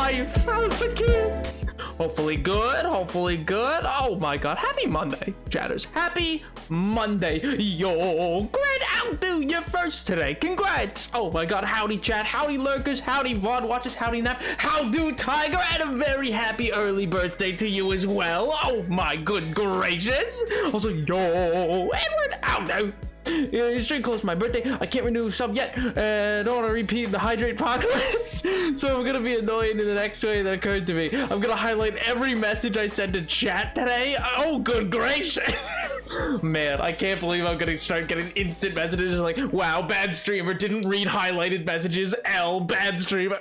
wife? How's the kids? Hopefully good, hopefully good. Oh my god, happy Monday, chatters. Happy Monday. Yo, great outdo, you're first today. Congrats. Oh my god, howdy chat, howdy lurkers, howdy VOD watchers, howdy nap, howdo tiger, and a very happy early birthday to you as well. Oh my good gracious. Also, yo, Edward outdo. It's getting close to my birthday. I can't renew sub yet. I don't want to repeat the hydrate apocalypse. So I'm gonna be annoying in the next way that occurred to me. I'm gonna highlight every message I send to chat today. Oh, good gracious. Man, I can't believe I'm gonna start getting instant messages like, wow, bad streamer, didn't read highlighted messages. L, bad streamer.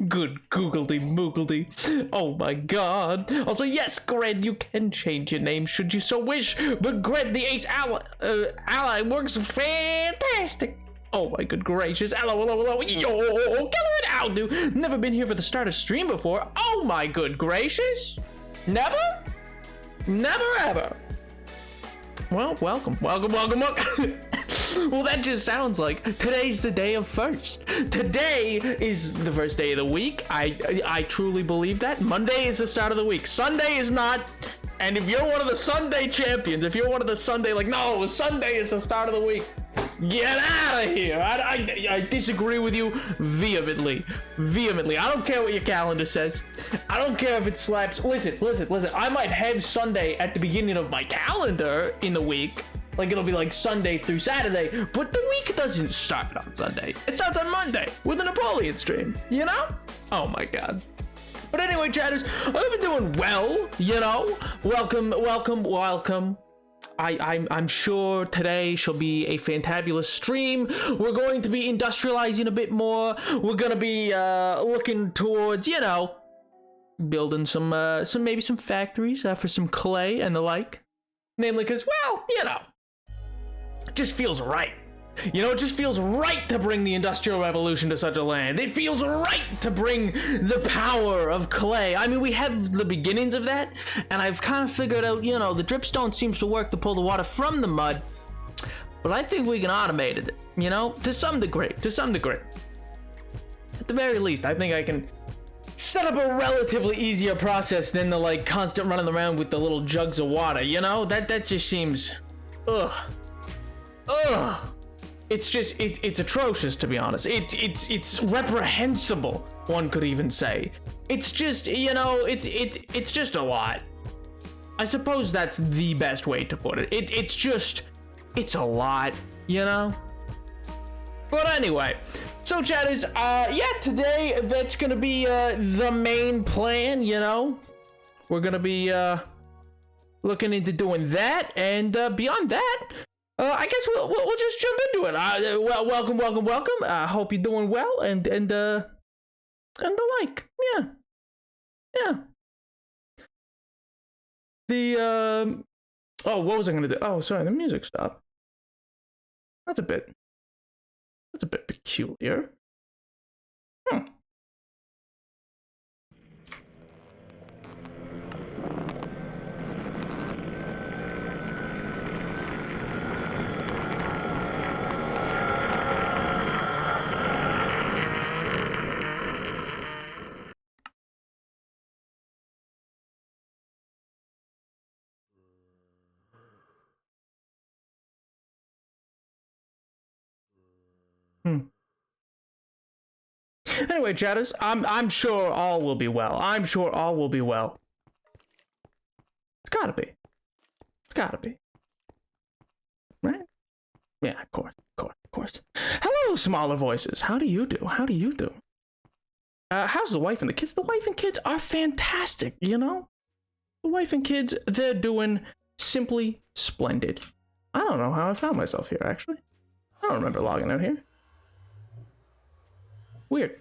Good googledy moogledy. Oh my god. Also, yes, Gred, you can change your name should you so wish, but Gred the Ace ally works fantastic. Oh my good gracious. Hello. Yo, Killer and Outdo. Never been here for the start of stream before. Oh my good gracious. Never ever. Well, welcome. Well, that just sounds like today's the day of first. Today is the first day of the week. I truly believe that. Monday is the start of the week. Sunday is not. And if you're one of the Sunday champions, if you're one of the Sunday, like, no, Sunday is the start of the week, get out of here. I disagree with you vehemently. I don't care what your calendar says. I don't care if it slaps. Listen. I might have Sunday at the beginning of my calendar in the week. Like, it'll be like Sunday through Saturday, but the week doesn't start on Sunday. It starts on Monday with a Napoleon stream, you know? Oh my god. But anyway, chatters, I've been doing well, you know? Welcome. I'm sure today shall be a fantabulous stream. We're going to be industrializing a bit more. We're gonna be looking towards, you know, building some maybe some factories for some clay and the like. Namely, because, well, you know, it just feels right. You know, it just feels right to bring the Industrial Revolution to such a land. It feels right to bring the power of clay. I mean, we have the beginnings of that, and I've kind of figured out, you know, the dripstone seems to work to pull the water from the mud, but I think we can automate it, you know, to some degree. At the very least, I think I can set up a relatively easier process than the, like, constant running around with the little jugs of water, you know? That just seems, ugh. It's just, it's atrocious, to be honest. It's reprehensible, one could even say. It's just, you know, it's just a lot. I suppose that's the best way to put it. It's a lot, you know? But anyway, so chatters, yeah, today that's gonna be the main plan, you know? We're gonna be looking into doing that, and beyond that, I guess we'll just jump into it. Well, welcome. I hope you're doing well, and the like, yeah. The oh, what was I gonna do? Oh, sorry, the music stopped. That's a bit peculiar. Anyway, chatters, I'm sure all will be well. It's gotta be. Right? Yeah, of course. Hello, smaller voices. How do you do? How's the wife and the kids? The wife and kids are fantastic, you know? The wife and kids, they're doing simply splendid. I don't know how I found myself here, actually. I don't remember logging out here. Weird.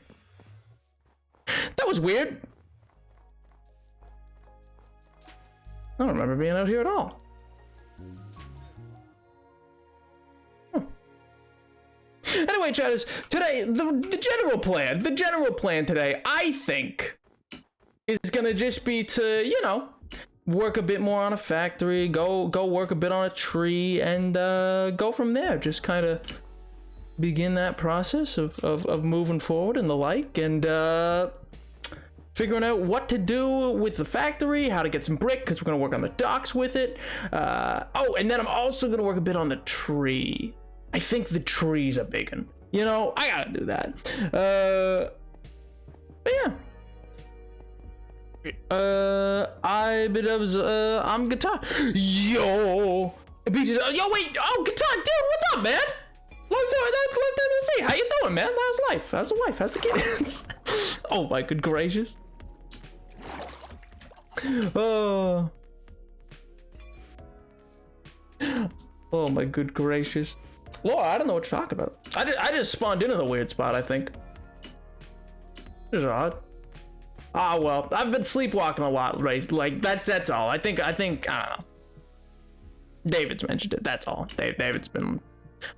That was weird. I don't remember being out here at all. Anyway, chatters, today, the general plan today, I think, is gonna just be to, you know, work a bit more on a factory, go work a bit on a tree, and go from there. Just kind of begin that process of moving forward and the like, and figuring out what to do with the factory, how to get some brick, because we're going to work on the docks with it. Oh, and then I'm also going to work a bit on the tree. I think the tree's a big one. You know, I got to do that. But yeah. I'm guitar. Yo, wait. Oh, guitar, dude, what's up, man? Long time no see. How you doing, man? How's life? How's the wife? How's the kids? Oh my good gracious. Oh my good gracious. Laura, I don't know what you're talking about. I just spawned into the weird spot, I think. This is odd. Ah, well, I've been sleepwalking a lot, right? Like, that's all. I think, I don't know. David's mentioned it, that's all. David's been,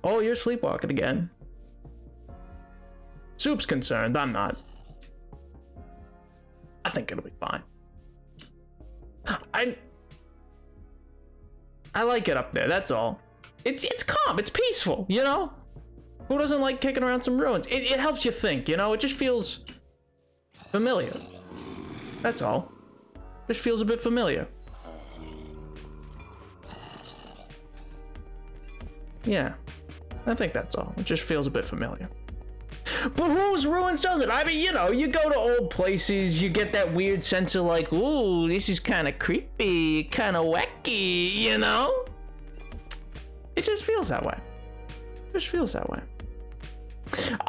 oh, you're sleepwalking again. Soup's concerned, I'm not. I think it'll be fine. I like it up there, that's all. It's calm, it's peaceful, you know? Who doesn't like kicking around some ruins? It helps you think, you know? It just feels familiar. That's all. Just feels a bit familiar. Yeah, I think that's all. It just feels a bit familiar. But whose ruins does it? I mean, you know, you go to old places, you get that weird sense of like, ooh, this is kind of creepy, kind of wacky, you know? It just feels that way. It just feels that way.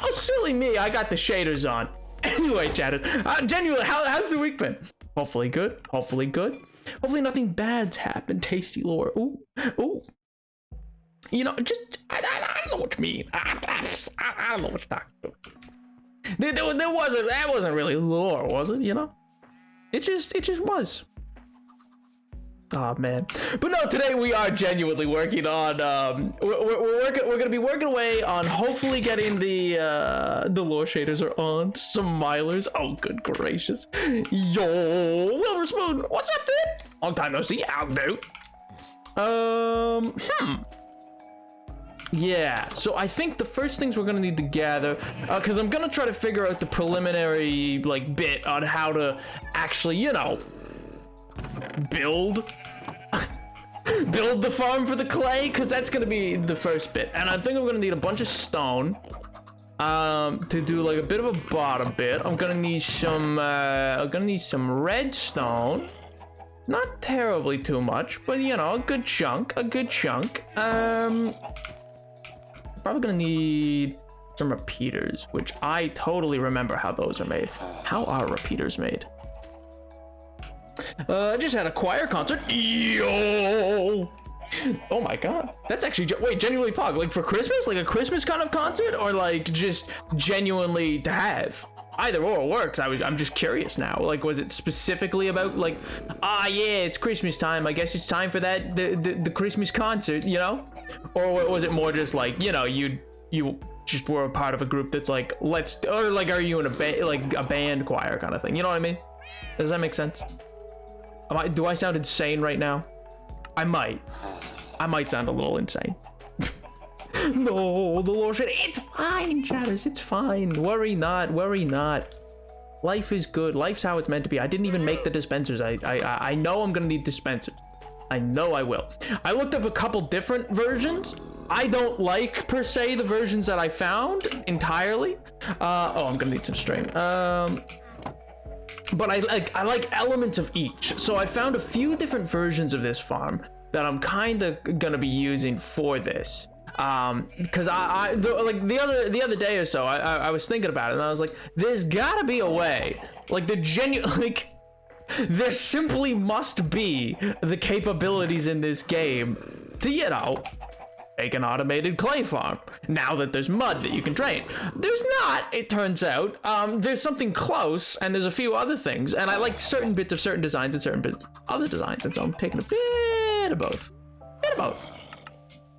Oh, silly me, I got the shaders on. Anyway, chatters, genuinely, how's the week been? Hopefully good. Hopefully good. Hopefully nothing bad's happened. Tasty lore. Ooh, ooh. You know, just I don't know what you mean. I don't know what you're talking about. There wasn't, that wasn't really lore, was it? You know, it just was. Oh man, but no, today we are genuinely working on we're gonna be working away on hopefully getting the lore shaders are on some milers. Oh good gracious. Yo, Wilbur Spoon, what's up, dude? Long time no see. How dude? Yeah, so I think the first things we're gonna need to gather, because I'm gonna try to figure out the preliminary like bit on how to actually, you know, build the farm for the clay, because that's gonna be the first bit. And I think I'm gonna need a bunch of stone to do like a bit of a bottom bit. I'm gonna need some redstone, not terribly too much, but you know, a good chunk. Probably gonna need some repeaters, which I totally remember how those are made. How are repeaters made? I just had a choir concert. Yo! Oh my god. That's actually, wait, genuinely Pog, like for Christmas? Like a Christmas kind of concert? Or like just genuinely to have? Either or works. I'm just curious now. Like, was it specifically about like, yeah, it's Christmas time. I guess it's time for that, the Christmas concert, you know? Or was it more just like, you know, you just were a part of a group that's like, or like, are you in a band choir kind of thing? You know what I mean? Does that make sense? Do I sound insane right now? I might sound a little insane. No, the lore shit. It's fine, chatters. It's fine. Worry not. Life is good. Life's how it's meant to be. I didn't even make the dispensers. I know I'm gonna need dispensers. I know I will. I looked up a couple different versions. I don't like per se the versions that I found entirely. Oh, I'm gonna need some string. But I like elements of each. So I found a few different versions of this farm that I'm kind of gonna be using for this. Because the other day or so, I was thinking about it and I was like, there's gotta be a way. Like there simply must be the capabilities in this game to, you know, make an automated clay farm now that there's mud that you can drain. There's not, it turns out. There's something close, and there's a few other things, and I like certain bits of certain designs and certain bits of other designs, and so I'm taking a bit of both.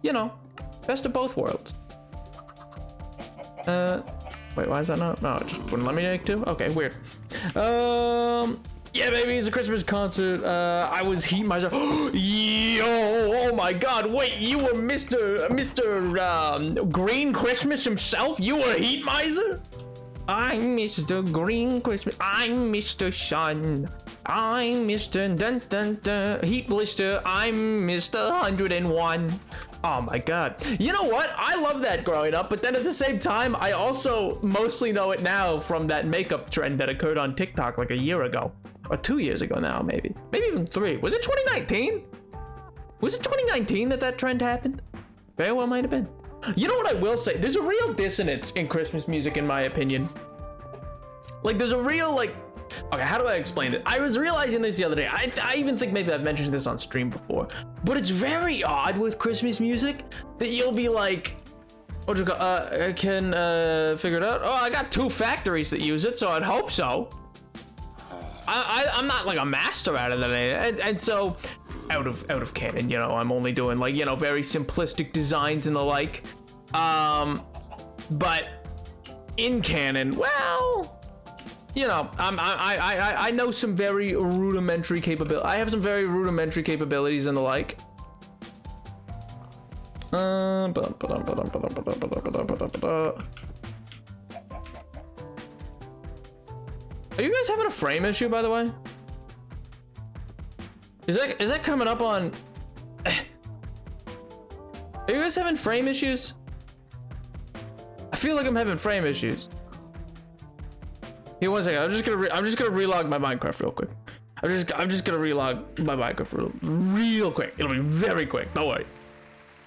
You know, best of both worlds. Wait, why is that not? No, it just wouldn't let me make two? Okay, weird. Yeah, baby, it's a Christmas concert. I was heating myself. Yo, oh my god, wait, you were Mr. Green Christmas himself? You were a heat miser? I'm Mr. Green Christmas. I'm Mr. Sun. I'm Mr. Dun Dun Dun. Heat Blister. I'm Mr. 101. Oh my god. You know what? I love that growing up, but then at the same time, I also mostly know it now from that makeup trend that occurred on TikTok like a year ago. Or 2 years ago now, maybe. Maybe even 3. Was it 2019? Was it 2019 that trend happened? Very well might have been. You know what I will say? There's a real dissonance in Christmas music, in my opinion. Like, there's a real, like... Okay, how do I explain it? I was realizing this the other day. I even think maybe I've mentioned this on stream before. But it's very odd with Christmas music that you'll be like... What you call? I can figure it out. Oh, I got 2 factories that use it, so I'd hope so. I'm not like a master at it, and so... out of canon, you know, I'm only doing like, you know, very simplistic designs and the like. But in canon, well, you know, I know some very rudimentary capability. I have some very rudimentary capabilities and the like. Are you guys having a frame issue, by the way? Is that coming up on... Are you guys having frame issues? I feel like I'm having frame issues. Here, 1 second. I'm just gonna relog my Minecraft real quick. I'm just gonna relog my Minecraft real quick. It'll be very quick. Don't worry.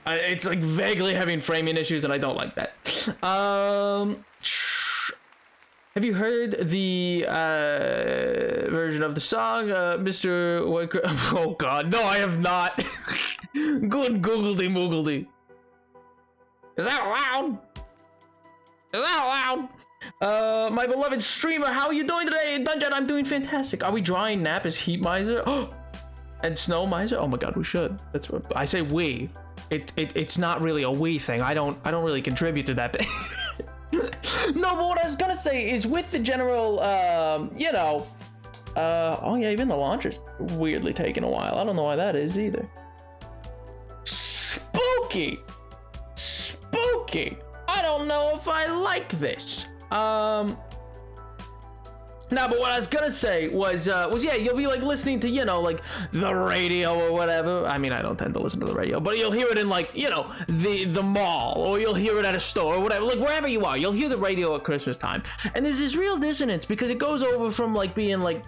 It's like vaguely having framing issues, and I don't like that. Have you heard the version of the song, Mr. White? Oh God, no, I have not. Good googledy moogledy. Is that loud? Is that loud? My beloved streamer, how are you doing today? Dungeon, I'm doing fantastic. Are we drawing Nap as Heat Miser? Oh, and Snow Miser? Oh my God, we should. That's what I say. We. It's not really a we thing. I don't really contribute to that. No, but what I was gonna say is with the general, you know, oh yeah, even the launcher's weirdly taking a while. I don't know why that is either. Spooky! Spooky! I don't know if I like this. No, but what I was gonna say was yeah, you'll be like listening to, you know, like the radio or whatever. I mean, I don't tend to listen to the radio, but you'll hear it in like, you know, the mall, or you'll hear it at a store or whatever, like wherever you are, you'll hear the radio at Christmas time. And there's this real dissonance because it goes over from like being like,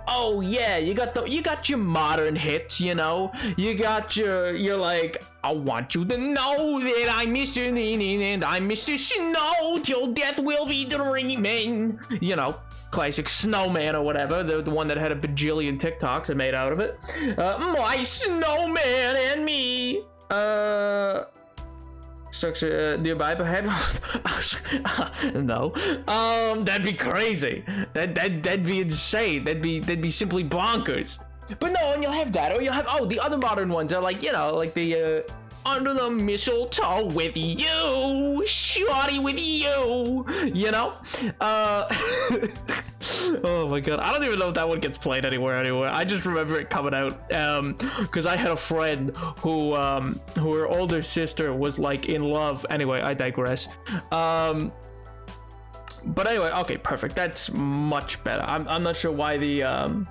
oh yeah, you got your modern hits, you know, you got your like, I want you to know that I'm Mr. and I'm Mr. Snow till death will be dreaming, you know. Classic Snowman or whatever, the one that had a bajillion TikToks made out of it. My snowman and me. Structure nearby, perhaps. No. That'd be crazy. That'd be insane. That'd be simply bonkers. But no, and you'll have that, or you'll have the other modern ones are like, you know, like the under the mistletoe with you, shorty with you, you know. Oh my God, I don't even know if that one gets played anywhere. I just remember it coming out because I had a friend who her older sister was like in love. Anyway, I digress. But anyway, okay, perfect. That's much better. I'm not sure why the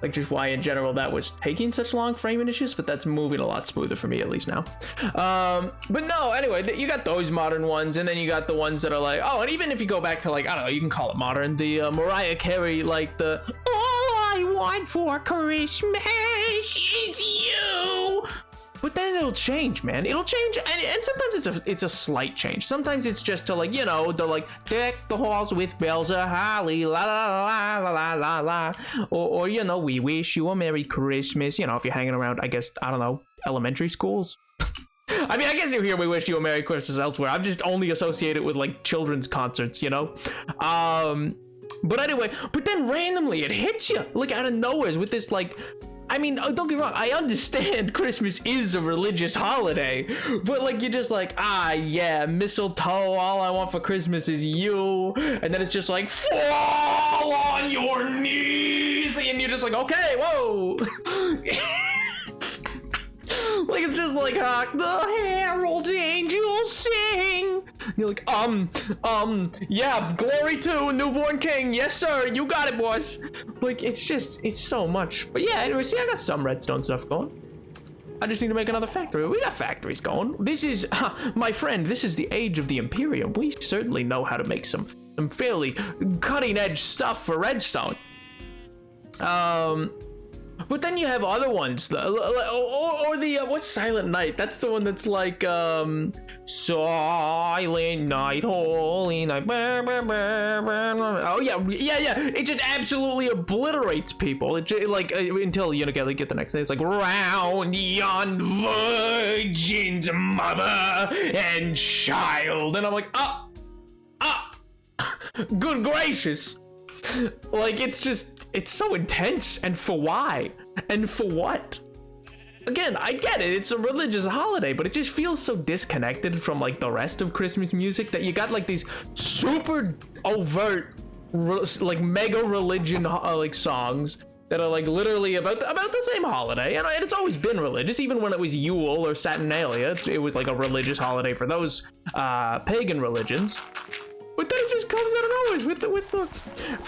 like just why in general that was taking such long framing issues, but that's moving a lot smoother for me at least now. But no, anyway, you got those modern ones, and then you got the ones that are like, oh, and even if you go back to like, I don't know, you can call it modern, the Mariah Carey, like the all I want for Christmas is you. But then it'll change, man. It'll change, and sometimes it's a slight change. Sometimes it's just to like, you know, the like deck the halls with bells of holly, la la la la la la, or you know, we wish you a Merry Christmas. You know, if you're hanging around, I guess, I don't know, elementary schools. I mean, I guess you hear we wish you a Merry Christmas elsewhere. I'm just only associated with like children's concerts, you know. But anyway, but then randomly it hits you like out of nowhere with this like. I mean, don't get me wrong, I understand Christmas is a religious holiday, but like, you're just like, yeah, mistletoe, all I want for Christmas is you, and then it's just like, fall on your knees, and you're just like, okay, whoa. Like, it's just like, hark the herald angels sing, you're like, yeah, glory to newborn king. Yes, sir. You got it, boys. Like, it's so much. But yeah, anyways, I got some redstone stuff going. I just need to make another factory. We got factories going. This is, my friend, this is the age of the Imperium. We certainly know how to make some fairly cutting edge stuff for redstone. But then you have other ones, or the, what's Silent Night? That's the one that's like, Silent Night, Holy Night. Oh yeah. It just absolutely obliterates people. It just, like, until, you know, get the next day. It's like, round yon virgin's mother and child. And I'm like, good gracious. Like, it's so intense, and for why? And for what? Again, I get it, it's a religious holiday, but it just feels so disconnected from, like, the rest of Christmas music that you got, like, these super overt, like, mega religion, like, songs that are, like, literally about the same holiday, and it's always been religious, even when it was Yule or Saturnalia, it was, like, a religious holiday for those, pagan religions. But then it just comes out of nowhere with the,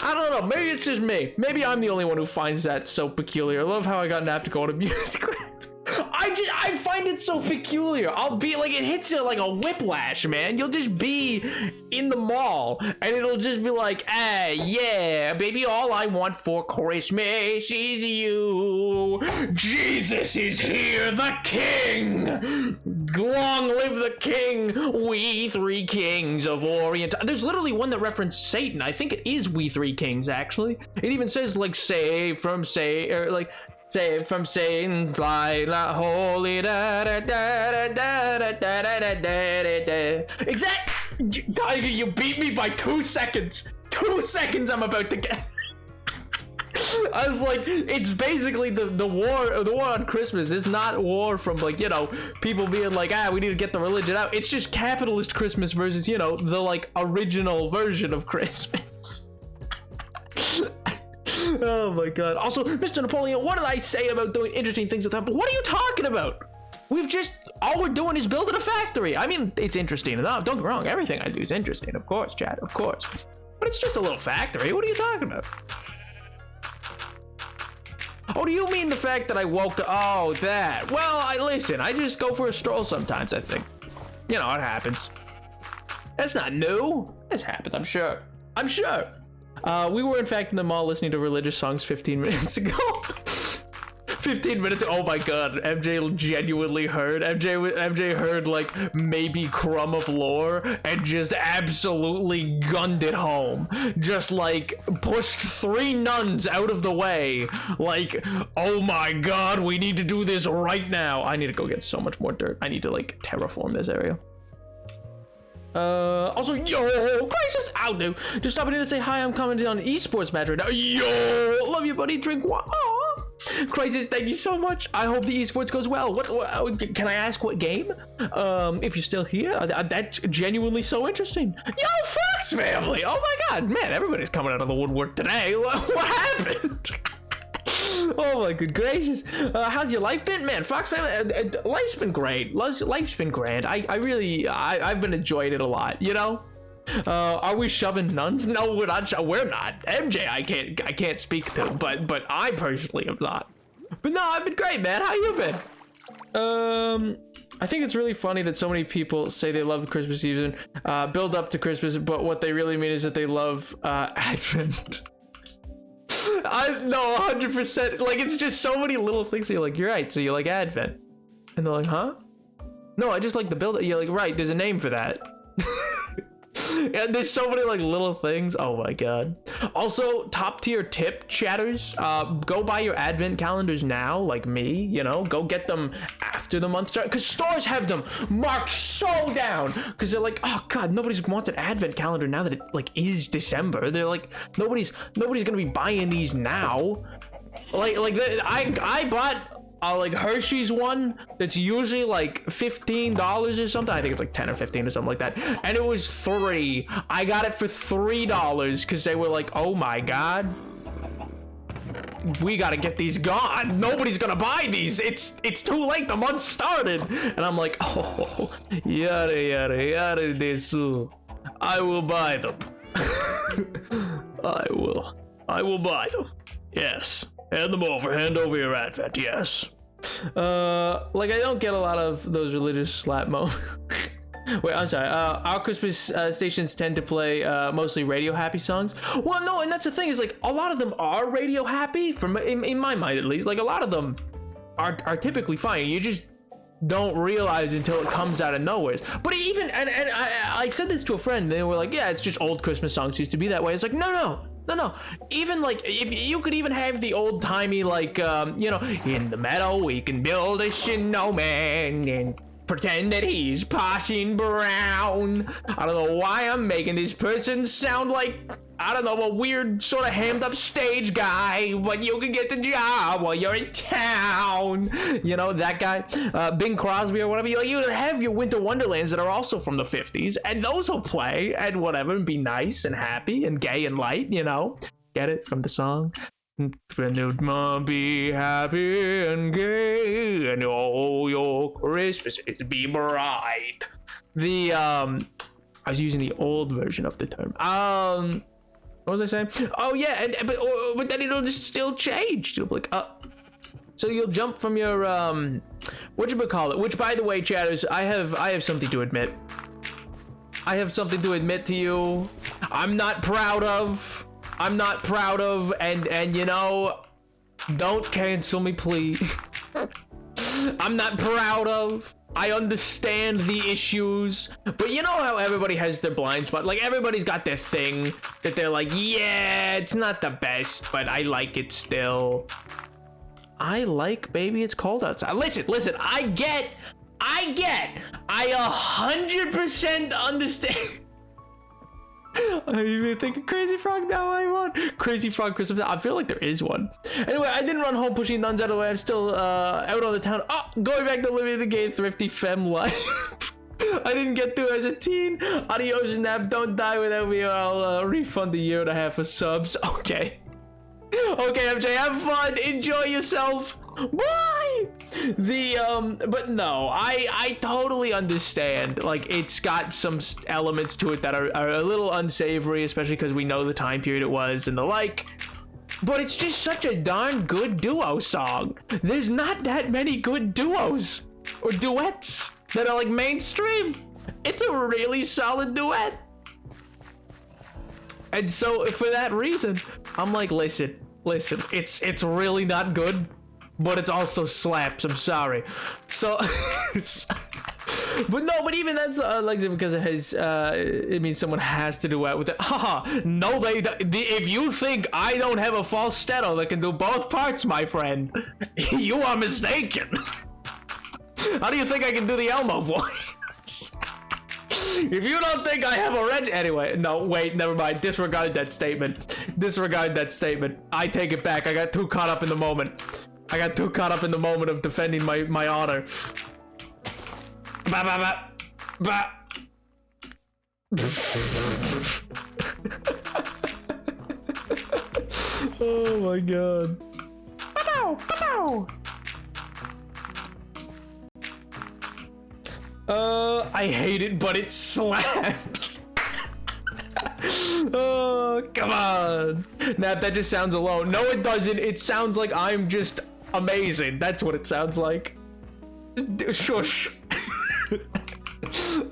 I don't know, maybe it's just me. Maybe I'm the only one who finds that so peculiar. I love how I got napped to go on a music rant. I find it so peculiar. I'll be like, it hits you like a whiplash, man. You'll just be in the mall and it'll just be like, hey, yeah, baby, all I want for Christmas is you. Jesus is here, the king. Long live the king, we three kings of Orient. There's literally one that referenced Satan. I think it is we three kings, actually. It even says, like, save from Satan's light, la holy da da da da da da da da da. Exact. Tiger, you beat me by 2 seconds. 2 seconds. I'm about to get. I was like, it's basically the war on Christmas is not war from, like, you know, people being like, we need to get the religion out. It's just capitalist Christmas versus, you know, the, like, original version of Christmas. Oh my god. Also, Mr. Napoleon, what did I say about doing interesting things with that? But what are you talking about? All we're doing is building a factory. I mean, it's interesting enough. Don't get me wrong. Everything I do is interesting, of course, Chad, of course. But it's just a little factory. What are you talking about? Oh, do you mean the fact that I woke up? Oh, that. Well, listen, I just go for a stroll sometimes, I think. You know, it happens. That's not new. It's happened, I'm sure. We were, in fact, in the mall listening to religious songs 15 minutes ago. 15 minutes, oh my god, MJ genuinely heard. MJ heard, like, maybe crumb of lore and just absolutely gunned it home. Just, like, pushed 3 nuns out of the way. Like, oh my god, we need to do this right now. I need to go get so much more dirt. I need to, like, terraform this area. Also, yo, crisis, I'll do. Just stopping in to say hi, I'm commenting on esports match right now. Yo, love you, buddy, drink one. Crisis, thank you so much. I hope the esports goes well. What can I ask what game? If you're still here, that's genuinely so interesting. Yo, Fox family, oh my god, man, everybody's coming out of the woodwork today. What happened? Oh my good gracious. How's your life been, man? Fox family, life's been great. Life's been grand. I've been enjoying it a lot, you know? Are we shoving nuns? No, we're not. We're not. MJ, I can't speak to, but I personally am not. But no, I've been great, man. How you been? I think it's really funny that so many people say they love the Christmas season, build up to Christmas, but what they really mean is that they love Advent. I know 100%. Like, it's just so many little things. So you're like, you're right. So you like Advent, and they're like, huh? No, I just like the build. You're like, right. There's a name for that. And there's so many, like, little things. Oh my god. Also, top tier tip, chatters, go buy your Advent calendars now, like me, you know, go get them after the month start, because stores have them marked so down, because they're like, oh god, nobody wants an Advent calendar now that it, like, is December. They're like, nobody's gonna be buying these now. Like I bought like Hershey's one that's usually like $15 or something. I think it's like 10 or 15 or something like that, and it was 3. I got it for $3 because they were like, oh my god. we gotta get these gone. Nobody's gonna buy these. It's too late. The month started. And I'm like, oh, yada, yada, yada, desu. I will buy them. I will buy them. Yes. Hand them over. Hand over your Advent. Yes. Like, I don't get a lot of those religious slap mo. Wait, I'm sorry. Our Christmas stations tend to play mostly radio happy songs. Well, no, and that's the thing is, like, a lot of them are radio happy, in my mind at least. Like, a lot of them are typically fine. You just don't realize until it comes out of nowhere. But even, and I said this to a friend, and they were like, yeah, it's just old Christmas songs used to be that way. It's like, no. Even like, if you could even have the old timey, like, you know, in the meadow we can build a snowman and pretend that he's posh and brown. I don't know why I'm making this person sound like, I don't know, a weird sort of hammed up stage guy, but you can get the job while you're in town. You know, that guy, Bing Crosby or whatever. You have your Winter Wonderlands that are also from the 50s, and those will play and whatever, and be nice and happy and gay and light, you know. Get it from the song? Be happy and gay, and all your Christmases be bright. I was using the old version of the term. What was I saying? Oh yeah, but then it'll just still change. It'll be like, so you'll jump from your whatchamacallit, which, by the way, chatters, I have something to admit. I have something to admit to you. I'm not proud of, and you know, don't cancel me, please. I'm not proud of. I understand the issues, but you know how everybody has their blind spot? Like, everybody's got their thing that they're like, yeah, it's not the best, but I like it still. I like Baby It's Cold Outside. Listen, I get, I 100% understand. I even think of Crazy Frog now. I want Crazy Frog Christmas. I feel like there is one. Anyway, I didn't run home pushing nuns out of the way. I'm still out on the town. Oh, going back to living the gay thrifty femme life. I didn't get to as a teen. Adios, Nap. Don't die without me, or I'll refund a year and a half of subs. Okay, MJ, have fun. Enjoy yourself. Bye. But no, I totally understand. Like, it's got some elements to it that are a little unsavory, especially because we know the time period it was and the like. But it's just such a darn good duo song. There's not that many good duos or duets that are like mainstream. It's a really solid duet. And so for that reason, I'm like, listen, it's really not good, but it's also slaps. I'm sorry. So, but even that's like, because it has, it means someone has to duet with it. Haha, no, if you think I don't have a falsetto that can do both parts, my friend, you are mistaken. How do you think I can do the Elmo voice? If you don't think I have a wrench, anyway, no, wait, never mind. Disregard that statement. I take it back. I got too caught up in the moment. Of defending my honor. Oh my god. I hate it, but it slaps. Oh, come on. Nap, that just sounds alone. No, it doesn't. It sounds like I'm just amazing. That's what it sounds like. Shush.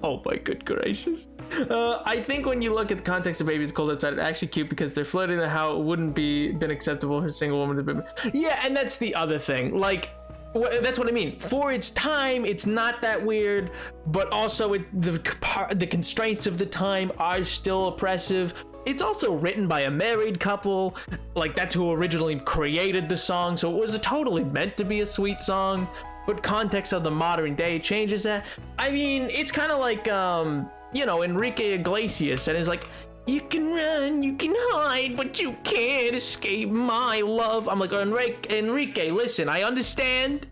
Oh my good gracious. I think when you look at the context of Baby It's Cold Outside, it's actually cute because they're flirting and how it wouldn't been acceptable for a single woman to be. Yeah, and that's the other thing. Like, that's what I mean. For its time, it's not that weird, but also the constraints of the time are still oppressive. It's also written by a married couple. Like, that's who originally created the song, so it was totally meant to be a sweet song, but context of the modern day changes that. I mean, it's kind of like, you know, Enrique Iglesias, and it's like, you can run, you can hide, but you can't escape my love. I'm like, Enrique, listen, I understand.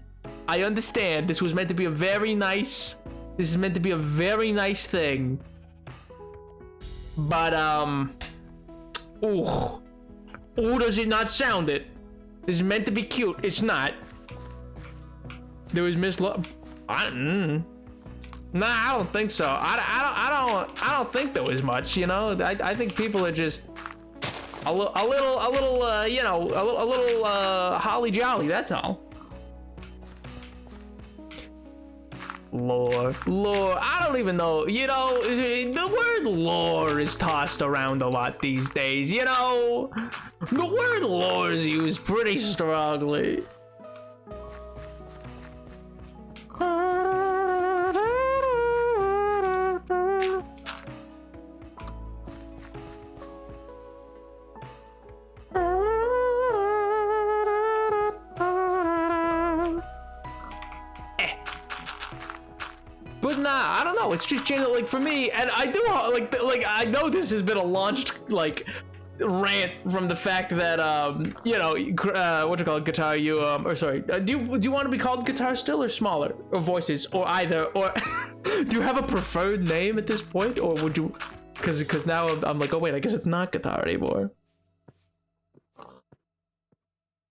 This was meant to be a very nice, thing. But, ooh, does it not sound it? This is meant to be cute. It's not. There was Miss Love. Nah, I don't think so. I don't think there was much. You know, I think people are just a little, you know, a little holly jolly. That's all. Lore. I don't even know. You know, the word lore is tossed around a lot these days. You know, the word lore is used pretty strongly. But nah, I don't know. It's just generally like for me, and I do like I know this has been a launched like rant from the fact that you know what you call it, guitar. You or sorry, do you want to be called guitar still or smaller or voices or either or do you have a preferred name at this point or would you? Because now I'm like, oh wait, I guess it's not guitar anymore.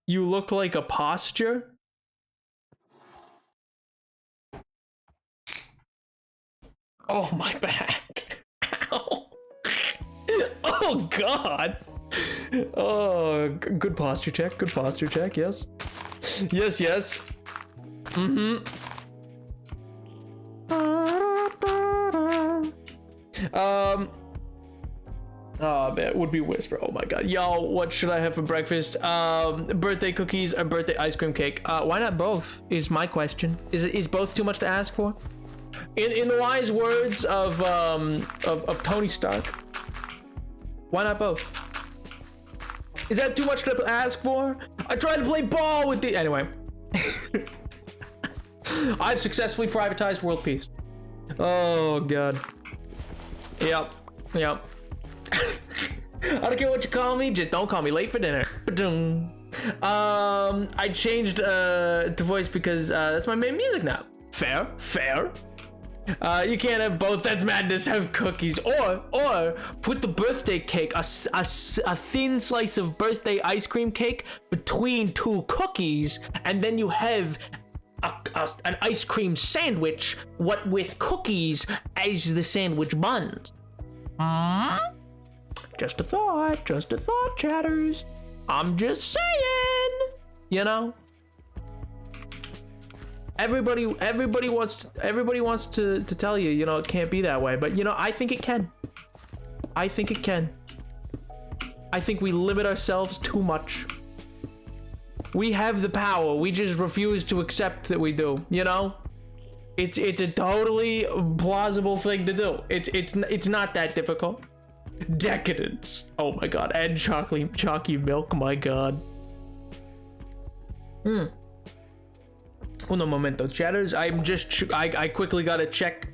You look like a posture. Oh, my back. Ow. Oh, God. Oh, good posture check. Good posture check. Yes. Yes. Mm-hmm. Oh, man. Would be whisper. Oh, my God. Yo, what should I have for breakfast? Birthday cookies or birthday ice cream cake? Why not both? Is my question. Is both too much to ask for? In the wise words of Tony Stark, why not both? Is that too much to ask for? I tried to play ball with the anyway. I've successfully privatized world peace. Oh God. Yep. I don't care what you call me, just don't call me late for dinner. I changed to voice because that's my main music now. Fair. You can't have both. That's madness. Have cookies or put the birthday cake, a thin slice of birthday ice cream cake between two cookies, and then you have an ice cream sandwich. What with cookies as the sandwich buns? Just a thought, chatters. I'm just saying. You know. Everybody wants to tell you, you know, it can't be that way, but you know, I think it can. I think we limit ourselves too much. We have the power, we just refuse to accept that we do, you know? It's a totally plausible thing to do. It's not that difficult. Decadence. Oh my God, and chalky milk, my God. Uno momento, chatters. I quickly gotta check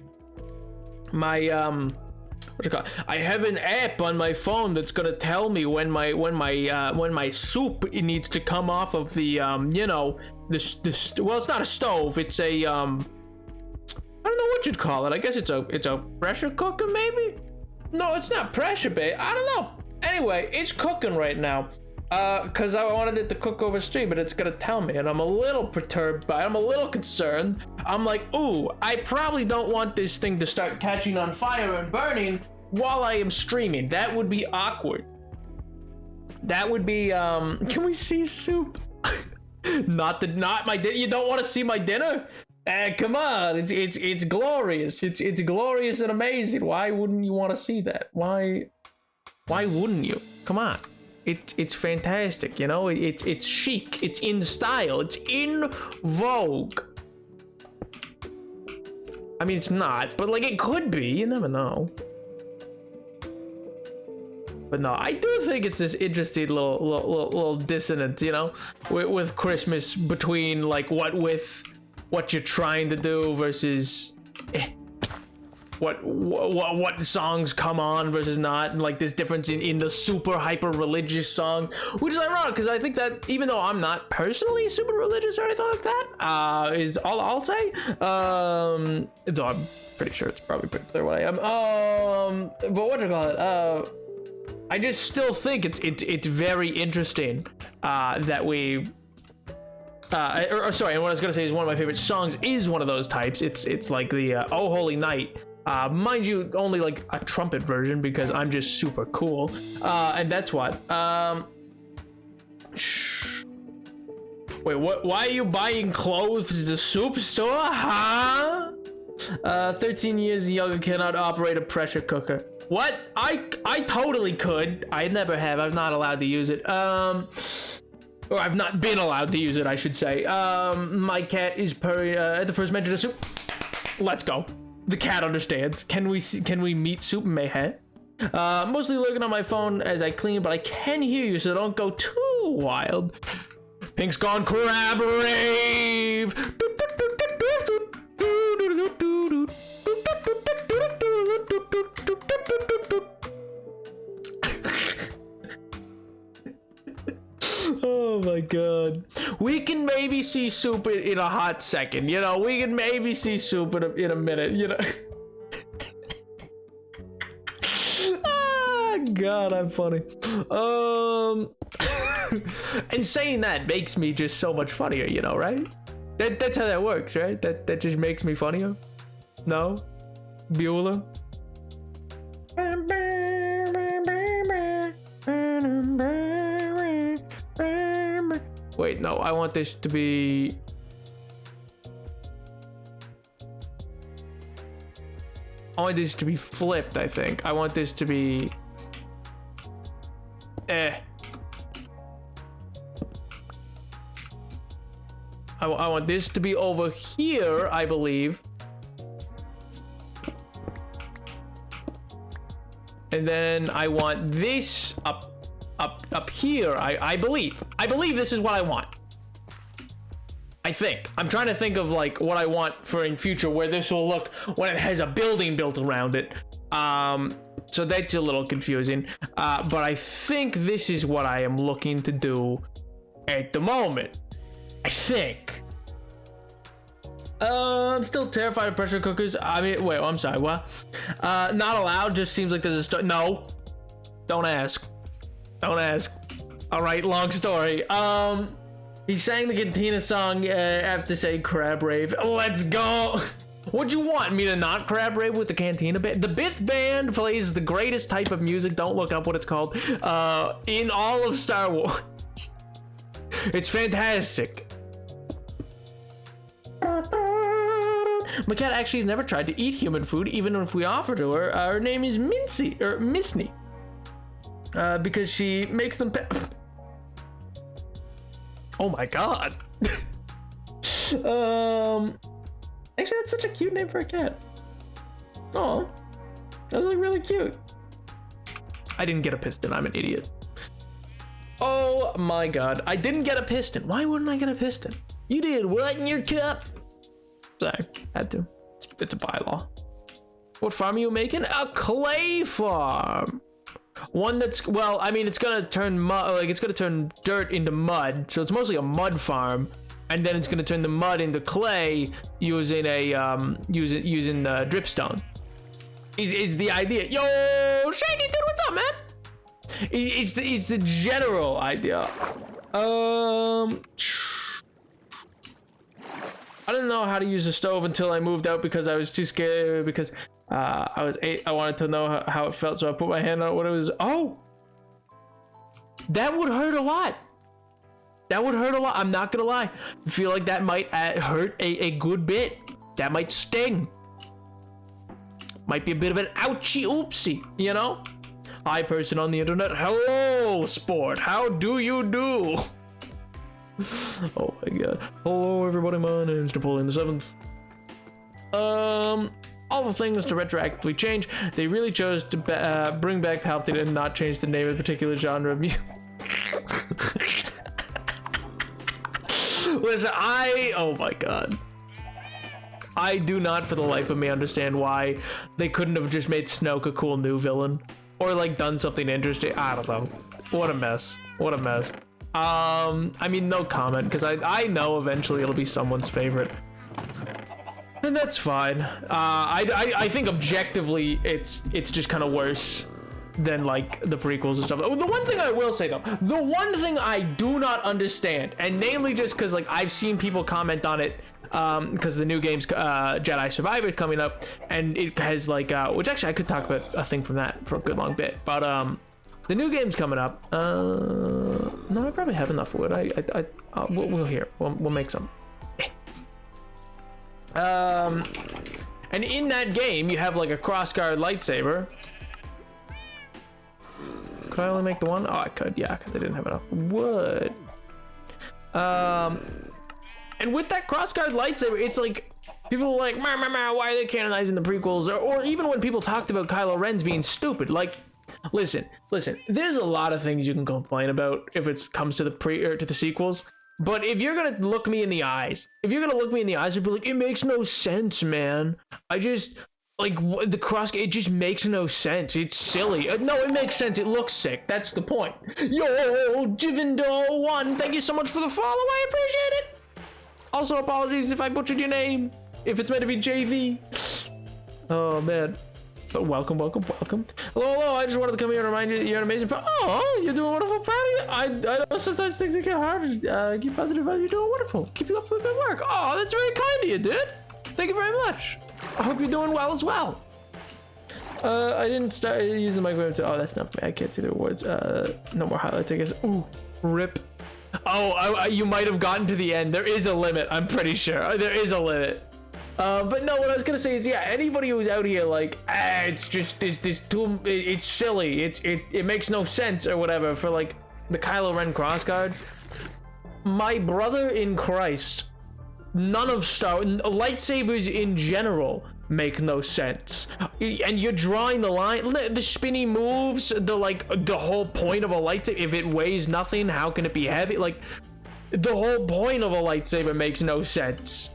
my what you call it? I have an app on my phone that's gonna tell me when my soup needs to come off of the you know, this well, it's not a stove, it's a I don't know what you'd call it. I guess it's a pressure cooker maybe. No, it's not pressure, babe. I don't know. Anyway, it's cooking right now. Cause I wanted it to cook over stream, but it's gonna tell me, and I'm a little perturbed by it. I'm a little concerned. I'm like, ooh, I probably don't want this thing to start catching on fire and burning while I am streaming. That would be awkward. That would be, can we see soup? not my dinner. You don't want to see my dinner? Come on, it's glorious. It's glorious and amazing. Why wouldn't you want to see that? Why wouldn't you? Come on. It's fantastic, you know. It's chic. It's in style. It's in vogue. I mean, it's not, but like it could be. You never know. But no, I do think it's this interesting little dissonance, you know, with Christmas between like what you're trying to do versus. What songs come on versus not, and like this difference in the super hyper religious songs, which is ironic because I think that even though I'm not personally super religious or anything like that, is all I'll say. So I'm pretty sure it's probably pretty clear what I am. But what do you call it? I just still think it's very interesting that we Sorry, and what I was gonna say is one of my favorite songs is one of those types. It's like the Oh Holy Night. Mind you, only like a trumpet version because I'm just super cool. And that's what. Wait, what? Why are you buying clothes at the soup store? Huh? 13 years younger cannot operate a pressure cooker. What? I totally could. I never have. I'm not allowed to use it. Or I've not been allowed to use it, I should say. My cat is purring at the first mention of soup. Let's go. The cat understands. Can we meet Soup Mayhem? Mostly looking on my phone as I clean, but I can hear you, so don't go too wild. Pink's gone crab rave. Oh my god. We can maybe see Soup in a hot second, you know? We can maybe see Soup in a minute, you know? Ah, god, I'm funny. And saying that makes me just so much funnier, you know, right? That's how that works, right? That just makes me funnier? No? Bueller? Wait, no, I want this to be... I want this to be flipped, I think. I want this to be... I want this to be over here, I believe. And then I want this up here, I believe. I believe this is what I want. I think. I'm trying to think of like what I want for in future where this will look when it has a building built around it. So that's a little confusing. But I think this is what I am looking to do at the moment. I think. I'm still terrified of pressure cookers. I mean, wait, I'm sorry, what? Not allowed, just seems like there's a no. Don't ask. Don't ask. All right, long story. He sang the Cantina song after saying crab rave. Let's go. What'd you want me to not crab rave with the Cantina band? The Biff band plays the greatest type of music. Don't look up what it's called. In all of Star Wars. It's fantastic. My cat actually has never tried to eat human food, even if we offer to her. Her name is Mincy, or Missney. Because she makes them oh my god. Actually, that's such a cute name for a cat. Oh, that's like really cute. I didn't get a piston. I'm an idiot. Oh my god, I didn't get a piston. Why wouldn't I get a piston? You did what in your cup? Sorry, had to. It's a bylaw. What farm are you making? A clay farm. One that's, well, I mean, it's gonna turn mud, like it's gonna turn dirt into mud, so it's mostly a mud farm, and then it's gonna turn the mud into clay using a using dripstone. Is the idea? Yo, Shaggy dude, what's up, man? It's the general idea. I didn't know how to use a stove until I moved out because I was too scared because I was 8. I wanted to know how it felt, so I put my hand on what it was. Oh, that would hurt a lot. That would hurt a lot. I'm not gonna lie. I feel like that might hurt a good bit. That might sting. Might be a bit of an ouchie oopsie, you know? Hi, person on the internet. Hello, sport. How do you do? Oh my god. Hello, everybody. My name's Napoleon the 7th. All the things to retroactively change. They really chose to bring back Palpatine and not change the name of a particular genre of music. Listen, oh my god. I do not for the life of me understand why they couldn't have just made Snoke a cool new villain. Or like done something interesting. I don't know. What a mess. What a mess. I mean, no comment, because I know eventually it'll be someone's favorite. And that's fine. I think objectively it's just kind of worse. than like the prequels and stuff. The one thing I will say though, the one thing I do not understand, and namely just because like I've seen people comment on it, because the new game's Jedi Survivor coming up, and it has like which actually I could talk about a thing from that for a good long bit, but the new game's coming up. No, I probably have enough wood. We'll hear. We'll make some. And in that game, you have like a crossguard lightsaber. Could I only make the one? Oh, I could, yeah, because I didn't have enough wood. And with that crossguard lightsaber, it's like people are like, why are they canonizing the prequels? Or even when people talked about Kylo Ren's being stupid, like, listen. There's a lot of things you can complain about if it comes to the sequels. But if you're gonna look me in the eyes, and be like, it makes no sense, man. I just like the cross. It just makes no sense. It's silly. No, it makes sense. It looks sick. That's the point. Yo, Jivindo1, thank you so much for the follow. I appreciate it. Also, apologies if I butchered your name. If it's meant to be JV. Oh man. But welcome. Hello, I just wanted to come here and remind you that you're an amazing oh, you're doing wonderful. Proud of you. I know sometimes things get hard. Keep positive vibes. You're doing wonderful. Keep you up with good work. Oh, that's very kind of you, dude. Thank you very much. I hope you're doing well as well. I didn't start using the microwave to, that's not me. I can't see the words. No more highlights, I guess. Ooh, rip. Oh, you might have gotten to the end. There is a limit. I'm pretty sure. There is a limit. But no, what I was gonna say is, yeah, anybody who's out here like, it's silly, it makes no sense or whatever for like the Kylo Ren crossguard. My brother in Christ, none of lightsabers in general make no sense, and you're drawing the line, the spinny moves, the whole point of a lightsaber. If it weighs nothing, how can it be heavy? Like, the whole point of a lightsaber makes no sense.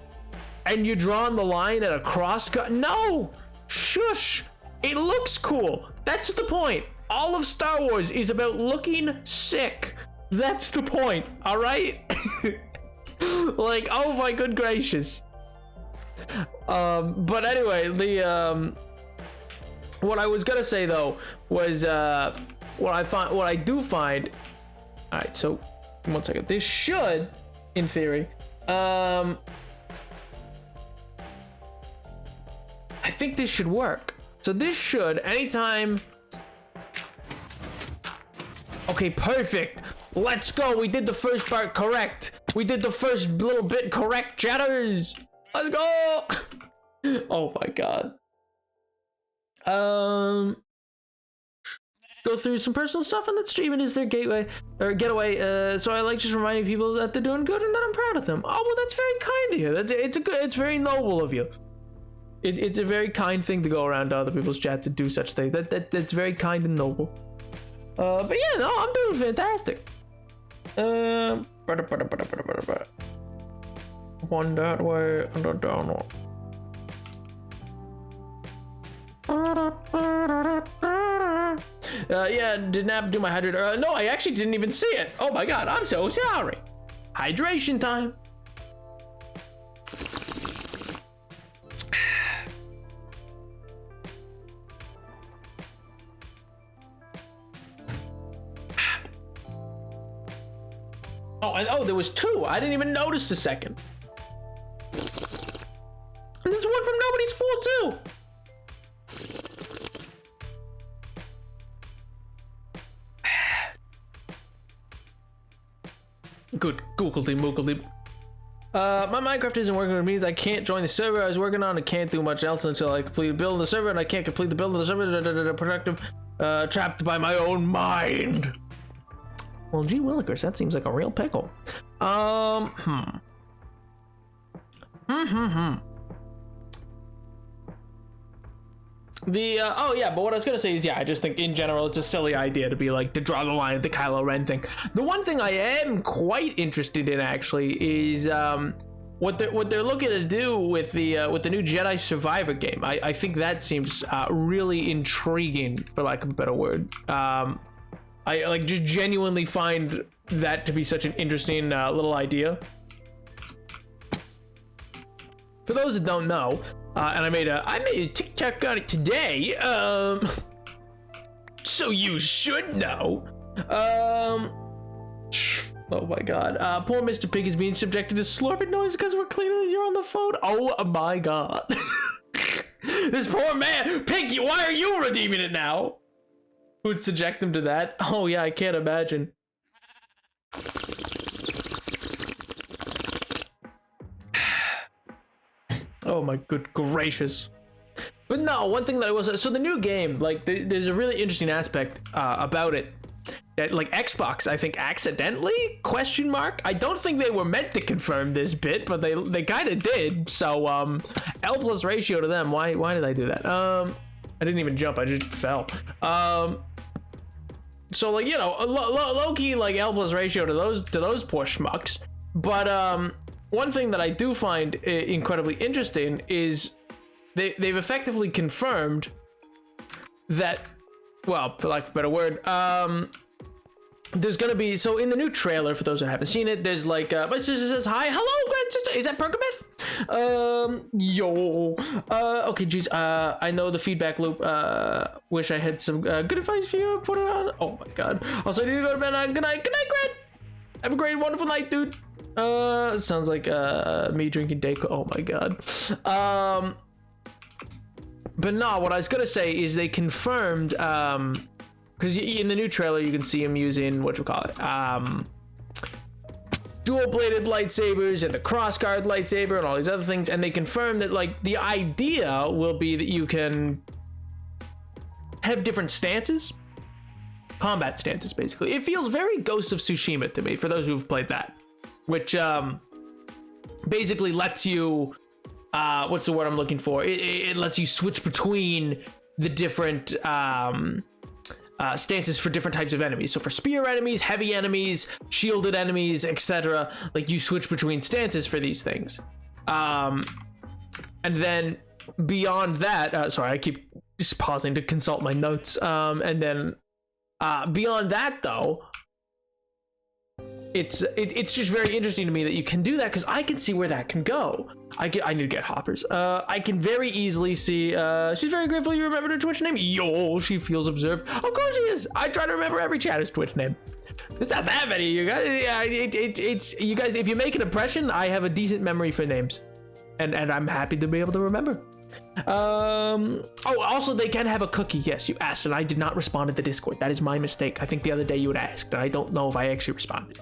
And you're drawing the line at a crosscut? No! Shush! It looks cool. That's the point. All of Star Wars is about looking sick. That's the point, alright? Like, oh my good gracious. But anyway, what I was gonna say though was, what I do find. Alright, so, 1 second. This should, in theory, I think this should work. So this should, anytime. Okay, perfect. Let's go. We did the first part correct. We did the first little bit correct, chatters. Let's go. Oh my god. Go through some personal stuff on that stream. It is their gateway or getaway. So I like just reminding people that they're doing good and that I'm proud of them. Oh well, that's very kind of you. It's very noble of you. It's a very kind thing to go around to other people's chats and do such things. That's very kind and noble. But yeah, no, I'm doing fantastic. One that way and a down one. Yeah, did Nap do my hydrator? No, I actually didn't even see it. Oh my god, I'm so sorry. Hydration time. Oh, there was 2. I didn't even notice the second. And there's one from Nobody's Fool too. Good googledy moogledy. My Minecraft isn't working, which means I can't join the server I was working on. I can't do much else until I complete the build of the server, and I can't complete the build of the server. Productive, trapped by my own mind. Well, gee willikers, that seems like a real pickle. Oh yeah, but what I was gonna say is, yeah, I just think in general it's a silly idea to be like, to draw the line at the Kylo Ren thing. The one thing I am quite interested in actually is what they're looking to do with the new Jedi Survivor game. I think that seems really intriguing, for lack of a better word. I like just genuinely find that to be such an interesting little idea. For those that don't know, and I made a TikTok on it today. So you should know. Oh my god. Poor Mr. Pig is being subjected to slurping noise because we're clearly you're on the phone. Oh my god. This poor man. Pig, why are you redeeming it now? Who would subject him to that? Oh yeah, I can't imagine. Oh my good gracious. But no, one thing that I was, so the new game, like there's a really interesting aspect about it. That like Xbox, I think accidentally, question mark. I don't think they were meant to confirm this bit, but they kind of did. So L plus ratio to them. Why did I do that? I didn't even jump. I just fell. So like, you know, low key like L plus ratio to those poor schmucks. But one thing that I do find incredibly interesting is they've effectively confirmed that, well, for lack of a better word, there's gonna be, so in the new trailer, for those who haven't seen it, there's like my sister says hi. Hello, grand sister. Is that Pergameth? Yo. Okay, geez. I know the feedback loop. Wish I had some good advice for you. Put it on. Oh my god. Also, I need to go to bed. Good night, Grant. Have a great, wonderful night, dude. Sounds like me drinking Dayquil. Oh my god. But no, what I was gonna say is they confirmed, because in the new trailer you can see him using dual-bladed lightsabers and the crossguard lightsaber and all these other things, and they confirmed that like the idea will be that you can have different stances, combat stances basically. It feels very Ghost of Tsushima to me, for those who've played that, which basically lets you what's the word I'm looking for? It lets you switch between the different stances for different types of enemies. So for spear enemies, heavy enemies, shielded enemies, etc., like you switch between stances for these things. And then beyond that, sorry, I keep just pausing to consult my notes. And then beyond that, though, it's just very interesting to me that you can do that, because I can see where that can go. I need to get hoppers. I can very easily see, she's very grateful you remembered her Twitch name. Yo, she feels observed. Of course she is. I try to remember every chatter's Twitch name. There's not that many, you guys. Yeah, it's you guys, if you make an impression, I have a decent memory for names. And I'm happy to be able to remember. Oh, also they can have a cookie. Yes, you asked, and I did not respond to the Discord. That is my mistake. I think the other day you had asked, and I don't know if I actually responded.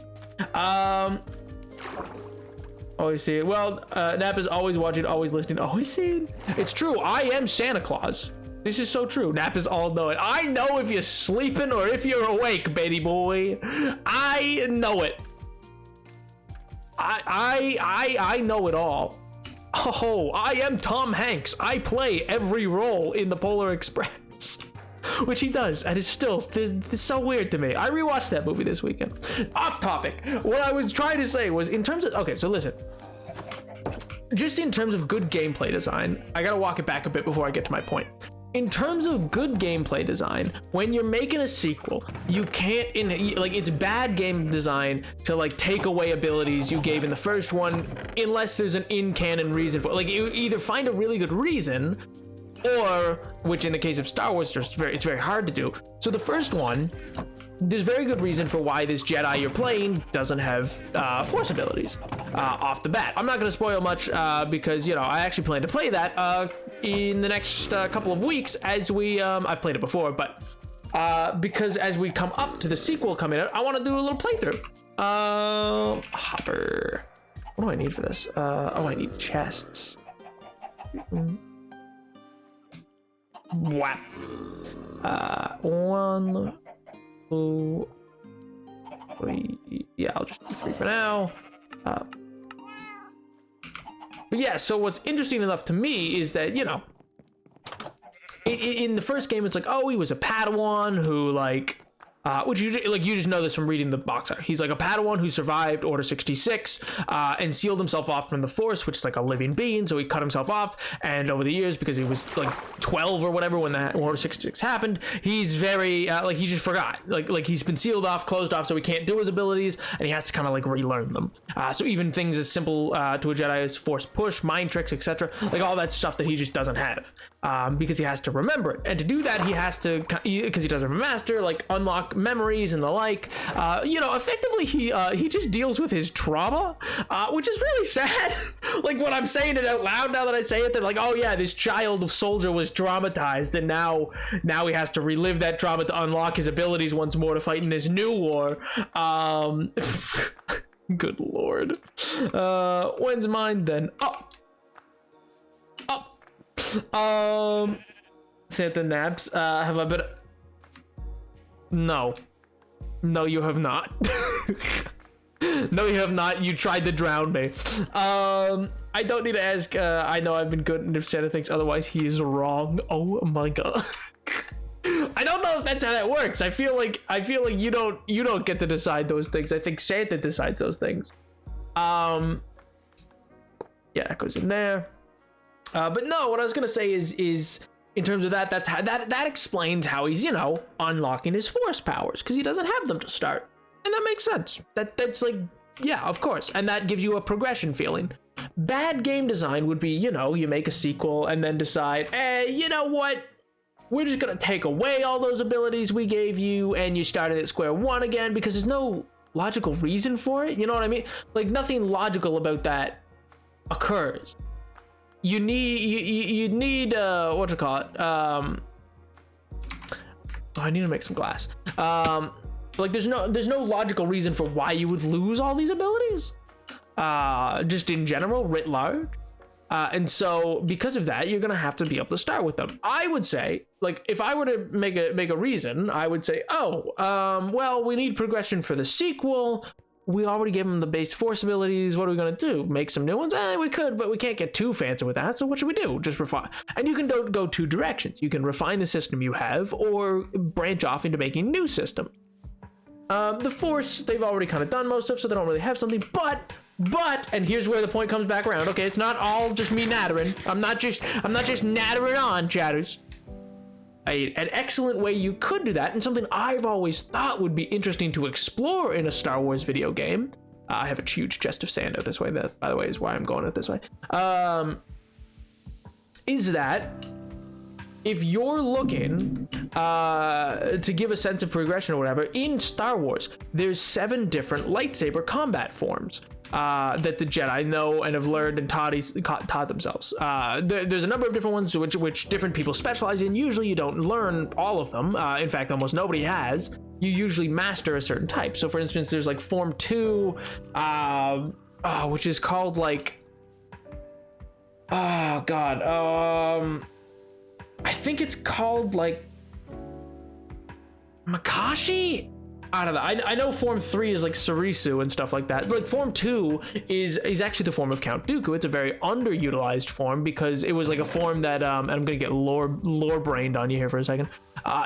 Always see it. Well, Nap is always watching, always listening, always seeing. It's true. I am Santa Claus. This is so true. Nap is all knowing. I know if you're sleeping or if you're awake, baby boy. I know it. I know it all. Oh, I am Tom Hanks. I play every role in the Polar Express. Which he does, and it's still it's so weird to me. I rewatched that movie this weekend. Off topic. What I was trying to say was, in terms of, okay, so listen, just in terms of good gameplay design, I gotta walk it back a bit before I get to my point. In terms of good gameplay design, when you're making a sequel, you can't, like, it's bad game design to like take away abilities you gave in the first one, unless there's an in-canon reason for it. Like, you either find a really good reason, or, which in the case of Star Wars, it's very hard to do. So the first one, there's very good reason for why this Jedi you're playing doesn't have Force abilities off the bat. I'm not going to spoil much because, you know, I actually plan to play that in the next couple of weeks as we, I've played it before, but because as we come up to the sequel coming out, I want to do a little playthrough. Hopper. What do I need for this? Oh, I need chests. Wow. 1, 2, 3. Yeah, I'll just do 3 for now. But yeah, so what's interesting enough to me is that, you know, in the first game, it's like, oh, he was a Padawan who, like, which you just know this from reading the box art. He's like a Padawan who survived Order 66 and sealed himself off from the Force, which is like a living being. So he cut himself off, and over the years, because he was like 12 or whatever when that Order 66 happened, he's very like he just forgot. Like he's been sealed off, closed off, so he can't do his abilities, and he has to kind of like relearn them. So even things as simple to a Jedi as Force push, mind tricks, etc., like all that stuff that he just doesn't have, because he has to remember it. And to do that, he has to, because he doesn't have a master, like unlock memories and the like. Effectively he just deals with his trauma, which is really sad. Like when I'm saying it out loud, now that I say it, they're like, oh yeah, this child soldier was traumatized, and now he has to relive that trauma to unlock his abilities once more to fight in this new war. Good lord. When's mine then? Santa Naps, have I been? No, you have not. No, you have not. You tried to drown me. I don't need to ask. I know I've been good, and if Santa thinks otherwise, he is wrong. Oh my god. I don't know if that's how that works. I feel like you don't get to decide those things. I think Santa decides those things. Yeah, that goes in there. But no, what I was gonna say is in terms of that's how that explains how he's unlocking his Force powers, because he doesn't have them to start, and that makes sense. That's like, yeah, of course, and that gives you a progression feeling. Bad game design would be you make a sequel and then decide, you know what, we're just gonna take away all those abilities we gave you, and you started at square one again, because there's no logical reason for it. You know what I mean? Like nothing logical about that occurs. You need what to call it? I need to make some glass. Like there's no logical reason for why you would lose all these abilities. Just in general, writ large. And so because of that, you're gonna have to be able to start with them. I would say, like, if I were to make a reason, I would say, well, we need progression for the sequel. We already gave them the base Force abilities. What are we gonna do? Make some new ones? We could, but we can't get too fancy with that. So what should we do? Just refine. And you can go two directions. You can refine the system you have, or branch off into making new system. The Force, they've already kind of done most of, so they don't really have something. But, and here's where the point comes back around. Okay, it's not all just me nattering. I'm not just nattering on, chatters. An excellent way you could do that, and something I've always thought would be interesting to explore in a Star Wars video game. I have a huge chest of sand out this way. That, by the way, is why I'm going out this way. Is that if you're looking to give a sense of progression or whatever, in Star Wars, there's 7 different lightsaber combat forms that the Jedi know and have learned and taught themselves. There's a number of different ones which different people specialize in. Usually you don't learn all of them. In fact, almost nobody has. You usually master a certain type. So for instance, there's like Form 2, which is called like, oh god, I think it's called like Makashi? I don't know. I know Form 3 is like Sarisu and stuff like that. Like Form 2 is actually the form of Count Dooku. It's a very underutilized form because it was like a form that and I'm gonna get lore brained on you here for a second.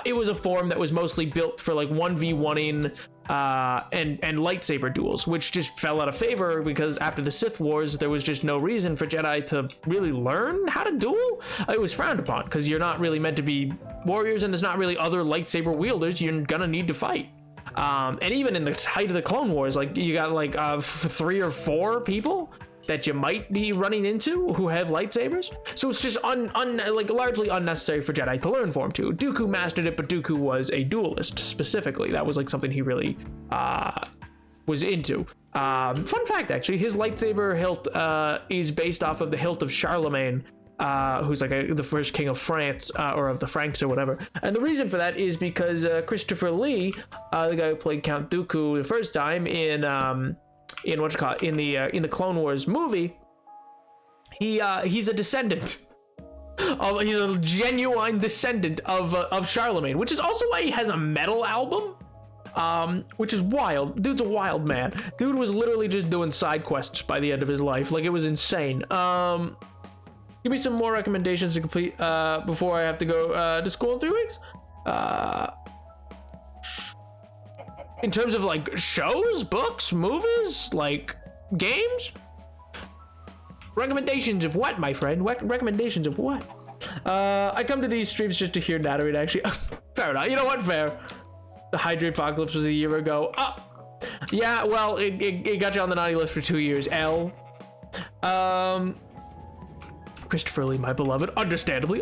It was a form that was mostly built for like 1v1ing and lightsaber duels, which just fell out of favor because after the Sith Wars there was just no reason for Jedi to really learn how to duel. It was frowned upon because you're not really meant to be warriors, and there's not really other lightsaber wielders you're gonna need to fight. And even in the height of the Clone Wars, like you got like 3 or 4 people that you might be running into who have lightsabers. So it's just like largely unnecessary for Jedi to learn Form 2. Dooku mastered it, but Dooku was a duelist specifically. That was like something he really was into. Fun fact, actually, his lightsaber hilt is based off of the hilt of Charlemagne, who's like the first king of France, or of the Franks or whatever. And the reason for that is because Christopher Lee, the guy who played Count Dooku the first time in the Clone Wars movie, he's a descendant. He's a genuine descendant of Charlemagne, which is also why he has a metal album. Which is wild. Dude's a wild man. Dude was literally just doing side quests by the end of his life. Like, it was insane. Give me some more recommendations to complete before I have to go to school in 3 weeks. in terms of like shows, books, movies, like games. Recommendations of what, my friend? Recommendations of what? I come to these streams just to hear Natalie actually. Fair enough. You know what? Fair. The Hydrate Apocalypse was a year ago. Yeah, well, it got you on the naughty list for 2 years. L. Christopher Lee, my beloved, understandably.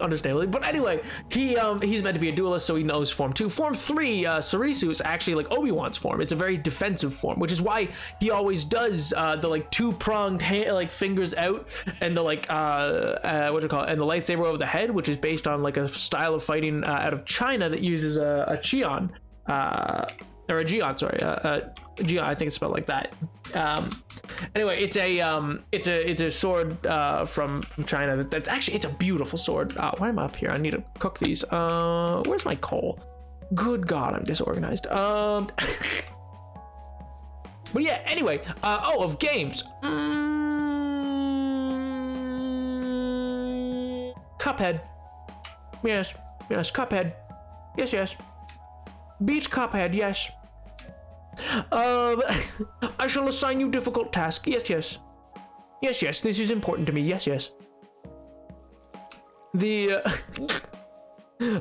But anyway, he's meant to be a duelist, so he knows Form 2. Form 3, Sarisu is actually like Obi-Wan's form. It's a very defensive form, which is why he always does the like two-pronged like fingers out and the like what you call it, and the lightsaber over the head, which is based on like a style of fighting out of China that uses a Chion. Or a Geon, sorry, Geon, I think it's spelled like that. Anyway, it's a sword from China that's actually, it's a beautiful sword. Why am I up here? I need to cook these. Where's my coal? Good God, I'm disorganized. But yeah, anyway, of games. Cuphead. Yes, Cuphead. Yes. Beach Cuphead, yes. I shall assign you difficult task. Yes. This is important to me. Yes. The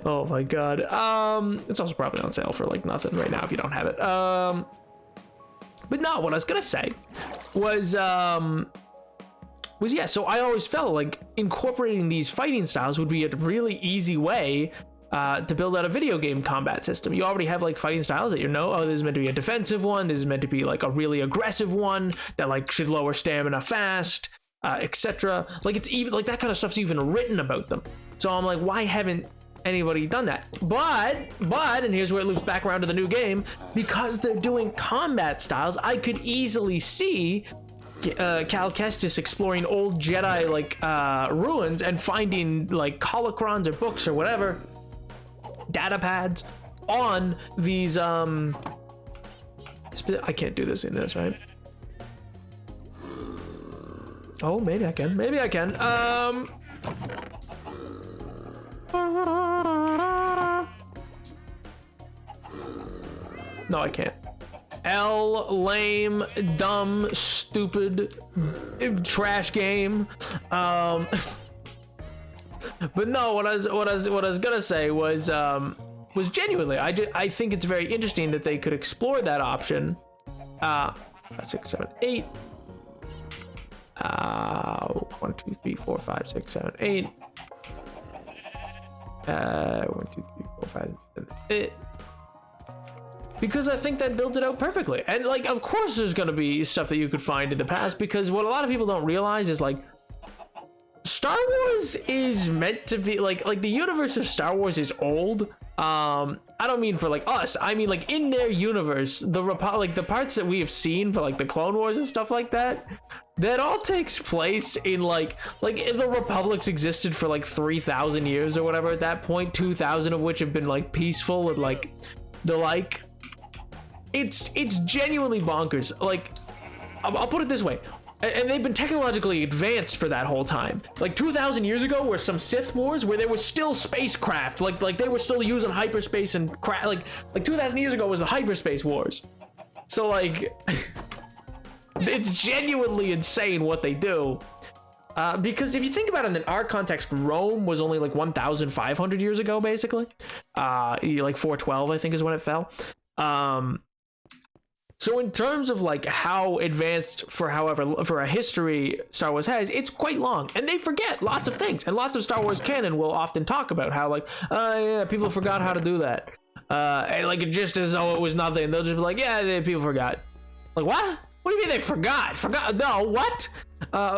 oh my God. It's also probably on sale for like nothing right now if you don't have it. But no, what I was gonna say was yeah. So I always felt like incorporating these fighting styles would be a really easy way to build out a video game combat system. You already have like fighting styles that this is meant to be a defensive one, this is meant to be like a really aggressive one that like should lower stamina fast, etc. Like it's even like that kind of stuff's even written about them. So I'm like, why haven't anybody done that? But and here's where it loops back around to the new game, because they're doing combat styles. I could easily see Cal Kestis exploring old Jedi like ruins and finding like holocrons or books or whatever, data pads on these I can't do this in this, right? Oh, maybe I can. No, I can't. L, lame, dumb, stupid, trash game. But no, what I was gonna say was genuinely, I think it's very interesting that they could explore that option. 6, 7, 8. 1, 2, 3, 4, 5, 6, 7, 8. 1, 2, 3, 4, 5, 7, 8. Because I think that builds it out perfectly. And like, of course there's gonna be stuff that you could find in the past, because what a lot of people don't realize is like, Star Wars is meant to be like the universe of Star Wars is old. I don't mean for like us, I mean like in their universe, the parts that we have seen for like the Clone Wars and stuff like that all takes place in like if the Republics existed for like 3,000 years or whatever at that point, 2,000 of which have been like peaceful and like it's genuinely bonkers. Like, I'll put it this way. And they've been technologically advanced for that whole time. Like 2,000 years ago were some Sith wars where there was still spacecraft. Like they were still using hyperspace and like 2,000 years ago was the hyperspace wars. So like, it's genuinely insane what they do. Because if you think about it in our context, Rome was only like 1,500 years ago, basically. Like 412, I think is when it fell. So in terms of like how advanced for a history Star Wars has, it's quite long, and they forget lots of things, and lots of Star Wars canon will often talk about how like, yeah, people forgot how to do that, and like just as though it was nothing. They'll just be like, yeah, people forgot. Like, what do you mean they forgot? No, what?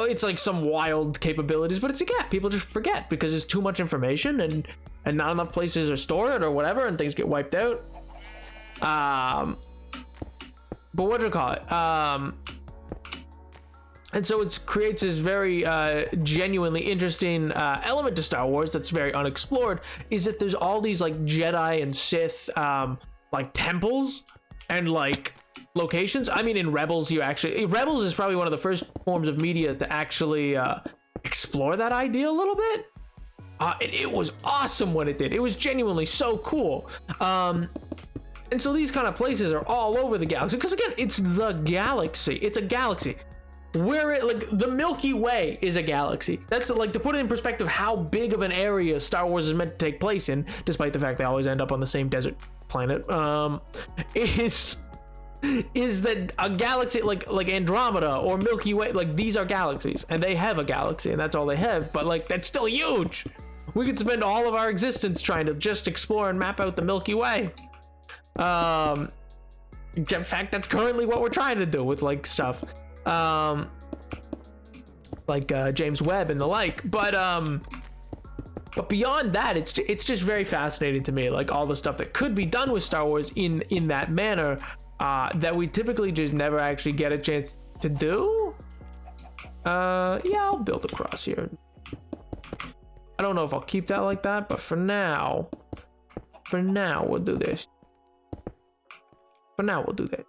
It's like some wild capabilities, but it's people just forget because there's too much information and not enough places to store it or whatever, and things get wiped out. But what do you call it? And so it creates this very genuinely interesting element to Star Wars that's very unexplored, is that there's all these like Jedi and Sith like temples and like locations. I mean, in Rebels Rebels is probably one of the first forms of media to actually explore that idea a little bit. And it was awesome when it did. It was genuinely so cool. And so these kind of places are all over the galaxy, because again, it's the galaxy. It's a galaxy. Where like the Milky Way is a galaxy. That's like, to put it in perspective how big of an area Star Wars is meant to take place in, despite the fact they always end up on the same desert planet, is that a galaxy like Andromeda or Milky Way, like these are galaxies, and they have a galaxy, and that's all they have, but like that's still huge. We could spend all of our existence trying to just explore and map out the Milky Way. In fact, that's currently what we're trying to do with like stuff like James Webb and the like, but beyond that, it's just very fascinating to me, like all the stuff that could be done with Star Wars in that manner, that we typically just never actually get a chance to do. Yeah, I'll build across here. I don't know if I'll keep that like that, but for now we'll do this. For now we'll do that.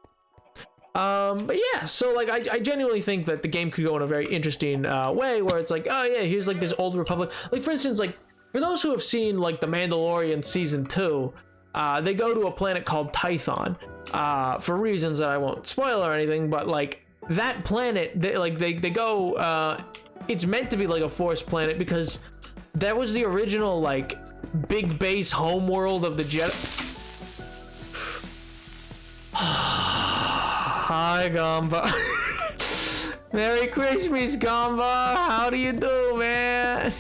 But yeah, so like I genuinely think that the game could go in a very interesting way, where it's like, oh yeah, here's like this old Republic, like for instance, like for those who have seen like The Mandalorian season 2, they go to a planet called Tython, for reasons that I won't spoil or anything, but like that planet, they go, it's meant to be like a forest planet, because that was the original like big base home world of the Jedi. Hi, Gamba. Merry Christmas, Gamba. How do you do, man?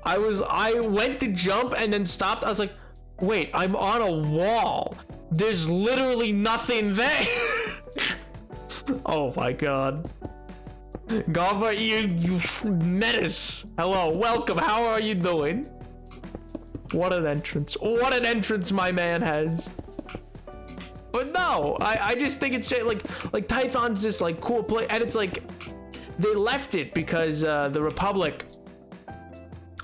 I went to jump and then stopped. I was like, wait, I'm on a wall. There's literally nothing there. Oh my god. Gamba, you menace. Hello, welcome. How are you doing? What an entrance. What an entrance my man has. But no, I just think it's like Tython's this like cool place, and it's like they left it because the Republic.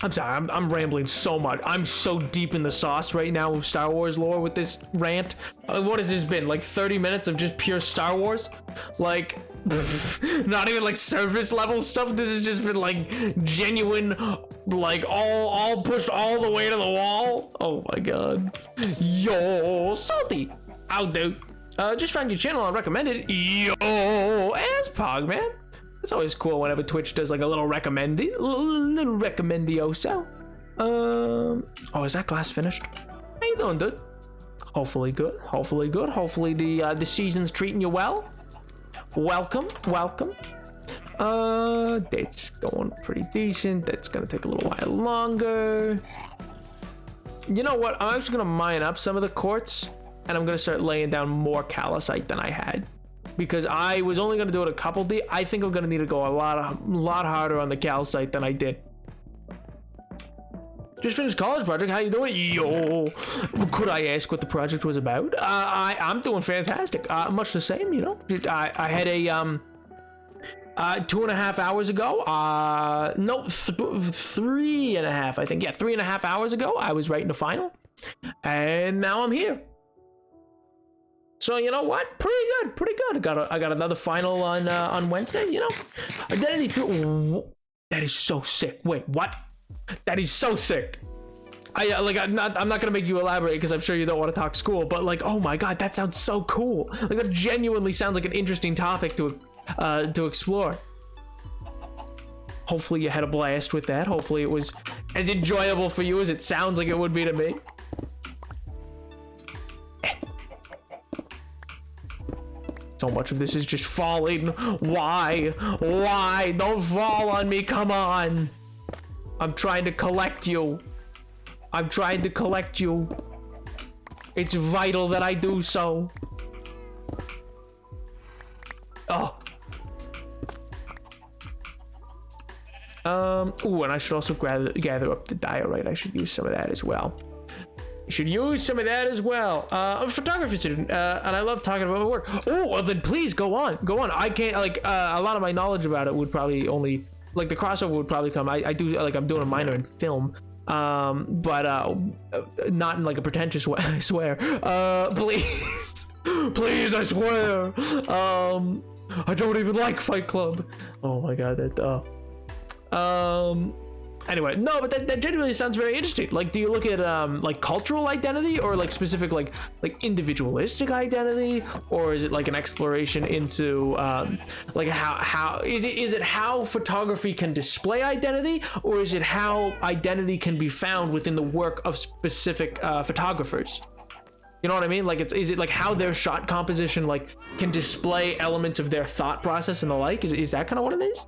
I'm sorry, I'm rambling so much. I'm so deep in the sauce right now with Star Wars lore with this rant. What has this been, like 30 minutes of just pure Star Wars? Like, not even like surface level stuff. This has just been like genuine, like all pushed all the way to the wall. Oh my god. Yo, salty. How do? Just found your channel and recommended. Yo, as Pog, man. It's always cool whenever Twitch does like a little little recommendioso. Oh, is that glass finished? How you doing, dude? Hopefully good. Hopefully good. Hopefully the season's treating you well. Welcome. That's going pretty decent. That's gonna take a little while longer. You know what? I'm actually gonna mine up some of the quartz, and I'm gonna start laying down more calcite than I had, because I was only gonna do it a couple days. I think I'm gonna need to go a lot harder on the calcite than I did. Just finished college project. How you doing? Yo, could I ask what the project was about? I'm doing fantastic. Much the same, you know. I had a 2.5 hours ago. No, 3.5. I think. Yeah, 3.5 hours ago. I was writing the final, and now I'm here. So you know what? Pretty good. I got another final on Wednesday. You know, that is so sick. Wait, what? That is so sick. I'm not gonna make you elaborate because I'm sure you don't want to talk school, but like, oh my god, that sounds so cool. Like, that genuinely sounds like an interesting topic to explore. Hopefully you had a blast with that. Hopefully it was as enjoyable for you as it sounds like it would be to me. So much of this is just falling. Why? Don't fall on me, come on. I'm trying to collect you. It's vital that I do so. Oh. Ooh, and I should also gather up the diorite. I should use some of that as well. I'm a photography student, and I love talking about my work. Oh, well then please go on. I can't, like, a lot of my knowledge about it would probably only, like, the crossover would probably come. I do, like, I'm doing a minor in film, but not in like a pretentious way, I swear. Please, I swear. I don't even like Fight Club. Oh my god, that Anyway, no, but that genuinely sounds very interesting. Like, do you look at like cultural identity, or like specific like individualistic identity, or is it like an exploration into like how is it how photography can display identity, or is it how identity can be found within the work of specific photographers? You know what I mean? Like, is it like how their shot composition like can display elements of their thought process and the like? Is that kind of what it is?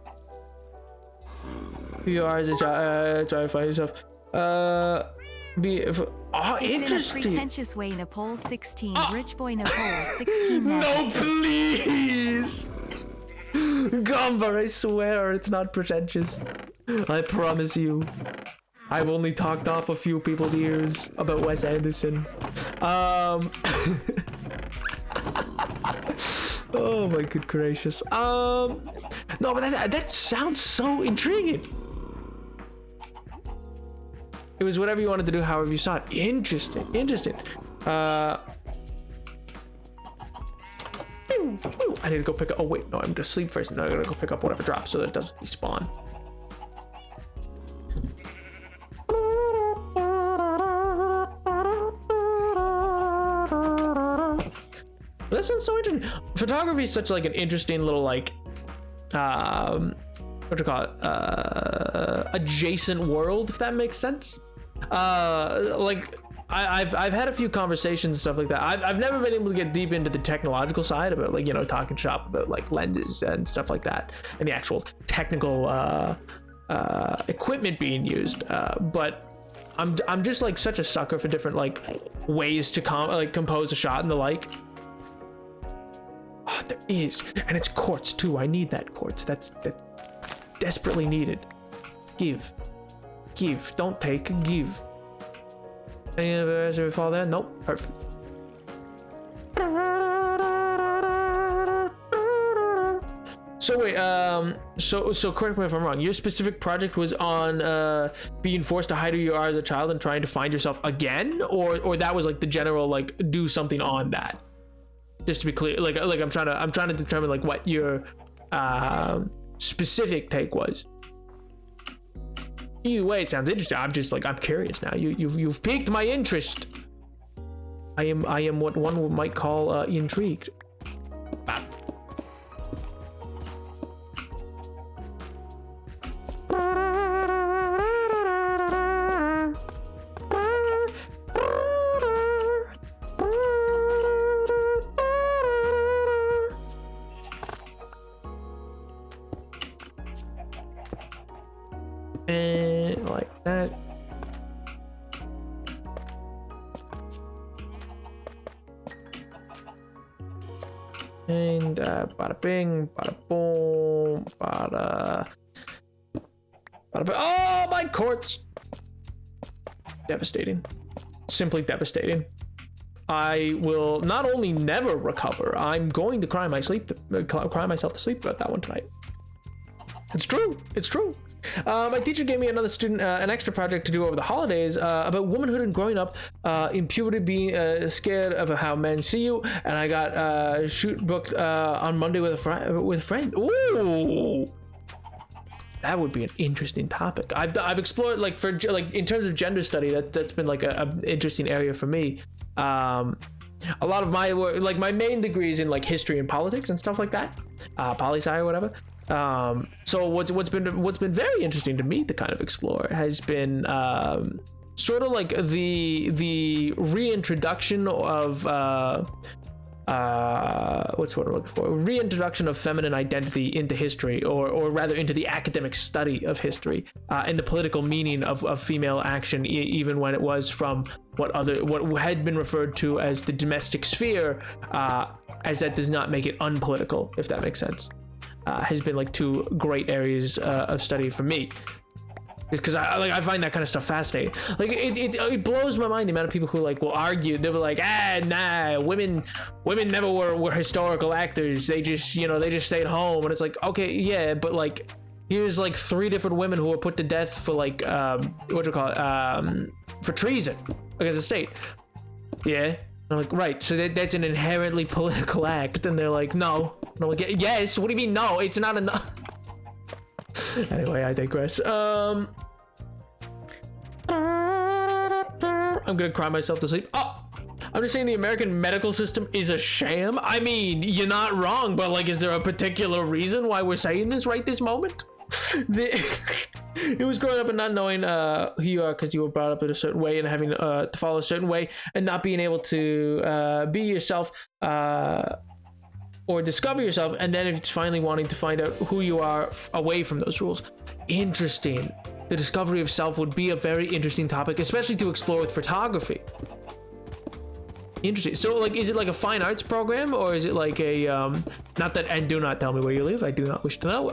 You are as a try to find yourself. Interesting. In a pretentious way, Nepal 16. Rich boy Nepal 16. No, please. Gumbar, I swear it's not pretentious. I promise you. I've only talked off a few people's ears about Wes Anderson. Oh my good gracious. No, but that sounds so intriguing. It was whatever you wanted to do, however you saw it. Interesting. I need to go pick up. Oh wait, no, I'm gonna sleep first, and then I'm gonna go pick up whatever drops so that it doesn't respawn. That sounds so interesting. Photography is such like an interesting little like what do you call it, adjacent world, if that makes sense. Like I've had a few conversations and stuff like that. I've never been able to get deep into the technological side about, like, you know, talking shop about like lenses and stuff like that, and the actual technical equipment being used, but I'm just like such a sucker for different like ways to compose a shot and the like. Oh, there is, and it's quartz too. I need that quartz. That's desperately needed. Give, don't take, give. Any of us ever fall there? Nope. Perfect. So wait, so correct me if I'm wrong. Your specific project was on being forced to hide who you are as a child and trying to find yourself again, or that was like the general like do something on that. Just to be clear, like I'm trying to determine like what your specific take was. Either way, it sounds interesting. I'm curious now. You've piqued my interest. I am what one might call intrigued. And like that. And bada bing, bada boom, bada bing. Oh, my quartz! Devastating. Simply devastating. I will not only never recover, I'm going to cry myself to sleep about that one tonight. It's true. It's true. My teacher gave me another student an extra project to do over the holidays about womanhood and growing up in puberty, being scared of how men see you, and I got shoot booked on Monday with a friend. Ooh, that would be an interesting topic. I've explored like in terms of gender study, that's been like a interesting area for me. A lot of my work, like my main degree is in like history and politics and stuff like that, poli-sci or whatever. So what's been very interesting to me to kind of explore has been sort of like the reintroduction of what's what I'm looking for? Reintroduction of feminine identity into history, or rather into the academic study of history, and the political meaning of female action, even when it was from what had been referred to as the domestic sphere, as that does not make it unpolitical, if that makes sense. Has been like two great areas of study for me, because I find that kind of stuff fascinating. Like it blows my mind the amount of people who like will argue. They were like, nah, women never were historical actors. They just stayed home. And it's like, okay, yeah, but like here's like 3 different women who were put to death for like for treason against the state. Yeah. I'm like, right, so that's an inherently political act, and they're like, no. And I'm like, yes, what do you mean no? It's not enough. Anyway, I digress. I'm gonna cry myself to sleep. Oh, I'm just saying the American medical system is a sham. I mean, you're not wrong, but like, is there a particular reason why we're saying this right this moment? It was growing up and not knowing who you are because you were brought up in a certain way and having to follow a certain way and not being able to be yourself or discover yourself, and then it's finally wanting to find out who you are away from those rules. Interesting. The discovery of self would be a very interesting topic, especially to explore with photography. Interesting. So like, is it like a fine arts program, or is it like a not that, and do not tell me where you live, I do not wish to know.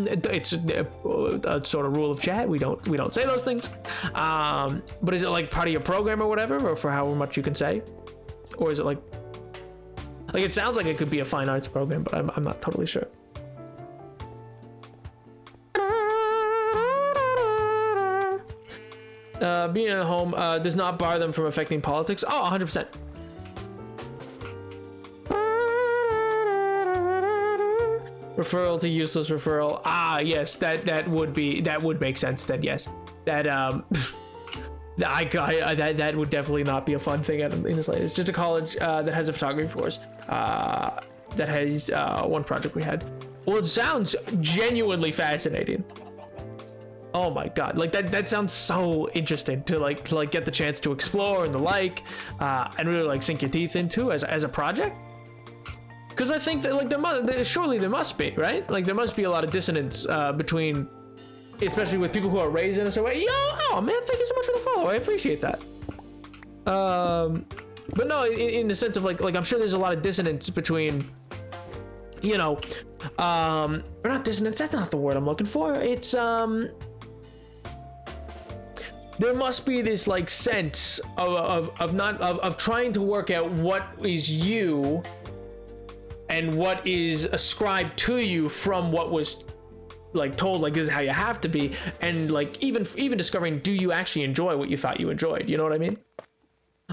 It's a sort of rule of chat, we don't say those things. But is it like part of your program or whatever, or for however much you can say, or is it like it sounds like it could be a fine arts program, but I'm not totally sure. Being at home does not bar them from affecting politics. Oh, 100%. Referral to useless referral. Ah, yes, that would make sense then. Yes, that that would definitely not be a fun thing in this light. It's just a college that has a photography course that has one project we had. Well, it sounds genuinely fascinating. Oh my god, like that sounds so interesting to like get the chance to explore and the like and really like sink your teeth into as a project. Because I think that like surely there must be, right? Like there must be a lot of dissonance between, especially with people who are raised in a certain way. Oh man, thank you so much for the follow, I appreciate that. But no, in the sense of like I'm sure there's a lot of dissonance between, you know, or not dissonance, that's not the word I'm looking for. It's there must be this like sense of trying to work out what is you and what is ascribed to you from what was like told, like this is how you have to be, and like even discovering, do you actually enjoy what you thought you enjoyed? You know what I mean?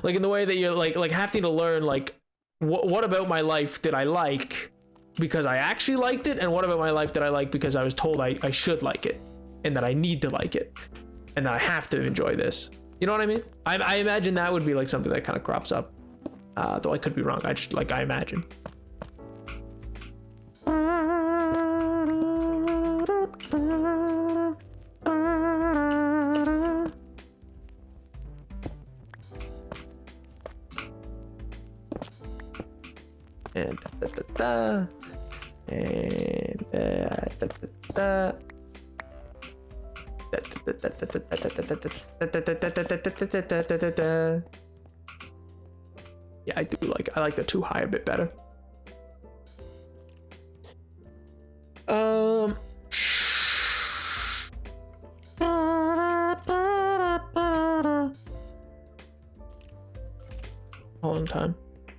Like in the way that you're like having to learn like what about my life did I like because I actually liked it, and what about my life that I like because I was told I should like it and that I need to like it and that I have to enjoy this. You know what I mean? I imagine that would be like something that kind of crops up, though I could be wrong. I imagine. And yeah, I like the too high a bit better. Long time.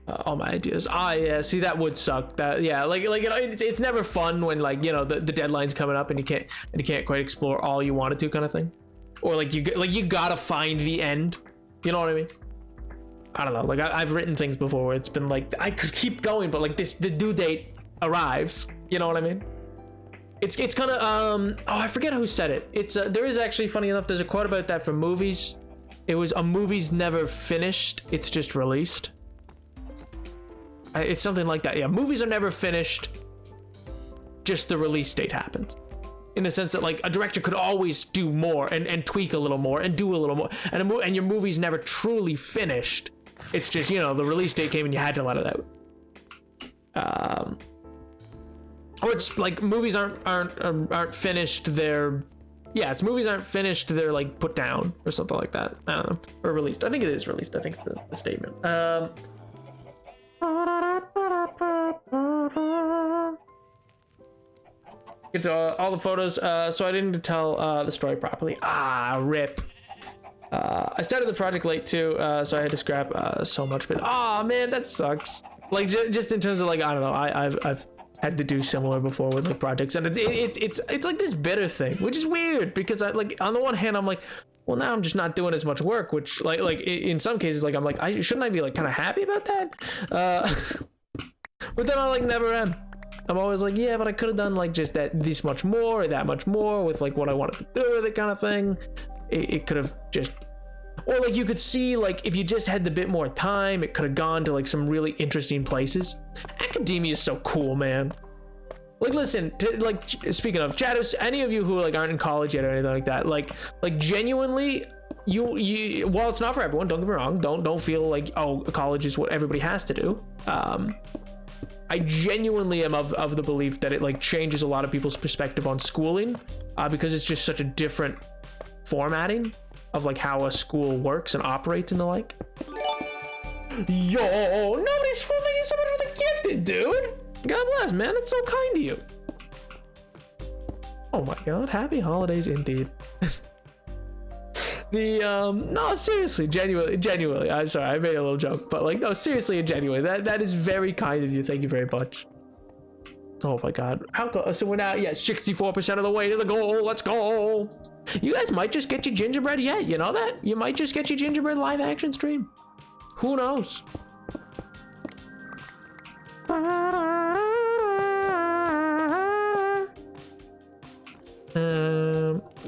All my ideas. Yeah, see, that would suck. That, yeah, like you know, it's never fun when like, you know, the deadline's coming up and you can't quite explore all you wanted to, kind of thing, or like you gotta find the end. You know what I mean? I don't know. Like I've written things before where it's been like I could keep going, but like the due date arrives. You know what I mean? It's kind of oh, I forget who said it. It's there is actually, funny enough, there's a quote about that from movies. It was, a movie's never finished, it's just released. It's something like that. Yeah, movies are never finished, just the release date happens. In the sense that like a director could always do more and tweak a little more and do a little more, and your movie's never truly finished. It's just, you know, the release date came and you had to let it out. Or it's like movies aren't finished, they're, yeah, it's movies aren't finished, they're like put down or something like that. I don't know, or released. I think it is released. I think it's the statement. Get to all the photos, so I didn't tell the story properly. Rip. I started the project late too, so I had to scrap so much, but man, that sucks. Like just in terms of like, I don't know, I've had to do similar before with like projects, and it's like this bitter thing, which is weird because I like, on the one hand I'm like, well, now I'm just not doing as much work, which like in some cases, like I'm like, shouldn't I be like kind of happy about that? But then I like never am. I'm always like, yeah, but I could have done like just this much more or that much more with like what I wanted to do with it, kind of thing. It could have just, Or like you could see, like, if you just had a bit more time, it could have gone to like some really interesting places. Academia is so cool, man. Like, listen, like, speaking of chat, any of you who like aren't in college yet or anything like that, like genuinely, you while it's not for everyone, don't get me wrong, don't feel like, oh, college is what everybody has to do. I genuinely am of the belief that it like changes a lot of people's perspective on schooling, because it's just such a different formatting of like how a school works and operates and the like. Yo, nobody's full. Thank you so much for the gifted, dude. God bless, man. That's so kind to you. Oh my god, happy holidays indeed. No, seriously, genuinely, I'm sorry, I made a little joke, but like, no, seriously and genuinely, that is very kind of you. Thank you very much. Oh my god, so we're now, yeah, 64% of the way to the goal. Let's go. You guys might just get your gingerbread yet, you know that? You might just get your gingerbread live action stream. Who knows?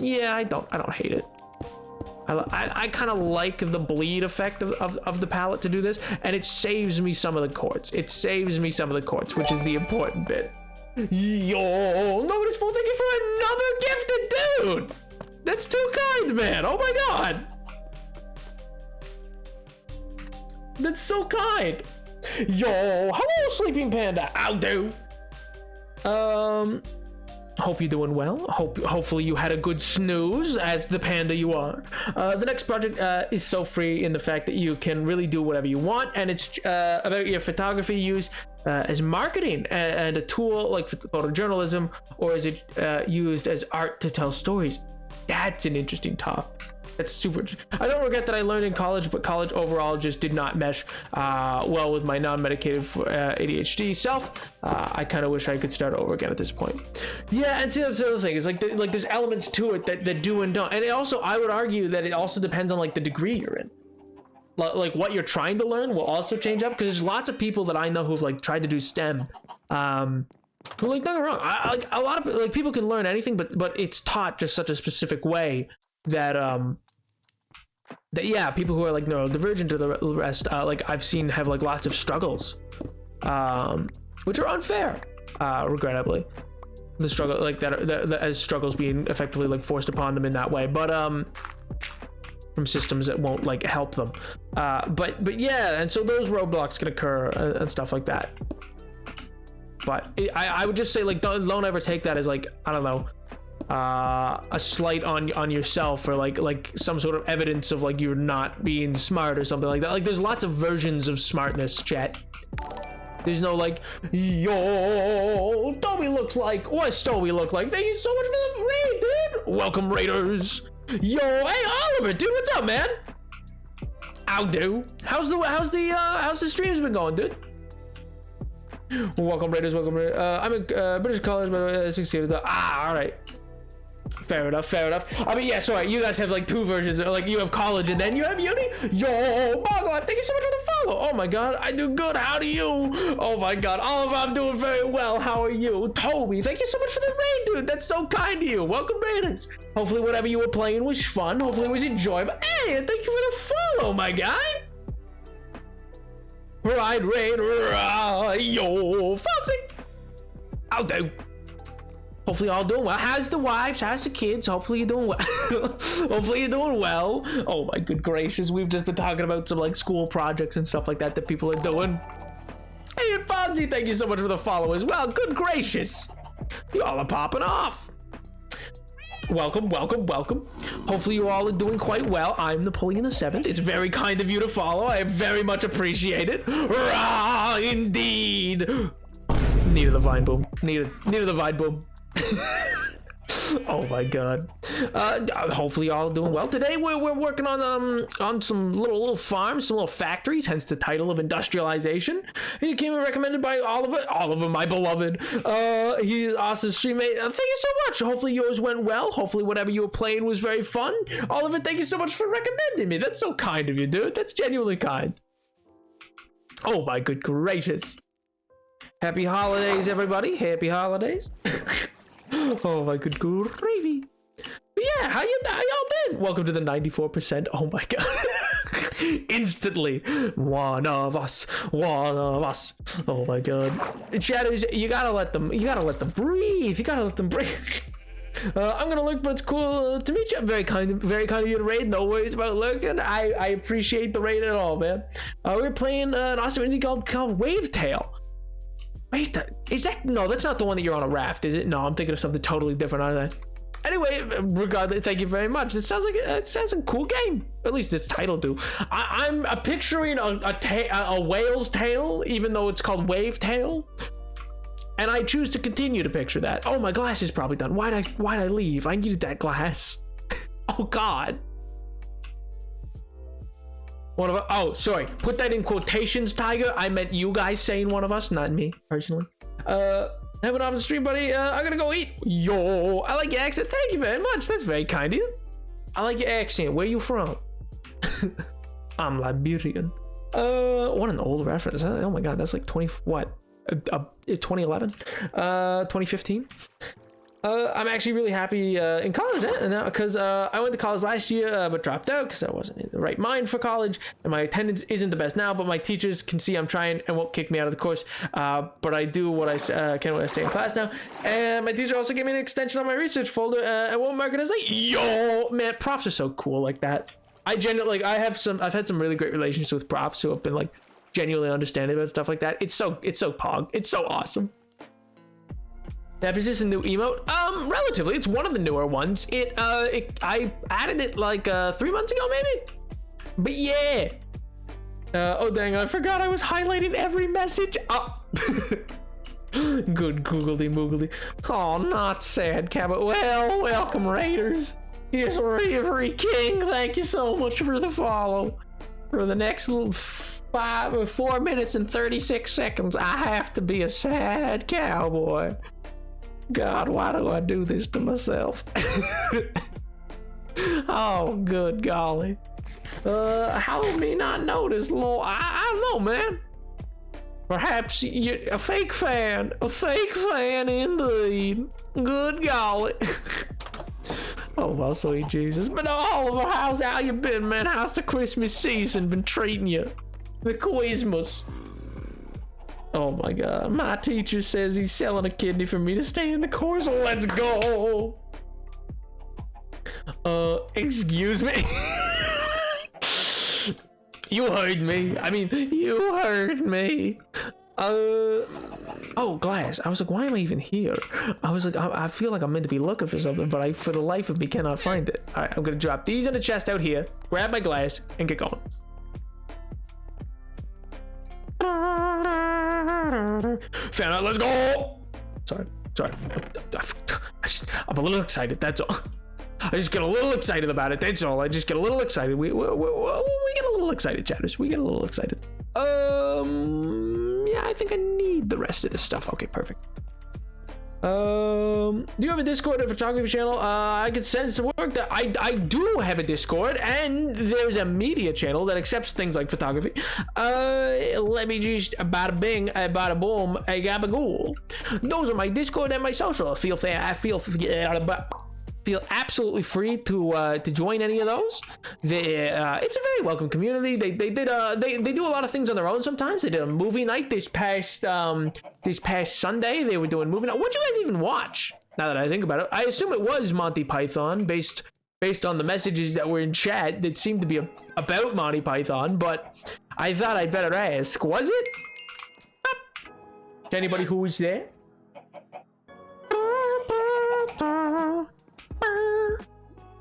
Yeah, I don't hate it. I kind of like the bleed effect of the palette to do this, and it saves me some of the chords. It saves me some of the chords, which is the important bit. Yo, nobody's full. Thank you for another gifted, dude. That's too kind, man. Oh my god. That's so kind. Yo, hello, Sleeping Panda. How do? Hope you're doing well. Hopefully you had a good snooze, as the panda you are. The next project is so free in the fact that you can really do whatever you want, and it's about your photography used as marketing and a tool like photojournalism, or is it used as art to tell stories? That's an interesting topic. That's super. I don't regret that I learned in college, but college overall just did not mesh well with my non-medicated ADHD self. I kind of wish I could start over again at this point. Yeah, and see, that's the other thing. Is like there's elements to it that do and don't, and it also, I would argue that it also depends on like the degree you're in. Like what you're trying to learn will also change up, because there's lots of people that I know who've like tried to do STEM. Who, like, don't get me wrong, like a lot of like people can learn anything, but it's taught just such a specific way that yeah, people who are like neurodivergent or the rest, like I've seen have like lots of struggles, which are unfair, regrettably. The struggle like that as struggles being effectively like forced upon them in that way, but from systems that won't like help them. But yeah, and so those roadblocks can occur and stuff like that. But I would just say like don't ever take that as like, I don't know, a slight on yourself, or like some sort of evidence of like you're not being smart or something like that. Like there's lots of versions of smartness, chat. There's no like, yo, Toby looks like, what's Toby look like? Thank you so much for the raid, dude. Welcome, raiders. Yo, hey Oliver, dude, what's up, man? How do? How's the streams been going, dude? Welcome, raiders. Welcome, raiders. I'm a British college, but 16. All right. Fair enough. I mean, yeah, sorry, you guys have like two versions. Like you have college and then you have uni. Yo, Margot, thank you so much for the follow. Oh my god, I do good. How do you? Oh my god, Oliver, I'm doing very well. How are you? Toby, thank you so much for the raid, dude. That's so kind of you. Welcome, raiders. Hopefully whatever you were playing was fun. Hopefully it was enjoyable. Hey, and thank you for the follow, my guy. Right, raid, yo, Foxy. I'll do. Hopefully all doing well. How's the wives? How's the kids? Hopefully you're doing well. Hopefully you're doing well. Oh my good gracious. We've just been talking about some like school projects and stuff like that people are doing. Hey, and Fonzie, thank you so much for the follow as well. Good gracious. You all are popping off. Welcome. Hopefully you all are doing quite well. I'm Napoleon the 7th. It's very kind of you to follow. I very much appreciate it. Rah, indeed. Needed the vine boom. Needed the vine boom. Oh my god. Hopefully y'all doing well. Today we're working on some little farms, some little factories, hence the title of Industrialization. He came and recommended by Oliver, my beloved. He is awesome streammate. Thank you so much. Hopefully yours went well. Hopefully whatever you were playing was very fun. Oliver, thank you so much for recommending me. That's so kind of you, dude. That's genuinely kind. Oh my good gracious. Happy holidays, everybody. Happy holidays. Oh my good gravy. But yeah, how y'all Welcome to the 94%. Oh my god. Instantly. One of us. Oh my god. Shadows, you gotta let them breathe. I'm gonna look, but it's cool to meet you. Very kind of you to raid. No worries about looking. I appreciate the raid at all, man. We're playing an awesome indie called Wavetail. Wait, no, that's not the one that you're on a raft, is it? No, I'm thinking of something totally different, aren't I? Anyway, regardless, thank you very much. It sounds like a cool game. At least its title do. I'm picturing a whale's tail, even though it's called Wavetail. And I choose to continue to picture that. Oh, my glass is probably done. Why'd I leave? I needed that glass. Oh God. One of us. Oh, sorry. Put that in quotations, Tiger. I meant you guys saying one of us, not me personally. Have an option stream, buddy. I'm gonna go eat. Yo, I like your accent. Thank you very much. That's very kind of you. I like your accent. Where you from? I'm Liberian. What an old reference. Oh my God, that's like 2011, 2015. I'm actually really happy in college because I went to college last year but dropped out because I wasn't in the right mind for college, and my attendance isn't the best now, but my teachers can see I'm trying and won't kick me out of the course, but I do what I can when I stay in class now. And my teacher also gave me an extension on my research folder and won't mark it as like, yo, man, profs are so cool like that. I genuinely, I've had some really great relationships with profs who have been like genuinely understanding about stuff like that. It's so pog. It's so awesome. That is this a new emote? Relatively. It's one of the newer ones. I added it like 3 months ago, maybe. But yeah. Oh dang! I forgot I was highlighting every message. Oh. Good googledy moogledy. Oh, not sad, Cabot. Well, welcome Raiders. Here's Reverie King. Thank you so much for the follow. For the next little 4 minutes and 36 seconds, I have to be a sad cowboy. God, why do I do this to myself? Oh, good golly. How did me not notice, Lord? I don't know, man. Perhaps you're a fake fan. A fake fan indeed. Good golly. Oh, well, sweet Jesus. But Oliver, how you been, man? How's the Christmas season been treating you? The Christmas. Oh my God, my teacher says he's selling a kidney for me to stay in the course. Let's go. Excuse me. You heard me. I mean, you heard me. Oh, glass. I was like, why am I even here? I was like, I feel like I'm meant to be looking for something, but I, for the life of me, cannot find it. All right, I'm gonna drop these in the chest out here, grab my glass, and get going. Fan out, let's go. Sorry. I'm a little excited, that's all. I just get a little excited about it, that's all. I just get a little excited. We get a little excited, chatters. We get a little excited. Yeah, I think I need the rest of this stuff. Okay, perfect. Do you have a Discord or photography channel? I could send some work. That I do have a Discord, and there's a media channel that accepts things like photography. Let me just bada bing, bada boom, a gabagool. Those are my Discord and my social. Feel absolutely free to join any of those. It's a very welcome community. They do a lot of things on their own sometimes. They did a movie night this past Sunday. They were doing movie night. What'd you guys even watch? Now that I think about it, I assume it was Monty Python based on the messages that were in chat that seemed to be about Monty Python, but I thought I'd better ask. Was it? To anybody who was there?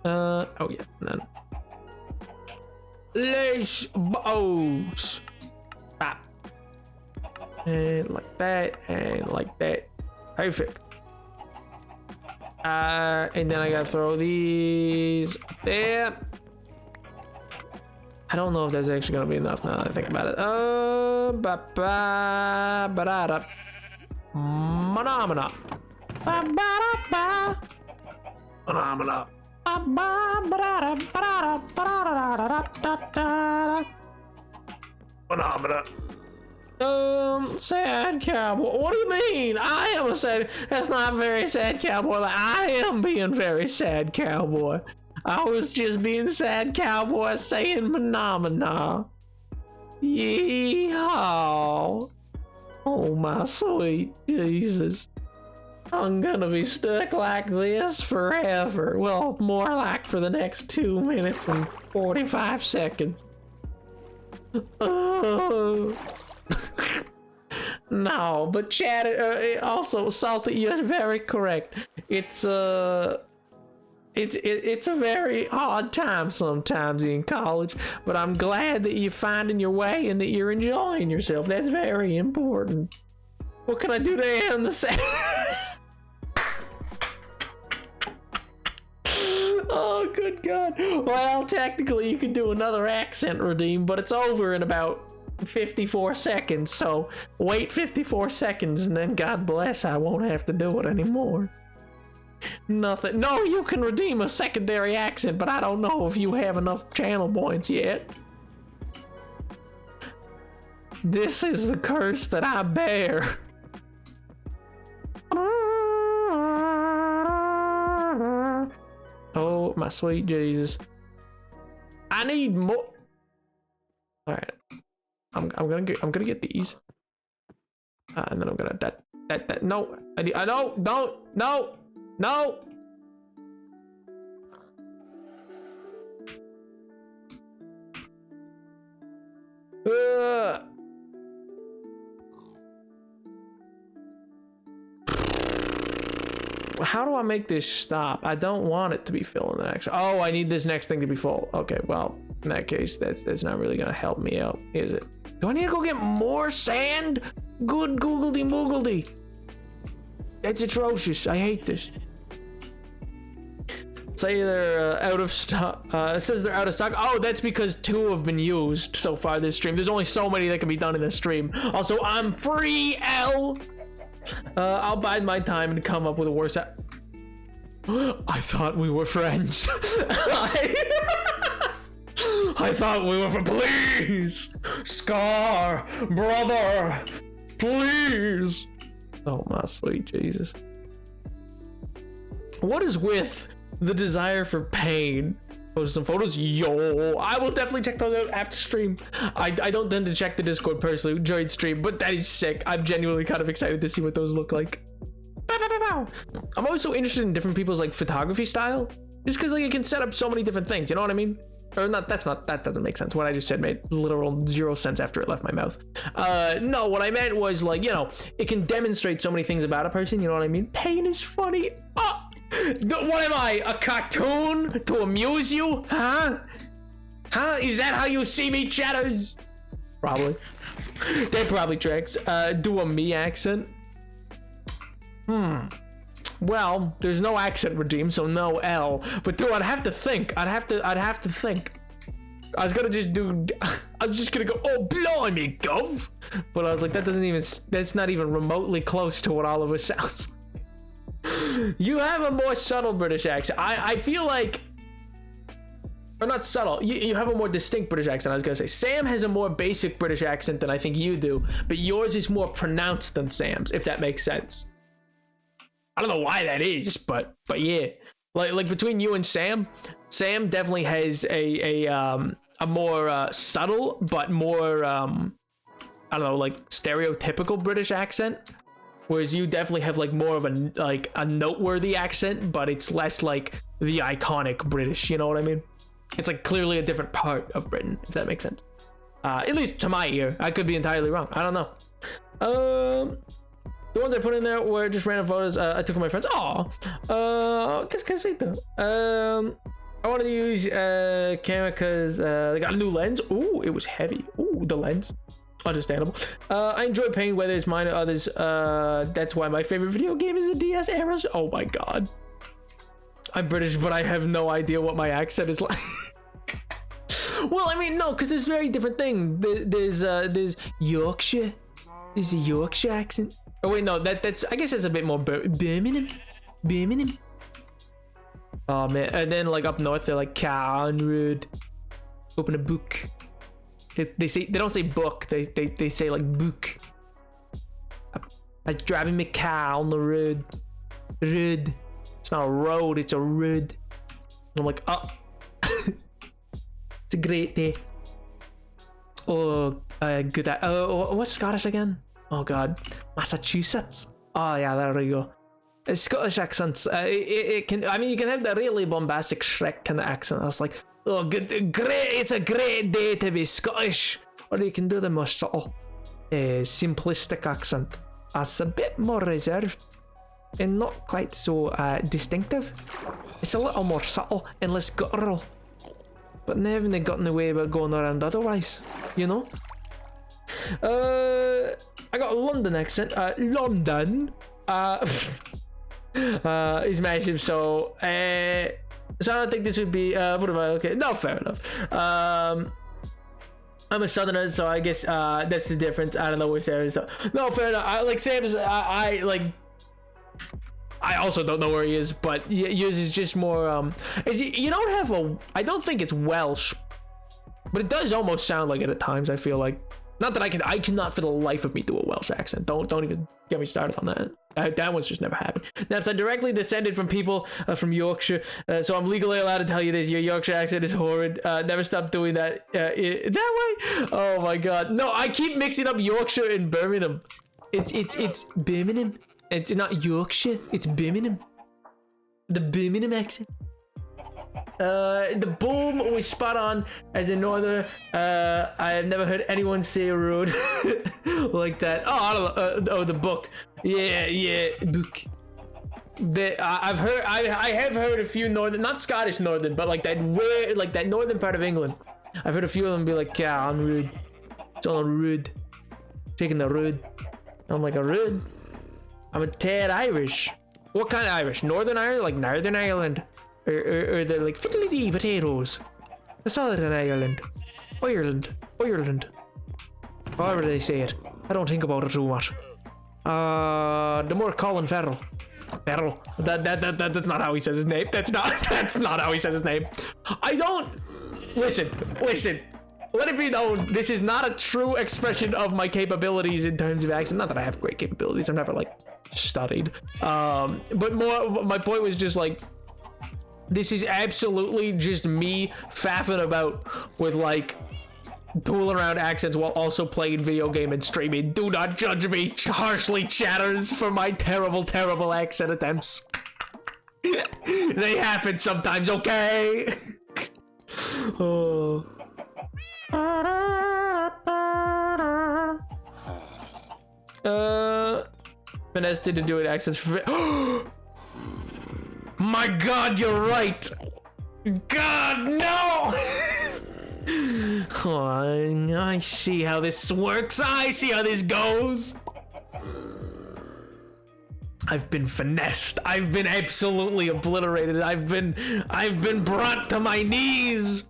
Oh yeah, then. Les bows. Bop. And like that, and like that. Perfect. And then I gotta throw these there. I don't know if that's actually gonna be enough now that I think about it. Phenomena. Phenomena. Phenomena. Sad cowboy. What do you mean? I am a sad. That's not very sad cowboy. Like, I am being very sad cowboy. I was just being sad cowboy saying phenomena. Yeehaw. Oh my sweet Jesus. I'm gonna be stuck like this forever. Well, more like for the next 2 minutes and 45 seconds. No, but Chad, also Salty, you're very correct. It's a very hard time sometimes in college, but I'm glad that you're finding your way and that you're enjoying yourself. That's very important. What can I do to end the session? Oh, good God. Well, technically you could do another accent redeem, but it's over in about 54 seconds, so wait 54 seconds and then God bless, I won't have to do it anymore. Nothing. No, you can redeem a secondary accent, but I don't know if you have enough channel points yet. This is the curse that I bear. Oh, my sweet Jesus. I need more. All right. I'm gonna get these. And then I'm gonna no. I don't no. How do I make this stop? I don't want it to be full in the next. Oh, I need this next thing to be full. Okay, well, in that case, that's not really gonna help me out, is it? Do I need to go get more sand? Good googledy moogledy. That's atrocious. I hate this. Say they're out of stock. It says they're out of stock. Oh, that's because 2 have been used so far this stream. There's only so many that can be done in this stream. Also, I'm free, L. I'll bide my time and come up with a worse. I thought we were friends. I thought we were please, Scar, brother, please. Oh my sweet Jesus. What is with the desire for pain? Post some photos. Yo, I will definitely check those out after stream. I don't tend to check the Discord personally during stream, but that is sick. I'm genuinely kind of excited to see what those look like. I'm always so interested in different people's like photography style, just because like you can set up so many different things. You know what I mean? Or not? That doesn't make sense. What I just said made literal 0 sense after it left my mouth. No, what I meant was like, you know, it can demonstrate so many things about a person. You know what I mean? Pain is funny. Oh. What am I, a cartoon to amuse you? Huh? Is that how you see me, chatters? Probably. That probably tracks. Do a me accent. Well, there's no accent redeem, so no L. But dude, I'd have to think. I'd have to think. I was gonna just go, oh blimey, gov. But I was like, that's not even remotely close to what Oliver sounds. You have a more subtle British accent. I feel like, or not subtle, you have a more distinct British accent. I was gonna say Sam has a more basic British accent than I think you do, but yours is more pronounced than Sam's, if that makes sense. I don't know why that is, but yeah, like between you and Sam definitely has a more subtle but more I don't know, like stereotypical British accent. Whereas you definitely have like more of a noteworthy accent, but it's less like the iconic British, you know what I mean? It's like clearly a different part of Britain, if that makes sense. At least to my ear. I could be entirely wrong. I don't know. The ones I put in there were just random photos I took of my friends. Aw. That's kind of sweet though. I wanted to use camera because they got a new lens. Ooh, it was heavy. Ooh, the lens. Understandable. I enjoy pain, whether it's mine or others. That's why my favorite video game is the DS Eras. Oh my god. I'm British, but I have no idea what my accent is like. Well, I mean, no, because there's very different things. There's Yorkshire. There's a Yorkshire accent. Oh wait, no, that's I guess that's a bit more Birmingham. Oh man, and then like up north they're like Conrad. Open a book. They don't say book. They say like book. I was driving my car on the road. Road. It's not a road. It's a road. I'm like, oh, it's a great day. Oh, good. What's Scottish again? Oh God, Massachusetts. Oh yeah, there we go. Scottish accents. It can. I mean, you can have the really bombastic Shrek kind of accent. That's like, oh, good, great. It's a great day to be Scottish. Or you can do the more subtle, simplistic accent. That's a bit more reserved and not quite so distinctive. It's a little more subtle and less guttural, but they haven't gotten away with going around otherwise, you know. I got a London accent. London is massive, so I don't think this would be what am I? Okay, no, fair enough. I'm a southerner, so I guess that's the difference. I don't know which area. So no, fair enough. I like Sam's. I like. I also don't know where he is, but yours is just more. You don't have a. I don't think it's Welsh, but it does almost sound like it at times. I feel like. Not that I cannot for the life of me do a Welsh accent. Don't even get me started on that. That one's just never happened. Now, I'm directly descended from people from Yorkshire, so I'm legally allowed to tell you this. Your Yorkshire accent is horrid. Never stop doing that that way. Oh my God. No, I keep mixing up Yorkshire and Birmingham. It's Birmingham. It's not Yorkshire. It's Birmingham. The Birmingham accent. The boom was spot on. As a northerner, I have never heard anyone say rude like that. Oh, I don't know. The book. Yeah, book. I have heard a few northern, not Scottish northern, but like that weird, like that northern part of England. I've heard a few of them be like, yeah, I'm rude. It's all rude. Taking the rude. I'm like, a rude? I'm a tad Irish. What kind of Irish? Northern Ireland? Like Northern Ireland? Or they're like fiddly potatoes. The Southern Ireland. Ireland. However they say it. I don't think about it too much. The more Colin Farrell. That's not how he says his name. That's not how he says his name. I don't listen. Let it be known, this is not a true expression of my capabilities in terms of accent. Not that I have great capabilities. I've never like studied. But more my point was just like, this is absolutely just me faffing about with like tool around accents while also playing video game and streaming. Do not judge me harshly, chatters, for my terrible accent attempts. They happen sometimes, okay? Oh. Finesse didn't do it accents for My God, you're right. God, no. Oh, I see how this works. I see how this goes. I've been finessed. I've been absolutely obliterated. I've been brought to my knees.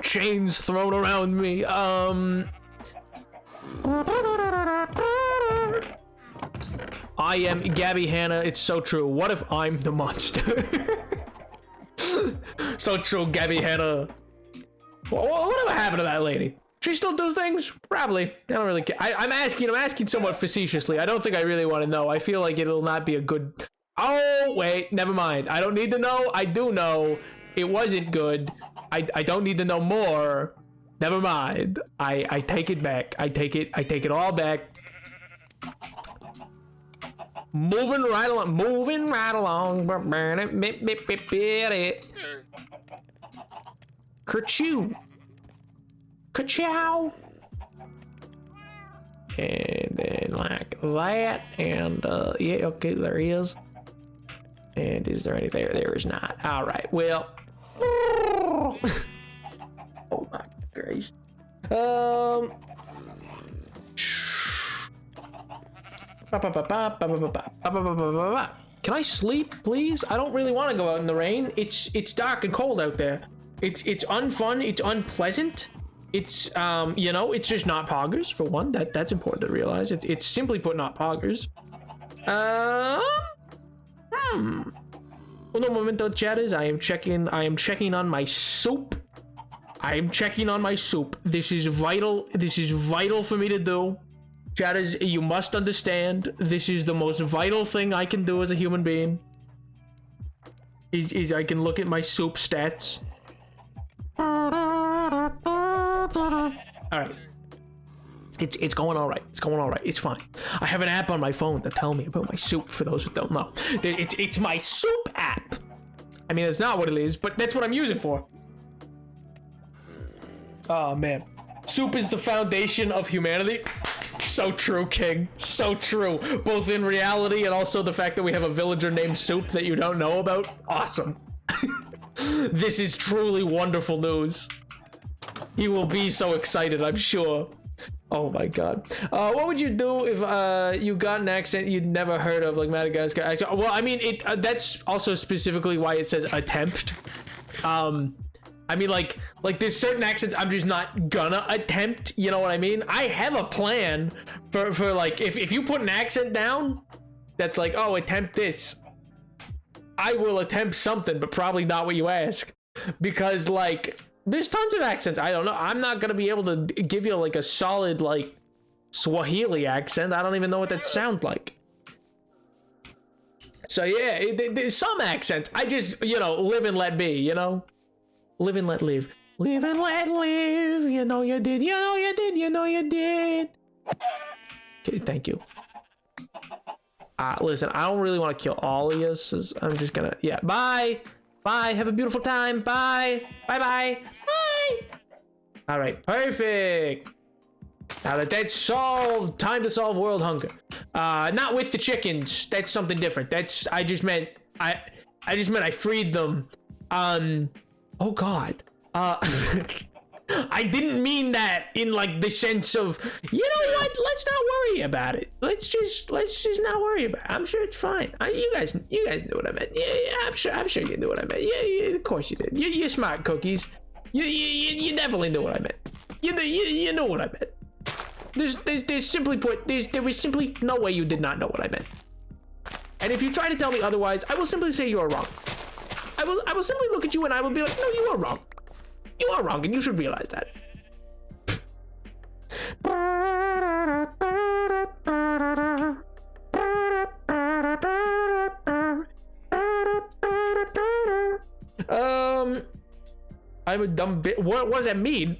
Chains thrown around me. I am Gabby Hanna. It's so true. What if I'm the monster? So true, Gabby Hanna. Whatever happened to that lady? She still does things? Probably. I don't really care. I'm asking somewhat facetiously. I don't think I really want to know. I feel like it'll not be a good... Oh, wait. Never mind. I don't need to know. I do know. It wasn't good. I don't need to know more. Never mind. I take it back. I take it all back. Moving right along. Kerchoo. Ka-chow. And then like that. And yeah, okay, there he is. And is there anything there? There is not. All right, well. Oh my grace. Can I sleep, please? I don't really want to go out in the rain. It's dark and cold out there. It's unfun. It's unpleasant. It's you know, it's just not poggers for one. That's important to realize. It's simply put not poggers. Uno momento, chatters. I am checking on my soup. I am checking on my soup. This is vital. This is vital for me to do. Chatters, you must understand. This is the most vital thing I can do as a human being. is I can look at my soup stats. All right. It's going all right. It's going all right. It's fine. I have an app on my phone to tell me about my soup. For those who don't know, it's my soup app. I mean, that's not what it is, but that's what I'm using for. Oh man, soup is the foundation of humanity. So true, King. So true. Both in reality and also the fact that we have a villager named Soup that you don't know about. Awesome. This is truly wonderful news. He will be so excited, I'm sure. Oh my god. What would you do if you got an accent you'd never heard of, like Madagascar accent? Well, I mean, that's also specifically why it says attempt. I mean, like there's certain accents I'm just not gonna attempt, you know what I mean? I have a plan for like, if you put an accent down that's like, oh, attempt this, I will attempt something, but probably not what you ask. Because, like, there's tons of accents. I don't know. I'm not gonna be able to give you, like, a solid, like, Swahili accent. I don't even know what that sounds like. So, yeah, there's some accents. I just, you know, live and let be, you know? Live and let live. Live and let live. You know you did. You know you did. You know you did. Okay, thank you. Listen, I don't really want to kill all of you, so I'm just gonna, yeah, bye. Bye, have a beautiful time. Bye. Bye-bye. Bye. All right, perfect. Now that that's solved, time to solve world hunger. Not with the chickens. That's something different. I just meant I freed them. Oh God. I didn't mean that in like the sense of, you know what? Let's not worry about it. Let's just not worry about it. I'm sure it's fine. You guys knew what I meant. Yeah, I'm sure you knew what I meant. Yeah, of course you did. You're smart, cookies. You definitely knew what I meant. You know what I meant. There's simply put, there was simply no way you did not know what I meant. And if you try to tell me otherwise, I will simply say you are wrong. I will simply look at you and I will be like, no, you are wrong. You are wrong, and you should realize that. I'm a dumb bit. What does that mean?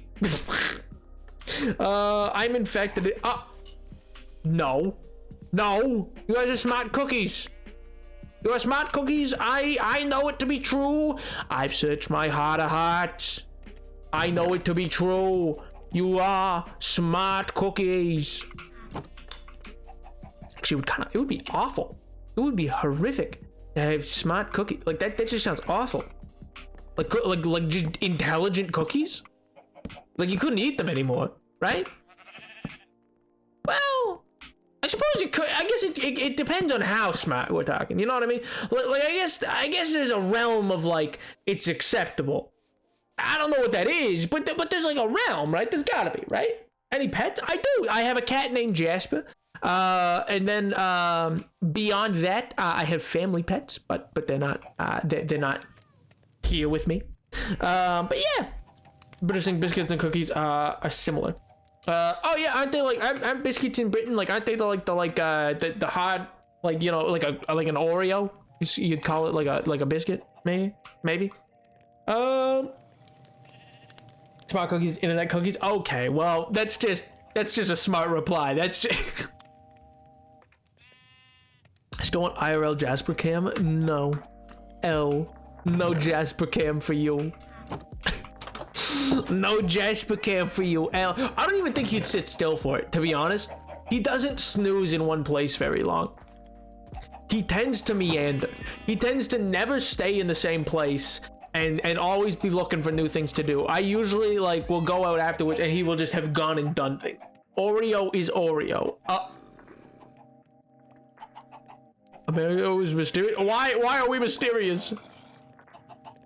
I'm infected. No. You guys are smart cookies. You are smart cookies. I know it to be true. I've searched my heart of hearts. I know it to be true. You are smart cookies. Actually, it would be awful. It would be horrific to have smart cookies. Like that just sounds awful. Like just intelligent cookies? Like you couldn't eat them anymore, right? Well, I suppose you could. I guess it depends on how smart we're talking. You know what I mean? Like I guess there's a realm of like it's acceptable. I don't know what that is, but there's like a realm, right? There's gotta be, right? Any pets? I do. I have a cat named Jasper. And then beyond that, I have family pets, but they're not they're not here with me. But yeah, British biscuits and cookies are similar. Oh yeah, aren't they like aren't biscuits in Britain like aren't they the hard, like, you know, like an Oreo? You'd call it like a biscuit, maybe. Smart cookies, internet cookies. Okay, well that's just a smart reply. That's just. Still want IRL Jasper Cam? No. No Jasper Cam for you. No Jasper Cam for you. I don't even think he'd sit still for it, to be honest. He doesn't snooze in one place very long. He tends to meander. He tends to never stay in the same place and always be looking for new things to do. I usually will go out afterwards and he will just have gone and done things. Oreo is Oreo. America is mysterious. Why are we mysterious?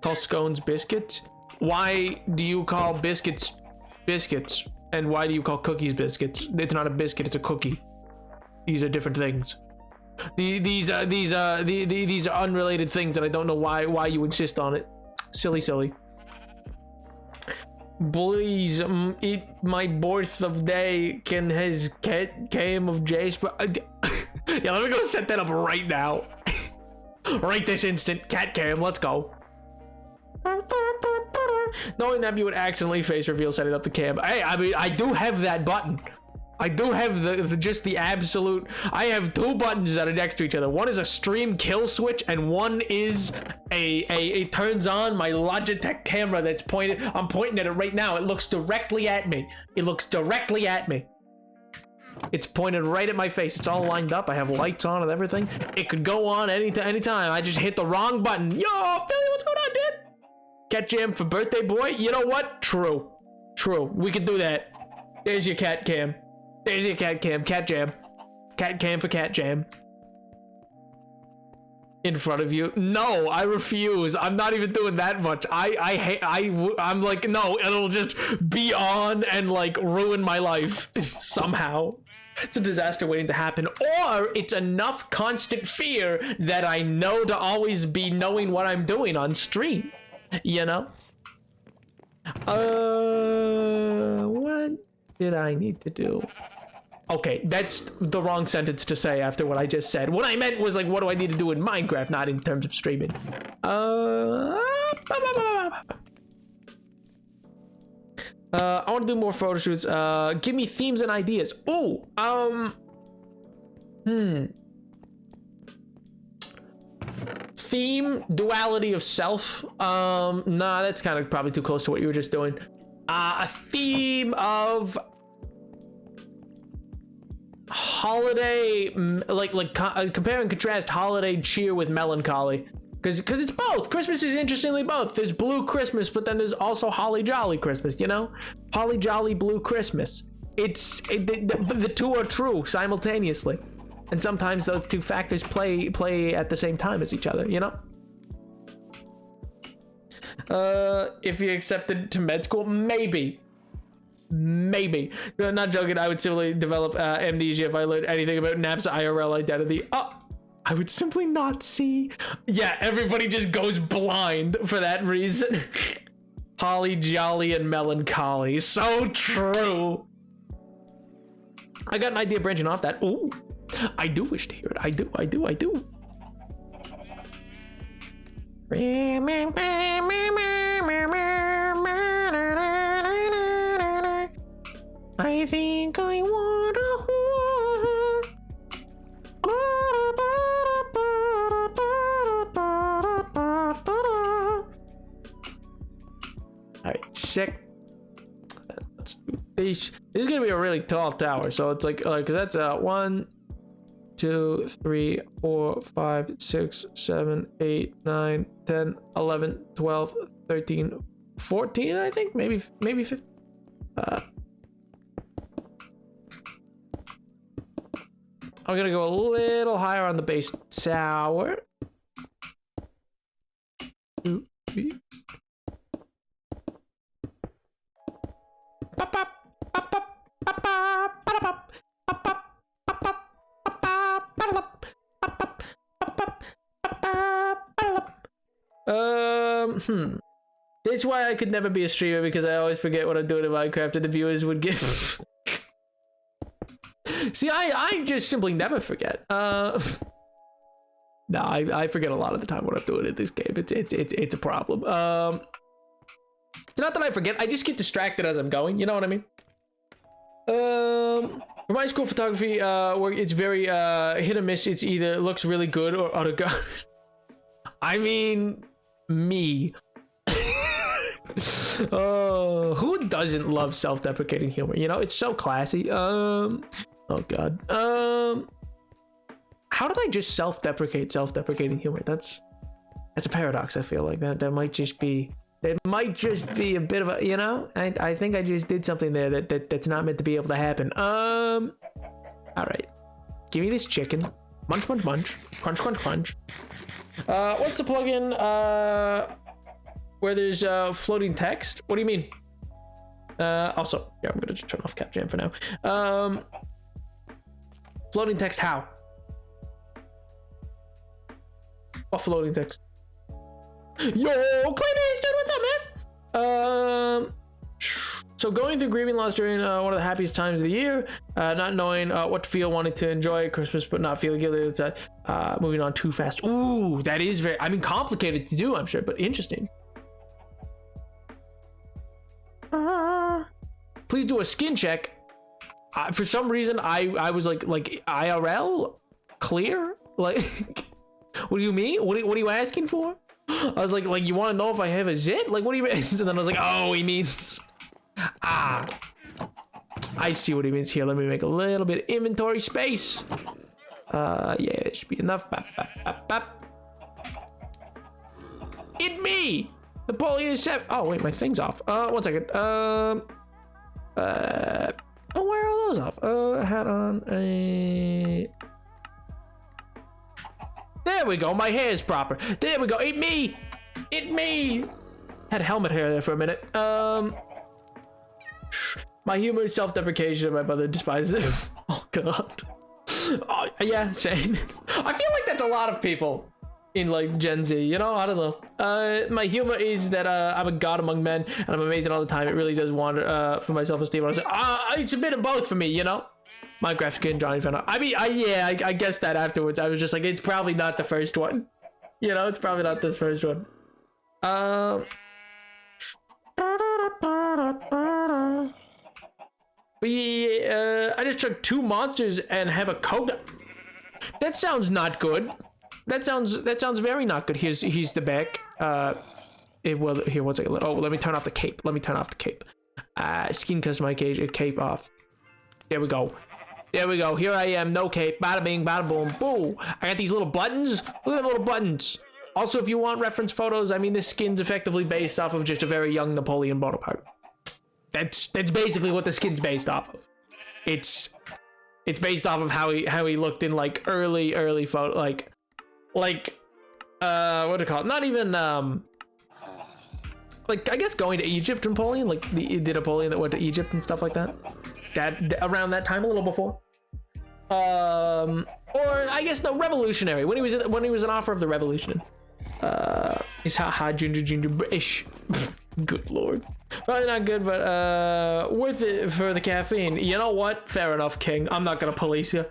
Call scones biscuits? Why do you call biscuits biscuits? And why do you call cookies biscuits? It's not a biscuit, it's a cookie. These are different things. These are unrelated things, and I don't know why you insist on it. Silly. Please eat my birthday. Can his cat came of Jasper? Yeah, let me go set that up right now. Right this instant. Cat cam, let's go. Knowing that you would accidentally face reveal setting up the cam. Hey, I mean, I do have that button. I do have just the absolute. I have two buttons that are next to each other. One is a stream kill switch, and one is it turns on my Logitech camera that's pointed. I'm pointing at it right now. It looks directly at me. It looks directly at me. It's pointed right at my face. It's all lined up. I have lights on and everything. It could go on anytime. I just hit the wrong button. Yo, Philly, what's going on, dude? Cat jam for birthday boy? You know what? True. We can do that. There's your cat cam. There's your cat cam. Cat jam. Cat cam for cat jam. In front of you. No, I refuse. I'm not even doing that much. I'm like, no, it'll just be on and like ruin my life somehow. It's a disaster waiting to happen, or it's enough constant fear that I know to always be knowing what I'm doing on stream, you know? What did I need to do? Okay, that's the wrong sentence to say after what I just said. What I meant was like, what do I need to do in Minecraft, not in terms of streaming. I want to do more photo shoots. Give me themes and ideas. Oh, theme, duality of self. Nah, that's kind of probably too close to what you were just doing. A theme of holiday, like compare and contrast holiday cheer with melancholy, because it's both. Christmas is interestingly both. There's blue Christmas, but then there's also holly jolly Christmas, you know? Holly jolly blue Christmas. The two are true simultaneously, and sometimes those two factors play at the same time as each other, you know? If you accepted to med school, maybe. No, not joking. I would simply develop amnesia if I learned anything about Nap's IRL identity. I would simply not see. Yeah, everybody just goes blind for that reason. Holly, jolly, and melancholy. So true. I got an idea branching off that. Ooh, I do wish to hear it. I do. I think I wanna. Alright, sick. Let's do this. This is gonna be a really tall tower, so it's like, because that's 1, 2, 3, 4, 5, 6, 7, 8, 9, 10, 11, 12, 13, 14, I think, maybe 15. I'm gonna go a little higher on the base tower. 2, 3. That's why I could never be a streamer, because I always forget what I'm doing in Minecraft and the viewers would give. See, I just simply never forget. No, I forget a lot of the time what I'm doing in this game. It's a problem. It's not that I forget, I just get distracted as I'm going, you know what I mean? For my school photography work, it's very hit or miss. It's either looks really good or utter garbage. I mean, me. Who doesn't love self-deprecating humor? You know, it's so classy. Oh god. How did I just self-deprecating humor? That's a paradox. I feel like that might just be a bit of a, you know, I think I just did something there that's not meant to be able to happen. All right, give me this chicken. Munch, munch, munch. Crunch, crunch, crunch. What's the plugin where there's floating text? What do you mean? Also, yeah, I'm gonna just turn off Cap Jam for now. Floating text how? What floating text? Yo, Clayface, dude, what's up, man? So So going through grieving loss during one of the happiest times of the year, not knowing what to feel, wanting to enjoy Christmas, but not feeling guilty. It's moving on too fast. Ooh, that is very, I mean, complicated to do, I'm sure, but interesting. Please do a skin check. For some reason, I was like IRL clear. Like, what do you mean? What are you asking for? I was like you want to know if I have a zit? Like, what do you mean? And then I was like, oh, he means, I see what he means here. Let me make a little bit of inventory space. Yeah, it should be enough. Bap, bap, bap, bap. It me, Napoleon 7. Oh wait, my thing's off. 1 second. Oh, where are all those off? Hat on. There we go. My hair is proper. There we go. It me. It me. Had helmet hair there for a minute. My humor is self-deprecation. My mother despises it. Oh god. Oh, yeah, same. I feel like that's a lot of people in like Gen Z, you know? I don't know. My humor is that I'm a god among men and I'm amazing all the time. It really does wander for my self-esteem. I was like, it's a bit of both for me, you know? Minecraft skin, Johnny found out. I mean, I guess that afterwards. I was just like, it's probably not the first one. You know, it's probably not the first one. But yeah, I just took 2 monsters and have a coda. That sounds not good. That sounds very not good. Here's the back. Well, here, 1 second. Oh, let me turn off the cape. Skin customization, cape off. There we go. Here I am, no cape. Bada bing, bada boom, boo. I got these little buttons. Look at the little buttons. Also, if you want reference photos, I mean, this skin's effectively based off of just a very young Napoleon Bonaparte. That's basically what the skin's based off of. It's based off of how he looked in like early photo, like what do you call it? Not even like, I guess going to Egypt, Napoleon, like the Napoleon that went to Egypt and stuff like that. That around that time, a little before. Or I guess no, revolutionary, when he was an offer of the revolution. It's haha ginger ish. Good lord. Probably not good, but worth it for the caffeine. You know what? Fair enough, King. I'm not gonna police you.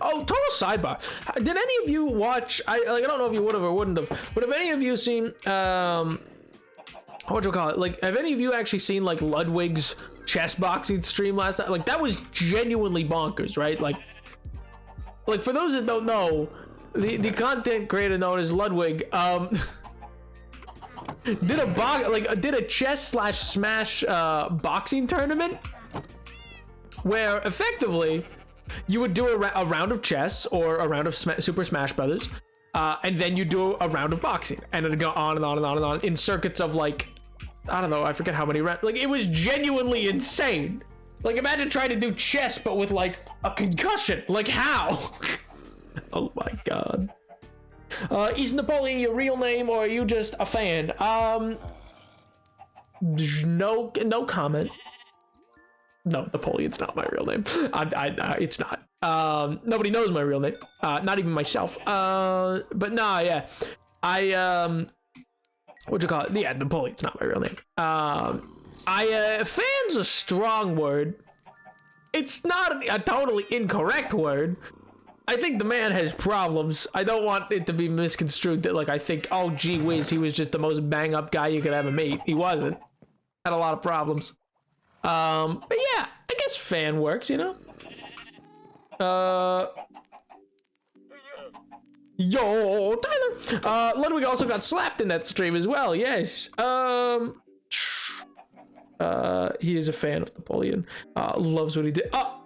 Oh, total sidebar. Did any of you watch? I don't know if you would have or wouldn't have, but have any of you seen what do you call it? Like, have any of you actually seen like Ludwig's chess boxing stream last night? Like, that was genuinely bonkers, right? Like for those that don't know, the content creator known as Ludwig did a chess/smash boxing tournament where effectively you would do a round of chess or a round of Super Smash Brothers, and then you do a round of boxing, and it'd go on and on and on and on in circuits of like, I don't know, I forget how many rounds. Like, it was genuinely insane. Like, imagine trying to do chess but with like a concussion. Like, how? Oh my god. Is Napoleon your real name or are you just a fan? No comment. No, Napoleon's not my real name. It's not. Nobody knows my real name. Not even myself. But nah, yeah. What you call it? Yeah, Napoleon's not my real name. Fan's a strong word. It's not a totally incorrect word. I think the man has problems. I don't want it to be misconstrued that like I think, oh gee whiz, he was just the most bang up guy you could ever meet. He wasn't. Had a lot of problems. But yeah, I guess fan works, you know? Yo, Tyler! Ludwig also got slapped in that stream as well, yes. He is a fan of Napoleon. Loves what he did. Oh,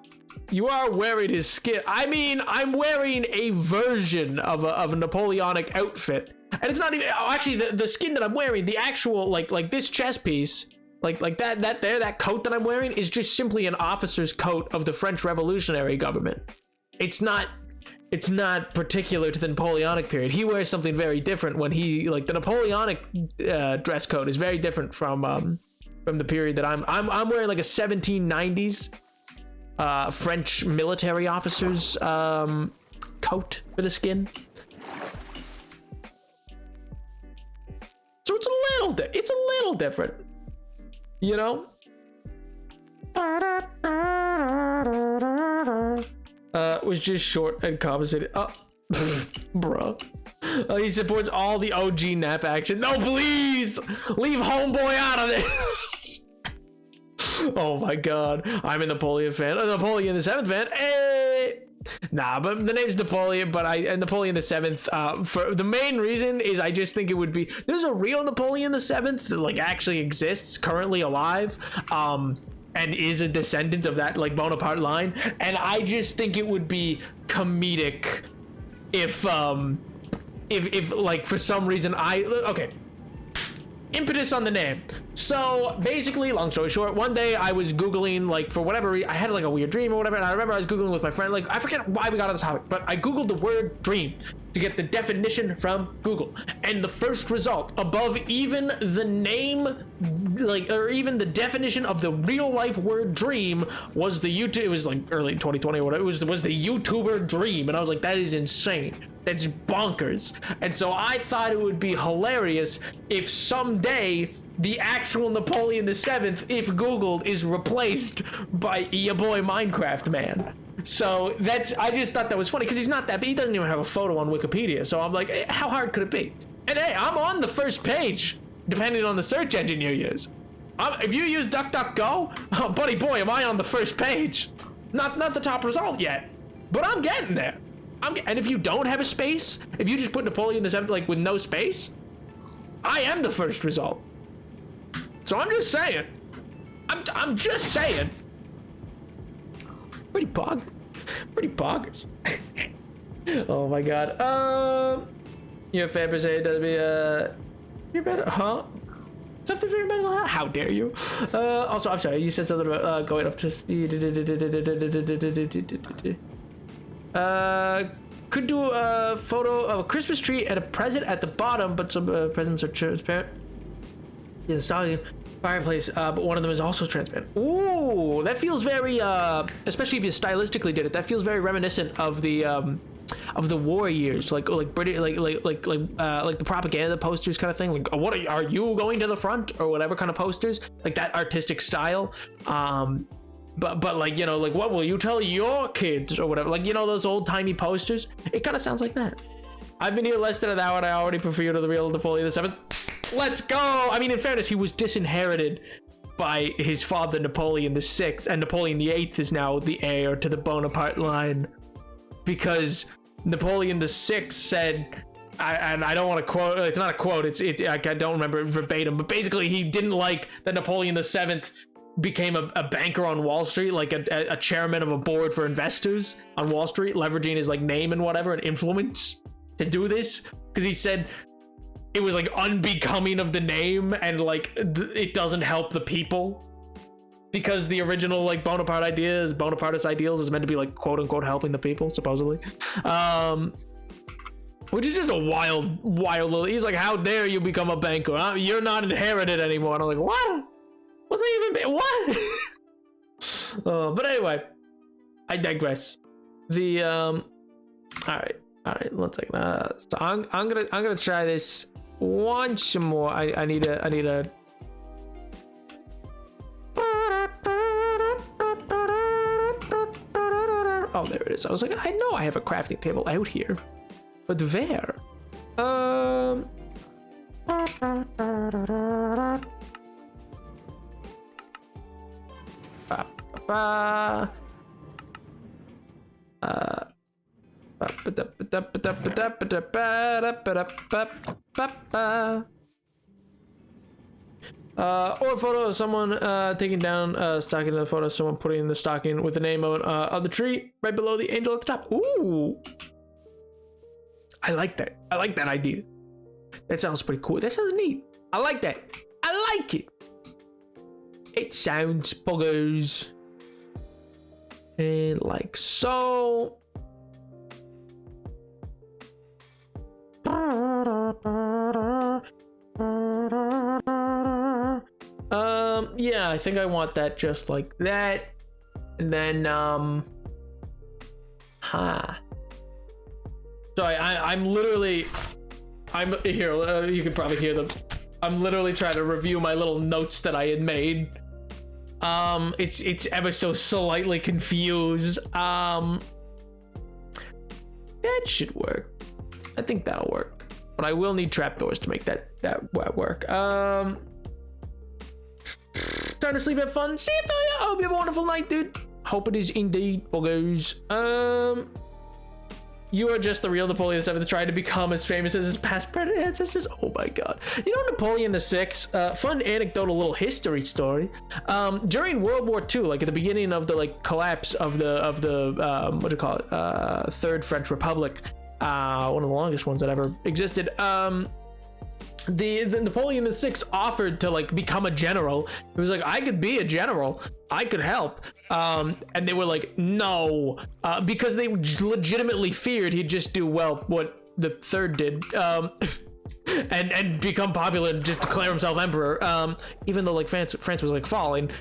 you are wearing his skin. I mean, I'm wearing a version of a Napoleonic outfit. And it's not even, actually the skin that I'm wearing, the actual, like this chest piece, like that coat that I'm wearing is just simply an officer's coat of the French Revolutionary government. It's not particular to the Napoleonic period. He wears something very different when he, like, the Napoleonic dress code is very different from the period that I'm wearing, like a 1790s French military officer's coat for the skin. So it's a little different, you know. Was just short and compensated. Oh, bro. He supports all the OG nap action. No, please leave homeboy out of this. Oh my god, I'm a Napoleon fan. Napoleon the Seventh fan. Hey. Nah, but the name's Napoleon, but Napoleon the Seventh. For the main reason is I just think it would be, there's a real Napoleon the Seventh that like actually exists, currently alive, and is a descendant of that like Bonaparte line, and I just think it would be comedic if like for some reason okay. Impetus on the name. So basically, long story short, one day I was Googling, like, for whatever reason, I had like a weird dream or whatever, and I remember I was Googling with my friend, like, I forget why we got on this topic, but I Googled the word dream to get the definition from Google, and the first result above even the name, like, or even the definition of the real life word dream was the YouTube, it was like early 2020 or whatever, it was the YouTuber Dream, and I was like, that is insane. That's bonkers. And so I thought it would be hilarious if someday the actual Napoleon the Seventh, if Googled, is replaced by your boy Minecraft Man. So I just thought that was funny because he's not that, but he doesn't even have a photo on Wikipedia. So I'm like, how hard could it be? And hey, I'm on the first page, depending on the search engine you use. If you use DuckDuckGo, oh, buddy boy, am I on the first page? Not the top result yet, but I'm getting there. And if you don't have a space, if you just put Napoleon the Seventh like with no space, I am the first result. So I'm just saying. I'm just saying. Pretty poggers. Oh my god. Your favorite say does be you're better, huh? Something very mental health? How dare you? Also, I'm sorry. You said something about going up to. Could do a photo of a Christmas tree and a present at the bottom, but some presents are transparent. Yeah, the stallion fireplace, but one of them is also transparent. Ooh, that feels very, especially if you stylistically did it. That feels very reminiscent of the war years, like British, like the propaganda posters kind of thing. Like, what are you going to the front or whatever kind of posters, like that artistic style. But like, you know, like, what will you tell your kids or whatever, like, you know, those old timey posters. It kind of sounds like that. I've been here less than an hour and I already prefer you to the real Napoleon VII. Let's go. I mean, in fairness, he was disinherited by his father Napoleon VI, and Napoleon VIII is now the heir to the Bonaparte line, because Napoleon VI said, and I don't want to quote, it's not a quote, I don't remember it verbatim, but basically he didn't like that Napoleon VII became a banker on Wall Street, like a chairman of a board for investors on Wall Street, leveraging his like name and whatever and influence to do this, because he said it was like unbecoming of the name, and like it doesn't help the people, because the original like Bonapartist ideals is meant to be like quote unquote helping the people, supposedly. Which is just a wild little, he's like, how dare you become a banker, you're not inherited anymore. And I'm like, what? What's that even? What? But anyway, I digress. The all right. 1 second. So I'm gonna try this once more. I need a. Oh, there it is. I was like, I know I have a crafting table out here, but where? Or a photo of someone taking down stocking, the photo of someone putting in the stocking with the name of the tree right below the angel at the top. Ooh, I like that. I like that idea. That sounds pretty cool. That sounds neat. I like that. I like it. It sounds buggers. And like so. Yeah, I think I want that just like that. And then, Sorry, I'm literally, here, you can probably hear them. I'm literally trying to review my little notes that I had made. It's ever so slightly confused. That should work. I think that'll work. But I will need trapdoors to make that work. Trying to sleep, have fun. See you, Phil. I hope you have a wonderful night, dude. Hope it is indeed, buggers. You are just the real Napoleon VII trying to become as famous as his past ancestors. Oh my god. You know Napoleon VI, fun anecdotal little history story. During World War II, like at the beginning of the like collapse of the what do you call it? Third French Republic, one of the longest ones that ever existed. The Napoleon VI offered to like become a general. He was like, I could be a general, I could help. And they were like, no, because they legitimately feared he'd just do, well, what the third did, and become popular and just declare himself emperor, even though like France was like falling.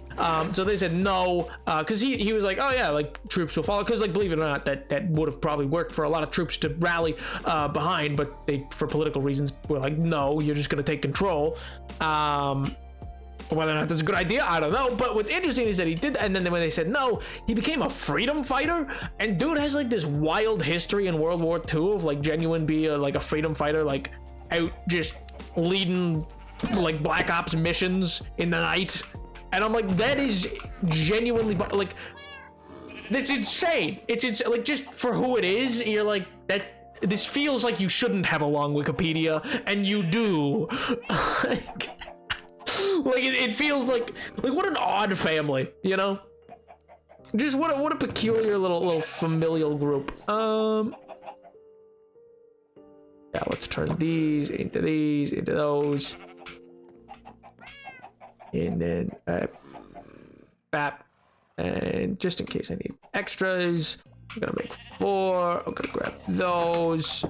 So they said no, because he was like, oh yeah, like troops will follow, because like believe it or not, that would have probably worked for a lot of troops to rally behind, but they, for political reasons, were like, no, you're just gonna take control. Whether or not that's a good idea, I don't know. But what's interesting is that he did that, and then when they said no, he became a freedom fighter. And dude has like this wild history in World War II of like genuine like a freedom fighter, like out just leading like black ops missions in the night. And I'm like, that is genuinely like, that's insane. It's like, just for who it is, you're like, that this feels like you shouldn't have a long Wikipedia, and you do. Like it feels like what an odd family, you know? Just what a peculiar little familial group. Yeah, let's turn these into those. And then bap. And just in case I need extras, I'm gonna make 4. I'm gonna grab those.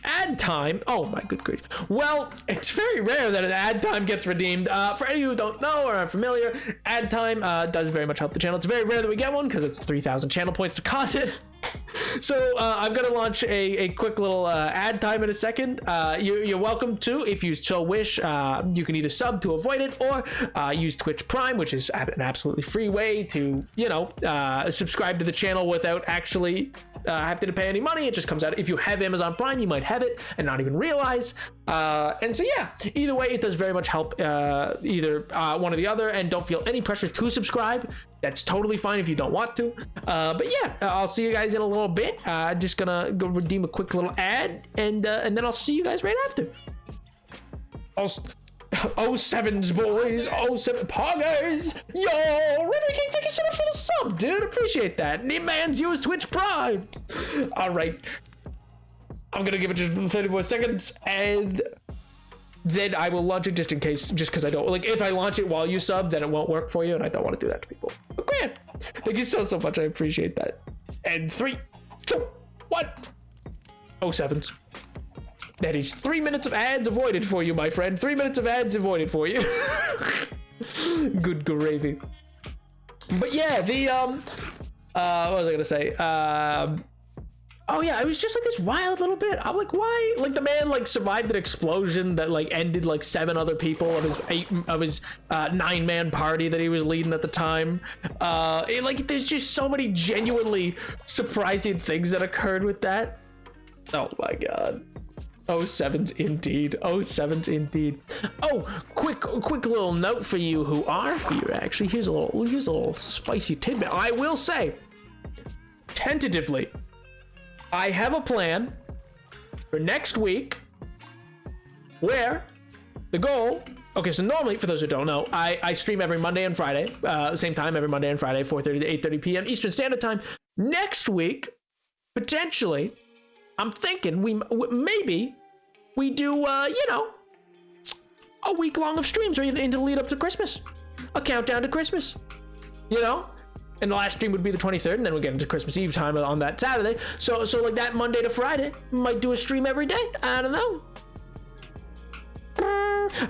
Ad time. Oh my good grief. Well, it's very rare that an ad time gets redeemed. For any of you who don't know or are familiar, ad time does very much help the channel. It's very rare that we get one because it's 3,000 channel points to cost it. So I'm gonna launch a quick little ad time in a second. You're welcome to, if you so wish. You can either sub to avoid it, or use Twitch Prime, which is an absolutely free way to, you know, subscribe to the channel without actually having to pay any money. It just comes out. If you have Amazon Prime, you might have it and not even realize. And so yeah, either way, it does very much help either one or the other. And don't feel any pressure to subscribe. That's totally fine if you don't want to. But yeah, I'll see you guys in a little bit. Just gonna go redeem a quick little ad, and then I'll see you guys right after. Oh, sevens, boys. Oh, seven poggers. Yo, River King, thank you so much for the sub, dude. Appreciate that. Man's used Twitch Prime. All right. I'm gonna give it just 30 more seconds, and then I will launch it just in case, just because I don't, like, if I launch it while you sub, then it won't work for you, and I don't want to do that to people. But Grant, thank you so much. I appreciate that. And 3, 2, 1. Oh, sevens. That is 3 minutes of ads avoided for you, my friend. 3 minutes of ads avoided for you. Good gravy. But yeah, the what was I gonna say? Oh yeah, it was just like this wild little bit. I'm like, why? Like the man like survived an explosion that like ended like 7 other people of his 9-man party that he was leading at the time. Like there's just so many genuinely surprising things that occurred with that. Oh my god. Oh, sevens indeed. Oh, sevens indeed. Oh, quick little note for you who are here. Actually, here's a little spicy tidbit. I will say, tentatively, I have a plan for next week where the goal. Okay, so normally, for those who don't know, I stream every Monday and Friday, same time every Monday and Friday, 4:30 to 8:30 p.m. Eastern Standard Time. Next week, potentially, I'm thinking maybe we do, you know, a week long of streams right into the lead up to Christmas, a countdown to Christmas, you know, and the last stream would be the 23rd, and then we'll get into Christmas Eve time on that Saturday. So like that Monday to Friday, might do a stream every day. I don't know.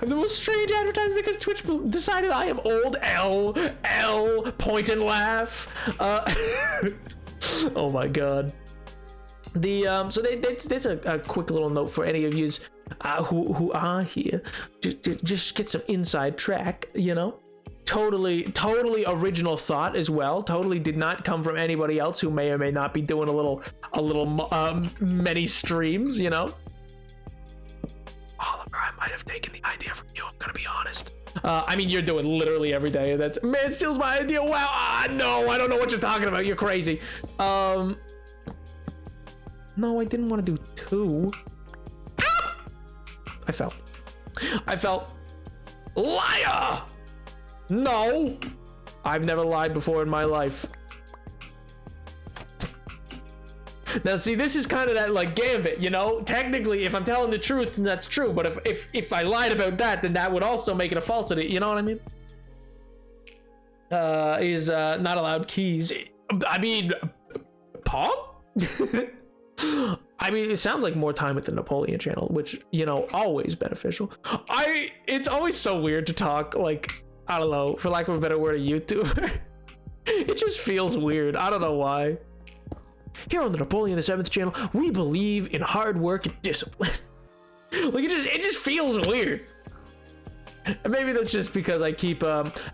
I'm the most strange advertisement because Twitch decided I am old. L, point and laugh. Oh my god. So that's a quick little note for any of yous who are here. Just get some inside track, you know. Totally original thought as well. Totally did not come from anybody else who may or may not be doing a little many streams, you know. Oliver, I might have taken the idea from you. I'm gonna be honest. I mean, you're doing literally every day. That's man steals my idea. Wow. No, I don't know what you're talking about. You're crazy. No, I didn't want to do 2. Ah! I fell. Liar. No, I've never lied before in my life. Now, see, this is kind of that like gambit, you know. Technically, if I'm telling the truth, then that's true. But if I lied about that, then that would also make it a falsity. You know what I mean? Is not allowed keys. I mean, Paul. I mean, it sounds like more time with the Napoleon channel, which, you know, always beneficial. It's always so weird to talk like, I don't know, for lack of a better word, a YouTuber. It just feels weird. I don't know why. Here on the Napoleon VII channel, we believe in hard work and discipline. Like it just feels weird. And maybe that's just because I keep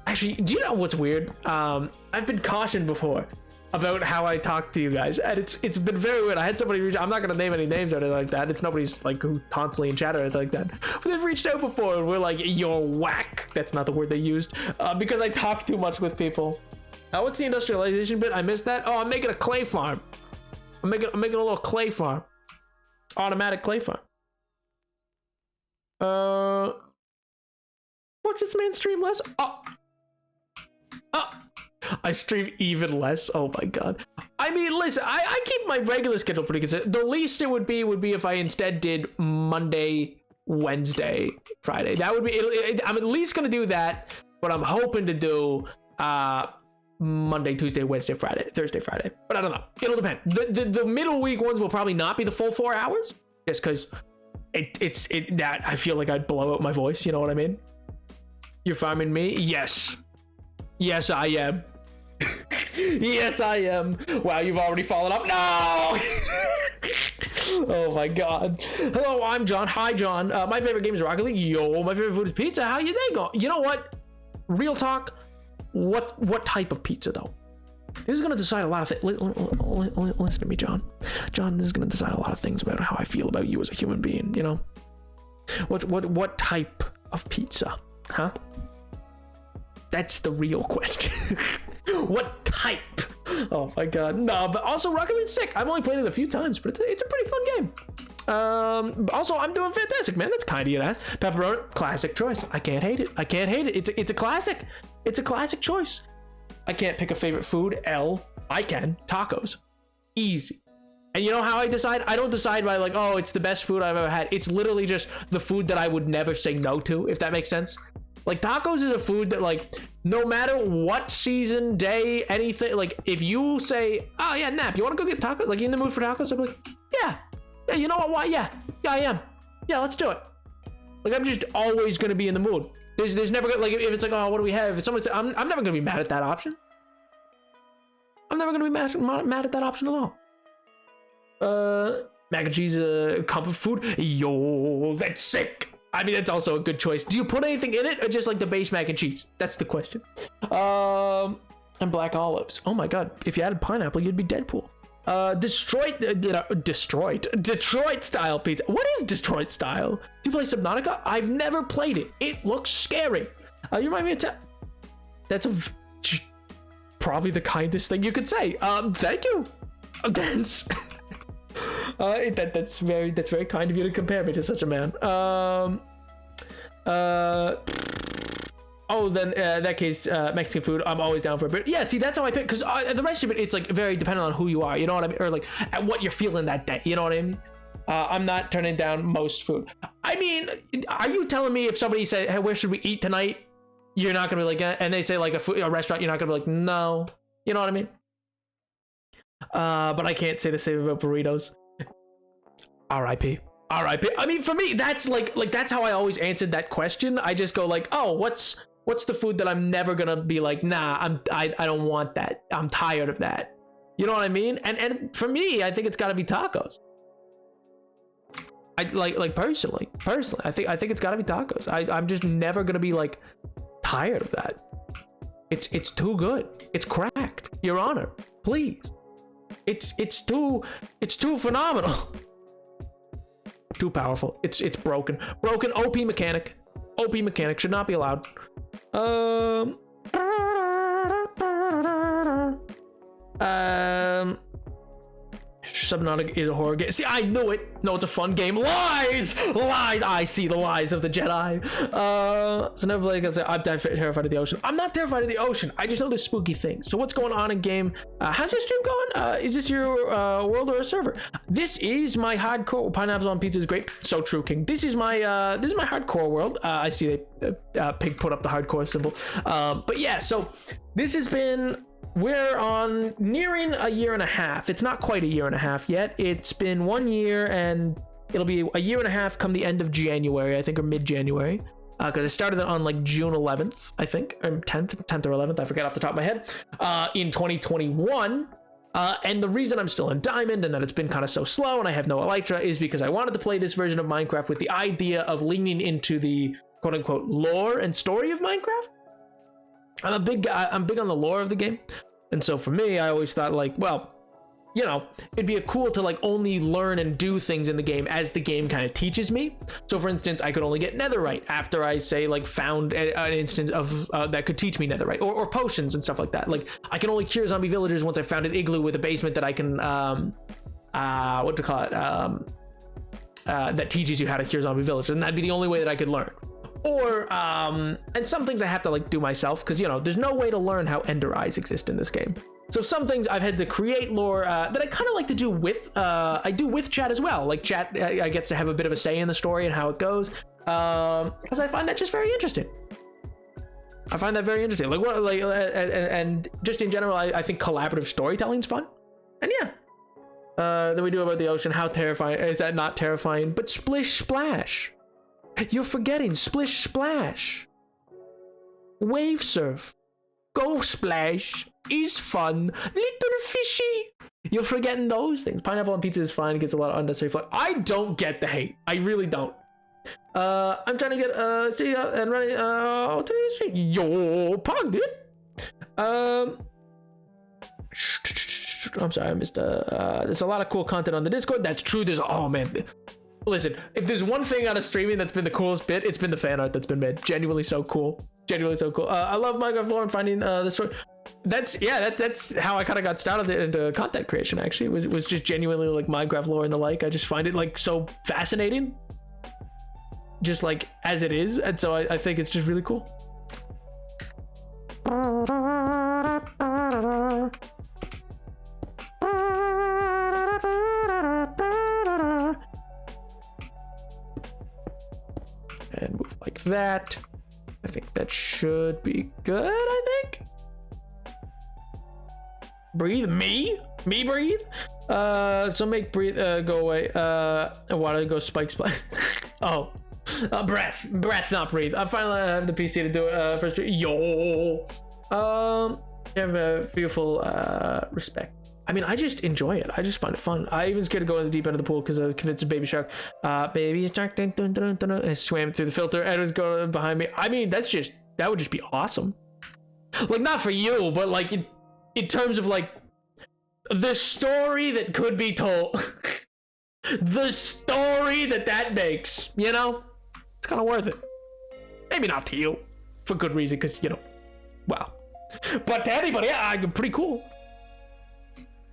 actually, do you know what's weird? I've been cautioned before about how I talk to you guys, and it's been very weird. I had somebody reach, I'm not gonna name any names or anything like that. It's nobody's like who constantly in chat or anything like that. But they've reached out before and we're like, you're whack. That's not the word they used. Because I talk too much with people. What's the industrialization bit? I missed that. Oh, I'm making a clay farm. I'm making a little clay farm. Automatic clay farm. Watch this man stream less. Oh. I stream even less. Oh my god. I mean, listen, I keep my regular schedule pretty consistent. The least it would be if I instead did Monday, Wednesday, Friday. That would be, I'm at least gonna do that, but I'm hoping to do Monday, Tuesday, Wednesday, Friday, Thursday, Friday. But I don't know. It'll depend. The middle week ones will probably not be the full 4 hours, just because that I feel like I'd blow out my voice. You know what I mean? You're farming me? Yes. Yes, I am. Yes, I am. Wow, you've already fallen off. No! Oh my god. Hello, I'm John. Hi, John. My favorite game is Rocket League. Yo, my favorite food is pizza. How you day going? You know what? Real talk. What type of pizza though? This is gonna decide a lot of things. Listen to me, John. John, this is gonna decide a lot of things about how I feel about you as a human being. You know, what type of pizza, huh? That's the real question. What type? Oh my god, no. But also, Rocket League's sick. I've only played it a few times, but it's a pretty fun game. Also, I'm doing fantastic, man. That's kind of you to ask. Pepperoni, classic choice. I can't hate it. It's a classic. It's a classic choice. I can't pick a favorite food. I can. Tacos. Easy. And you know how I decide? I don't decide by like, oh, it's the best food I've ever had. It's literally just the food that I would never say no to, if that makes sense. Like, tacos is a food that, like, no matter what season, day, anything, like, if you say, oh yeah, Nap, you want to go get tacos? Like, you in the mood for tacos? I'm like, yeah, you know what? Why? Yeah, I am. Yeah, let's do it. Like, I'm just always gonna be in the mood. There's never like, if it's like, oh, what do we have? If someone says, I'm never gonna be mad at that option. I'm never gonna be mad at that option at all. Mac and cheese, comfort food. Yo, that's sick. I mean, that's also a good choice. Do you put anything in it, or just like the base mac and cheese? That's the question. And black olives. Oh my god, if you added pineapple, you'd be Deadpool. Detroit style pizza. What is Detroit style? Do you play Subnautica? I've never played it. It looks scary. You remind me of that's probably the kindest thing you could say. Thank you. That's that's very kind of you to compare me to such a man. Oh, then in that case, Mexican food, I'm always down for it. But yeah, see, that's how I pick, because the rest of it, it's like very dependent on who you are, you know what I mean? Or like at what you're feeling that day, you know what I mean? I'm not turning down most food. I mean, are you telling me if somebody said, hey, where should we eat tonight? You're not gonna be like, and they say like a restaurant, you're not gonna be like, no, you know what I mean? But I can't say the same about burritos. R.I.P. All right, but I mean, for me, that's like that's how I always answered that question. I just go like, oh, what's the food that I'm never gonna be like, nah, I don't want that. I'm tired of that. You know what I mean? And for me, I think it's got to be tacos. I like personally, I think it's got to be tacos. I'm just never gonna be like tired of that. It's too good. It's cracked, Your Honor. Please. It's too phenomenal. Too powerful. It's broken. OP mechanic. OP mechanic should not be allowed. Subnautica is a horror game. See, I knew it. No, it's a fun game. Lies! I see the lies of the Jedi. So never like I said, I'm terrified of the ocean. I'm not terrified of the ocean. I just know there's spooky things. So what's going on in game? How's your stream going? Is this your world or a server? This is my hardcore. Pineapples on pizza is great. So true, King. This is my hardcore world. I see the pig put up the hardcore symbol. But yeah, so this has been. We're on nearing a year and a half. It's not quite a year and a half yet. It's been 1 year and it'll be a year and a half come the end of January, I think, or mid-January. Because I started it on like June 11th, I think, or 10th or 11th, I forget off the top of my head, in 2021. And the reason I'm still in Diamond and that it's been kind of so slow and I have no Elytra is because I wanted to play this version of Minecraft with the idea of leaning into the quote-unquote lore and story of Minecraft. I'm big on the lore of the game, and so for me, I always thought like, well, you know, it'd be cool to like only learn and do things in the game as the game kind of teaches me. So for instance, I could only get netherite after I say like found an instance of that could teach me netherite, or potions and stuff like that. Like I can only cure zombie villagers once I found an igloo with a basement that I can what to call it that teaches you how to cure zombie villagers, and that'd be the only way that I could learn. Or and some things I have to like do myself, because you know there's no way to learn how ender eyes exist in this game. So some things I've had to create lore that I kind of like to do with I do with chat as well. Like chat I gets to have a bit of a say in the story and how it goes, because I find that just very interesting. I find that very interesting. Like what, like and just in general, I think collaborative storytelling's fun. And yeah, then we do about the ocean. How terrifying is that? Not terrifying, but splish splash. You're forgetting splish splash. Wave surf. Go splash is fun. Little fishy. You're forgetting those things. Pineapple on pizza is fine. It gets a lot of unnecessary fun. I don't get the hate. I really don't. I'm trying to get stay up and running today's stream. Yo, pog, dude. I'm sorry, I missed there's a lot of cool content on the Discord. That's true. There's oh man. Listen, if there's one thing out of streaming that's been the coolest bit, it's been the fan art that's been made. Genuinely so cool. Genuinely so cool. I love Minecraft lore and finding the story. That's how I kind of got started into content creation. Actually, was just genuinely like Minecraft lore and the like. I just find it like so fascinating, just like as it is, and so I think it's just really cool. And move like that. I think that should be good, I think. Breathe, me breathe. So make breathe go away. Water go spike. Oh, breath, not breathe. I finally have the PC to do it first. Yo, have a fearful respect. I mean, I just enjoy it. I just find it fun. I even scared to go in the deep end of the pool because I was convinced a baby shark. Baby shark, and swam through the filter and it was going behind me. I mean, that would just be awesome. Like, not for you, but like in terms of like the story that could be told. The story that makes, you know? It's kind of worth it. Maybe not to you, for good reason, because, you know, wow. But to anybody, yeah, pretty cool.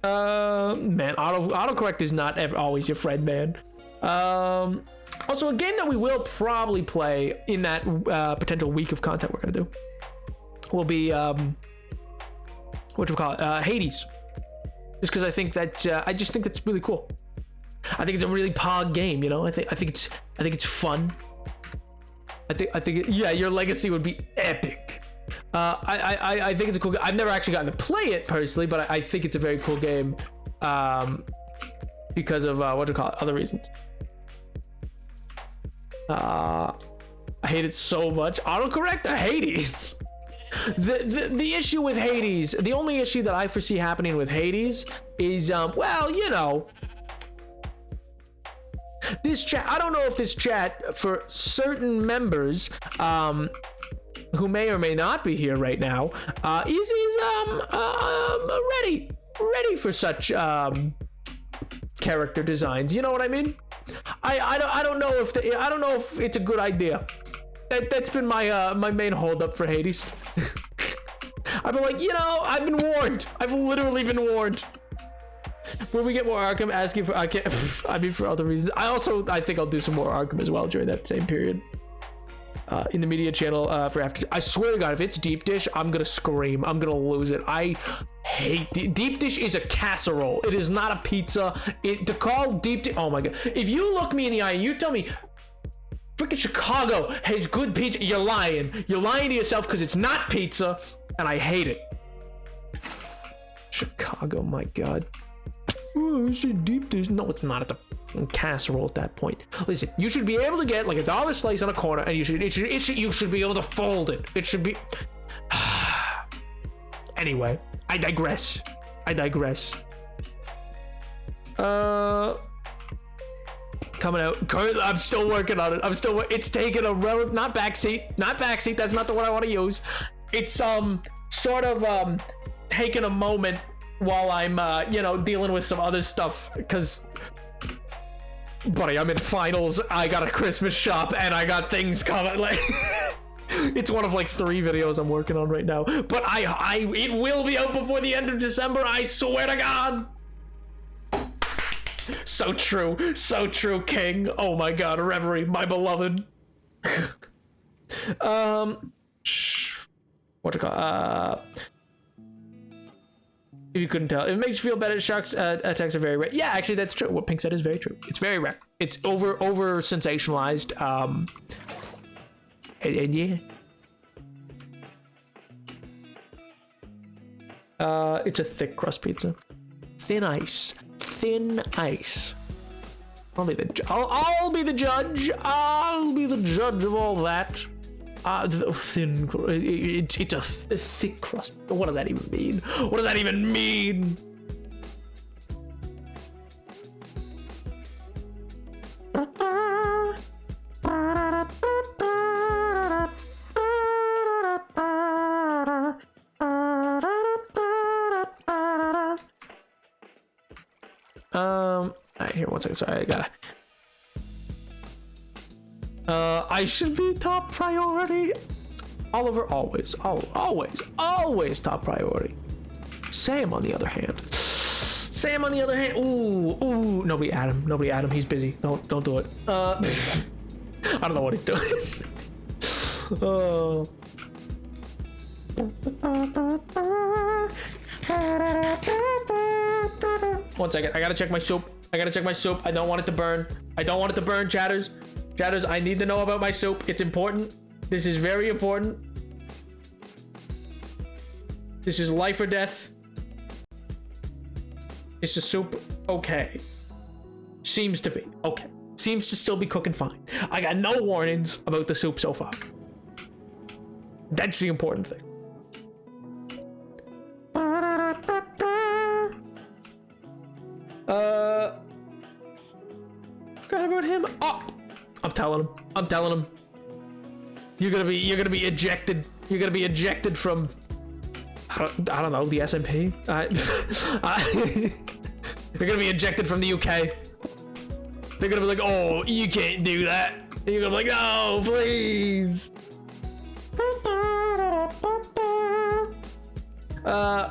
Man, autocorrect is not always your friend, man. Also, a game that we will probably play in that potential week of content we're gonna do will be Hades. Just because I think that I just think that's really cool. I think it's a really pog game, you know. I think it's fun. I think yeah, your legacy would be epic. I think it's a cool game. I've never actually gotten to play it personally, but I think it's a very cool game because of other reasons. I hate it so much. Autocorrect Hades. The issue with Hades, the only issue that I foresee happening with Hades is, well, you know, this chat, I don't know if this chat for certain members, who may or may not be here right now, is ready for such, character designs. You know what I mean? I don't know if it's a good idea. That's been my my main holdup for Hades. I've been like, you know, I've been warned. I've literally been warned. When we get more Arkham, asking for I mean for other reasons. I think I'll do some more Arkham as well during that same period. In the media channel for after. I swear to God, if it's deep dish, I'm gonna scream. I'm gonna lose it. I hate deep dish is a casserole. It is not a pizza. To call deep dish. Oh my God! If you look me in the eye and you tell me freaking Chicago has good pizza, you're lying. You're lying to yourself because it's not pizza, and I hate it. Chicago, my God. Oh, it's a deep dish. No, it's not. It's a casserole at that point. Listen, you should be able to get like a dollar slice on a corner, and you should be able to fold it. It should be. Anyway, I digress. Coming out. I'm still working on it. It's taking a not backseat. That's not the word I want to use. It's sort of taking a moment while I'm you know, dealing with some other stuff, because buddy, I'm in finals, I got a Christmas shop, and I got things coming. Like it's one of like 3 videos I'm working on right now, but it will be out before the end of December, I swear to God. So true, King. Oh my God, Reverie, my beloved. What to call? If you couldn't tell, if it makes you feel better, sharks attacks are very rare. Yeah, actually, that's true. What Pink said is very true. It's very rare. It's over sensationalized. And yeah. It's a thick crust pizza. Thin ice. I'll be the judge. I'll be the judge of all that. Thin. It's a thick crust. What does that even mean? Alright, here, 1 second. Sorry, I gotta. I should be top priority. Oliver, always top priority. Sam, on the other hand. Ooh, nobody at him. He's busy. Don't do it. I don't know what he's doing. Oh. One second. I gotta check my soup. I don't want it to burn. Chatters. I need to know about my soup. It's important. This is very important. This is life or death. Is the soup okay? Seems to be. Okay. Seems to still be cooking fine. I got no warnings about the soup so far. That's the important thing. Forgot about him. Oh! I'm telling him. You're gonna be ejected. You're gonna be ejected from. I don't know, the SMP. You're gonna be ejected from the UK. They're gonna be like, oh, you can't do that. And you're gonna be like, no, please.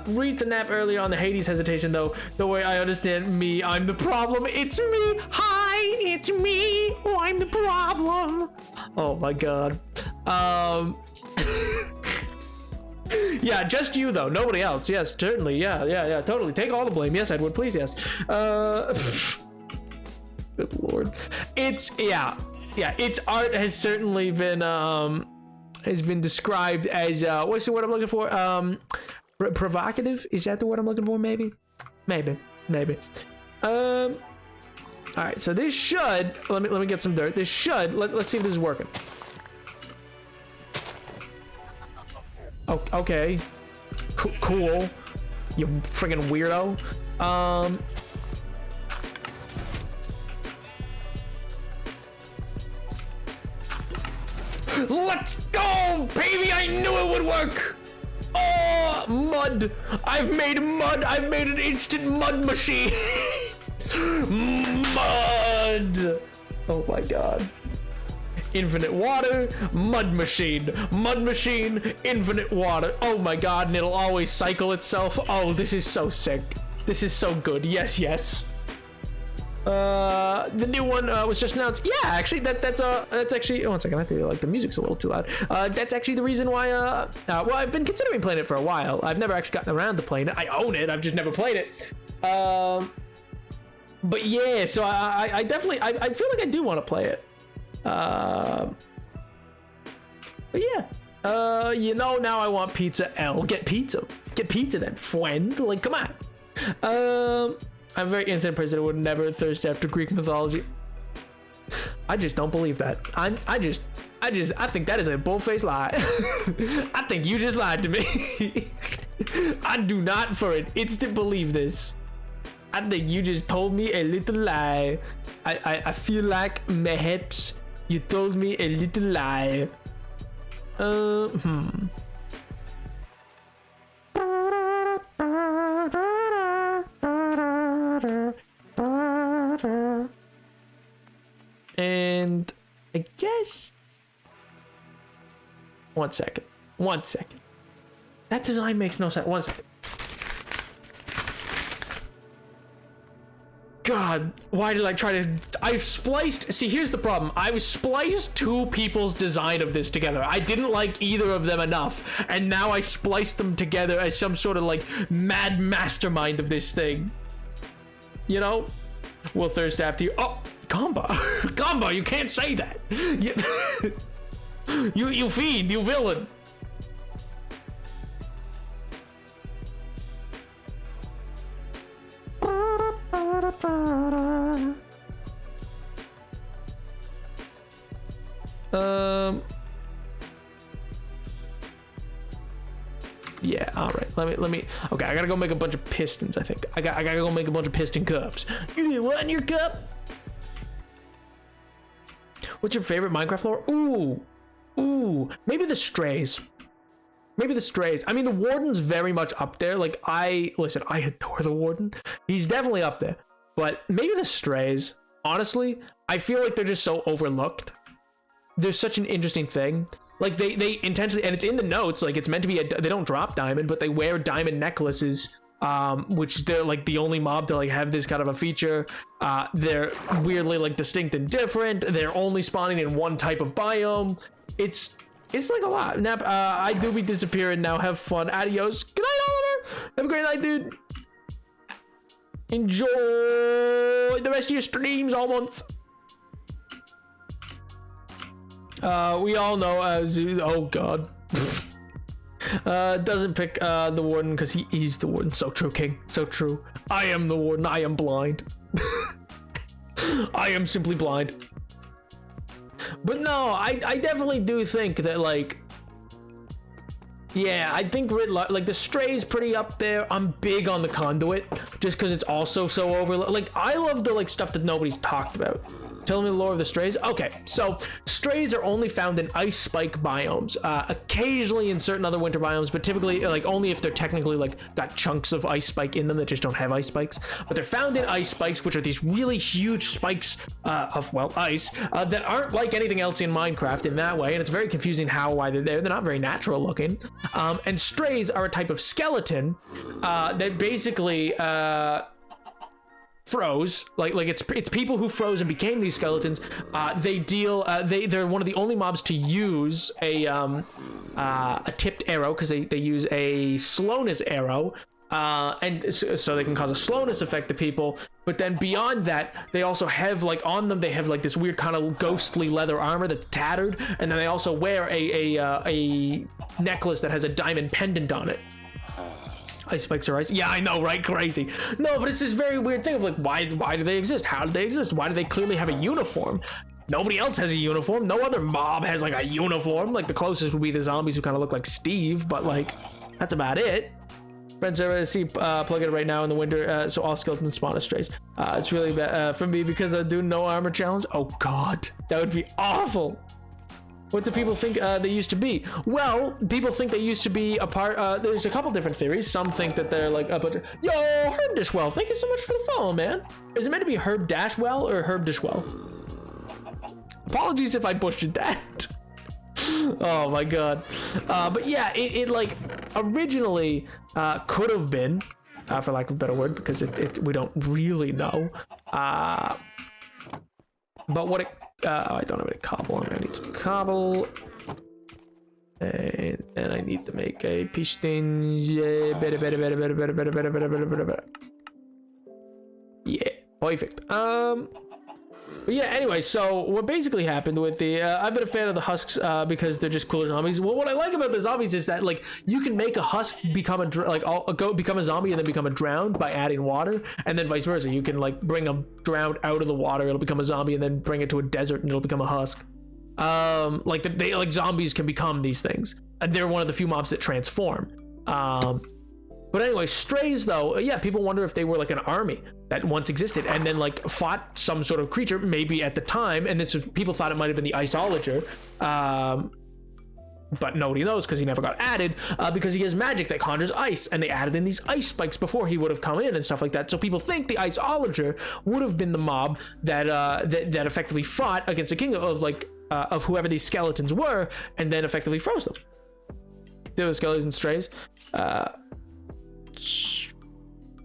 Read the nap earlier on the Hades hesitation though. The way I understand me, I'm the problem. It's me. Hi, it's me. Oh, I'm the problem. Oh my God. Yeah, just you though. Nobody else. Yes, certainly. Yeah. Totally. Take all the blame. Yes, Edward. Please. Yes. Good Lord. Its art has certainly been described as what's the word I'm looking for? Provocative? Is that the word I'm looking for? Maybe. All right, so this should, let me get some dirt. This should, let's see if this is working. Oh, okay. Cool. You friggin' weirdo. Let's go, baby! I knew it would work! Oh, mud! I've made mud! I've made an instant mud machine! Mud! Oh my god. Infinite water, mud machine, infinite water. Oh my god, and it'll always cycle itself. Oh, this is so sick. This is so good. Yes, yes. The new one was just announced. Yeah, actually, that's actually. Oh, one second, I feel like the music's a little too loud. That's actually the reason why. Well, I've been considering playing it for a while. I've never actually gotten around to playing it. I own it. I've just never played it. But yeah, so I definitely I feel like I do want to play it. But yeah. You know, now I want pizza L. Get pizza then, friend. Like, come on. I'm a very innocent person who would never thirst after Greek mythology. I just don't believe that. I think that is a bull-faced lie. I think you just lied to me. I do not for an instant believe this. I think you just told me a little lie. I feel like perhaps you told me a little lie. And I guess one second. That design makes no sense. 1 second. God, why did I try to... I've spliced... See, here's the problem. I've spliced two people's design of this together. I didn't like either of them enough, and now I spliced them together as some sort of, like, mad mastermind of this thing. You know? We'll thirst after you. Oh, Gamba. Gamba, you can't say that. You fiend, you villain. Yeah, all right. Let me. Okay, I gotta go make a bunch of pistons. I think I gotta go make a bunch of piston cups. You need what in your cup? What's your favorite Minecraft lore? Ooh, maybe the strays. Maybe the strays. I mean, the warden's very much up there. Like, listen, I adore the warden. He's definitely up there. But maybe the strays. Honestly, I feel like they're just so overlooked. They're such an interesting thing. Like, they intentionally, and it's in the notes, like, it's meant to be they don't drop diamond, but they wear diamond necklaces, which they're like the only mob to like have this kind of a feature. They're weirdly like distinct and different. They're only spawning in one type of biome. It's like a lot. Nap, I do be disappearing now. Have fun. Adios. Good night, Oliver. Have a great night, dude. Enjoy the rest of your streams all month. We all know, oh god. Doesn't pick the warden because he is the warden. So true, King. So true. I am the warden. I am blind. I am simply blind. But no, I definitely do think that, like, yeah, I think like the stray's pretty up there. I'm big on the conduit just because it's also so overlooked. Like, I love the like stuff that nobody's talked about. Tell me the lore of the strays. Okay, so strays are only found in ice spike biomes, occasionally in certain other winter biomes, but typically like only if they're technically like got chunks of ice spike in them that just don't have ice spikes. But they're found in ice spikes, which are these really huge spikes of, well, ice that aren't like anything else in Minecraft in that way, and it's very confusing why they're there. They're not very natural looking. And strays are a type of skeleton that basically froze, like it's people who froze and became these skeletons. They're one of the only mobs to use a tipped arrow, because they use a slowness arrow, and so they can cause a slowness effect to people. But then beyond that, they also have like on them, they have like this weird kind of ghostly leather armor that's tattered, and then they also wear a necklace that has a diamond pendant on it. Ice spikes are ice. Yeah, I know, right? Crazy. No, but it's this very weird thing of like, why do they exist? How do they exist? Why do they clearly have a uniform? Nobody else has a uniform. No other mob has like a uniform. Like the closest would be the zombies who kind of look like Steve, but like that's about it. Friends, I see plug it right now in the winter, so all skeletons spawn as strays. It's really bad for me because I do no armor challenge. Oh God, that would be awful. What do people think they used to be? Well, people think they used to be a part. There's a couple different theories. Some think that they're like a bunch of, yo, Herb Dishwell, thank you so much for the follow, man. Is it meant to be Herb Dashwell or Herb Dishwell? Apologies if I butchered that. Oh my God. But yeah, it like originally could have been, for lack of a better word, because we don't really know. But what it, I don't have any cobble. I'm gonna need some cobble. And I need to make a piston. Yeah, perfect. But yeah, anyway, so what basically happened with the, I've been a fan of the husks because they're just cooler zombies. Well, what I like about the zombies is that like you can make a husk become become a zombie and then become a drowned by adding water, and then vice versa. You can like bring a drowned out of the water, it'll become a zombie, and then bring it to a desert and it'll become a husk. Like zombies can become these things, and they're one of the few mobs that transform. But anyway, strays though, yeah, people wonder if they were like an army that once existed and then like fought some sort of creature, maybe at the time, and this was, people thought it might have been the Iceologer, but nobody knows because he never got added, because he has magic that conjures ice, and they added in these ice spikes before he would have come in and stuff like that. So people think the Iceologer would have been the mob that that effectively fought against the king of like of whoever these skeletons were, and then effectively froze them. There were skeletons and strays.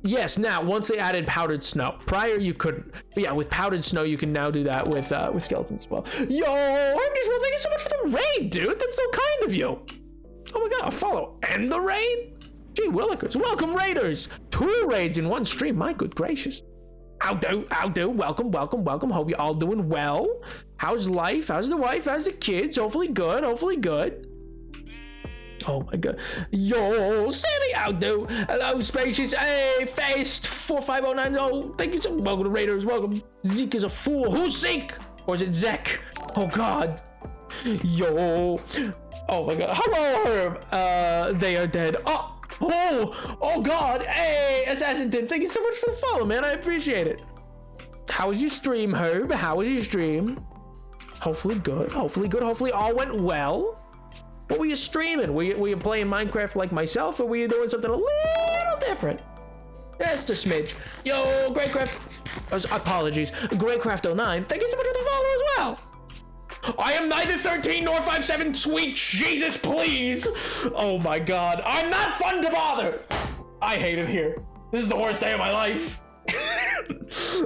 Yes, now once they added powdered snow. Prior you couldn't, but yeah, with powdered snow you can now do that with skeletons as well. Yo, well, thank you so much for the raid, dude. That's so kind of you. Oh my God, a follow and the raid. Gee willikers, welcome raiders. 2 raids in 1 stream. My good gracious. How do? Welcome. Hope you're all doing well. How's life? How's the wife? How's the kids? Hopefully good. Oh my God. Yo, Sammy, how do? Hello, Spacious. Hey, Fast 45090. Thank you so much. Welcome to Raiders. Welcome. Zeke is a fool. Who's Zeke? Or is it Zek? Oh God. Yo. Oh my God. Hello, Herb. They are dead. Oh God. Hey, Assassin Tin. Thank you so much for the follow, man. I appreciate it. How was your stream, Herb? How was your stream? Hopefully good. Hopefully all went well. What were you streaming? Were you playing Minecraft like myself, or were you doing something a little different? Just a smidge. Yo, Greatcraft. Apologies. Greatcraft09. Thank you so much for the follow as well. I am neither 13 nor 57. Sweet Jesus, please. Oh my God. I'm not fun to bother. I hate it here. This is the worst day of my life.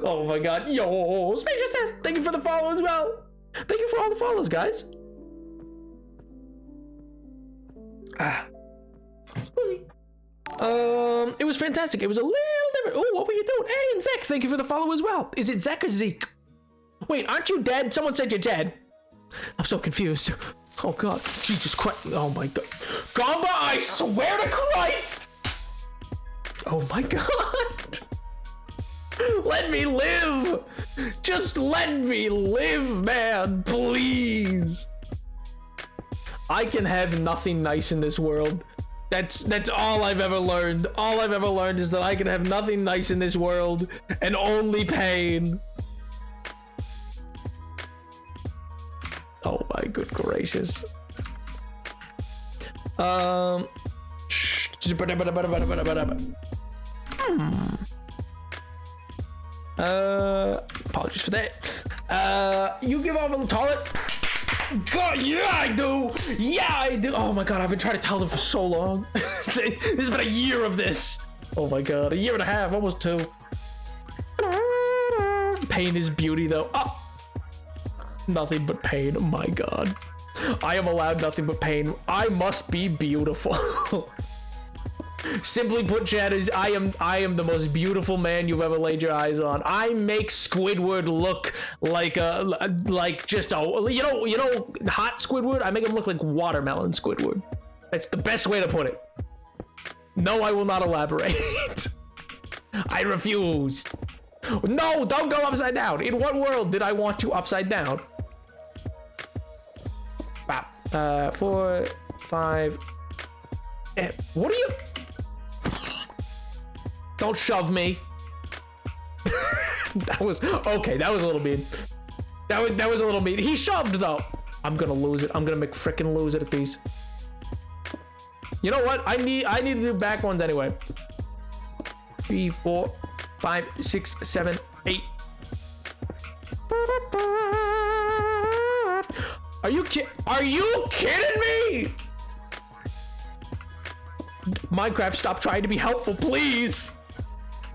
Oh my God. Yo, Spacious Test. Thank you for the follow as well. Thank you for all the follows, guys. It was fantastic. It was a little different. Oh, what were you doing? Hey, and Zek, thank you for the follow as well. Is it Zek or Zeke? Wait, aren't you dead? Someone said you're dead. I'm so confused. Oh God, Jesus Christ. Oh my God. Gamba, I swear to Christ. Oh my God. Let me live. Just let me live, man, please. I can have nothing nice in this world. That's all I've ever learned. All I've ever learned is that I can have nothing nice in this world and only pain. Oh my good gracious. Apologies for that. You give off a toilet. God, yeah, I do. Yeah, I do. Oh my God, I've been trying to tell them for so long. This has been a year of this. Oh my God, a year and a half, almost 2. Pain is beauty, though. Oh, nothing but pain. Oh my God, I am allowed nothing but pain. I must be beautiful. Simply put, Chad, is I am the most beautiful man you've ever laid your eyes on. I make Squidward look like just a you know hot Squidward. I make him look like watermelon Squidward. That's the best way to put it. No, I will not elaborate. I refuse. No, don't go upside down. In what world did I want you upside down? Wow. 4, 5. What are you? Don't shove me. That was okay. That was a little mean. That was a little mean. He shoved though. I'm gonna lose it. I'm gonna make frickin' lose it at these. You know what? I need to do back ones anyway. 3, 4, 5, 6, 7, 8. Are you kidding me? Minecraft, stop trying to be helpful, please.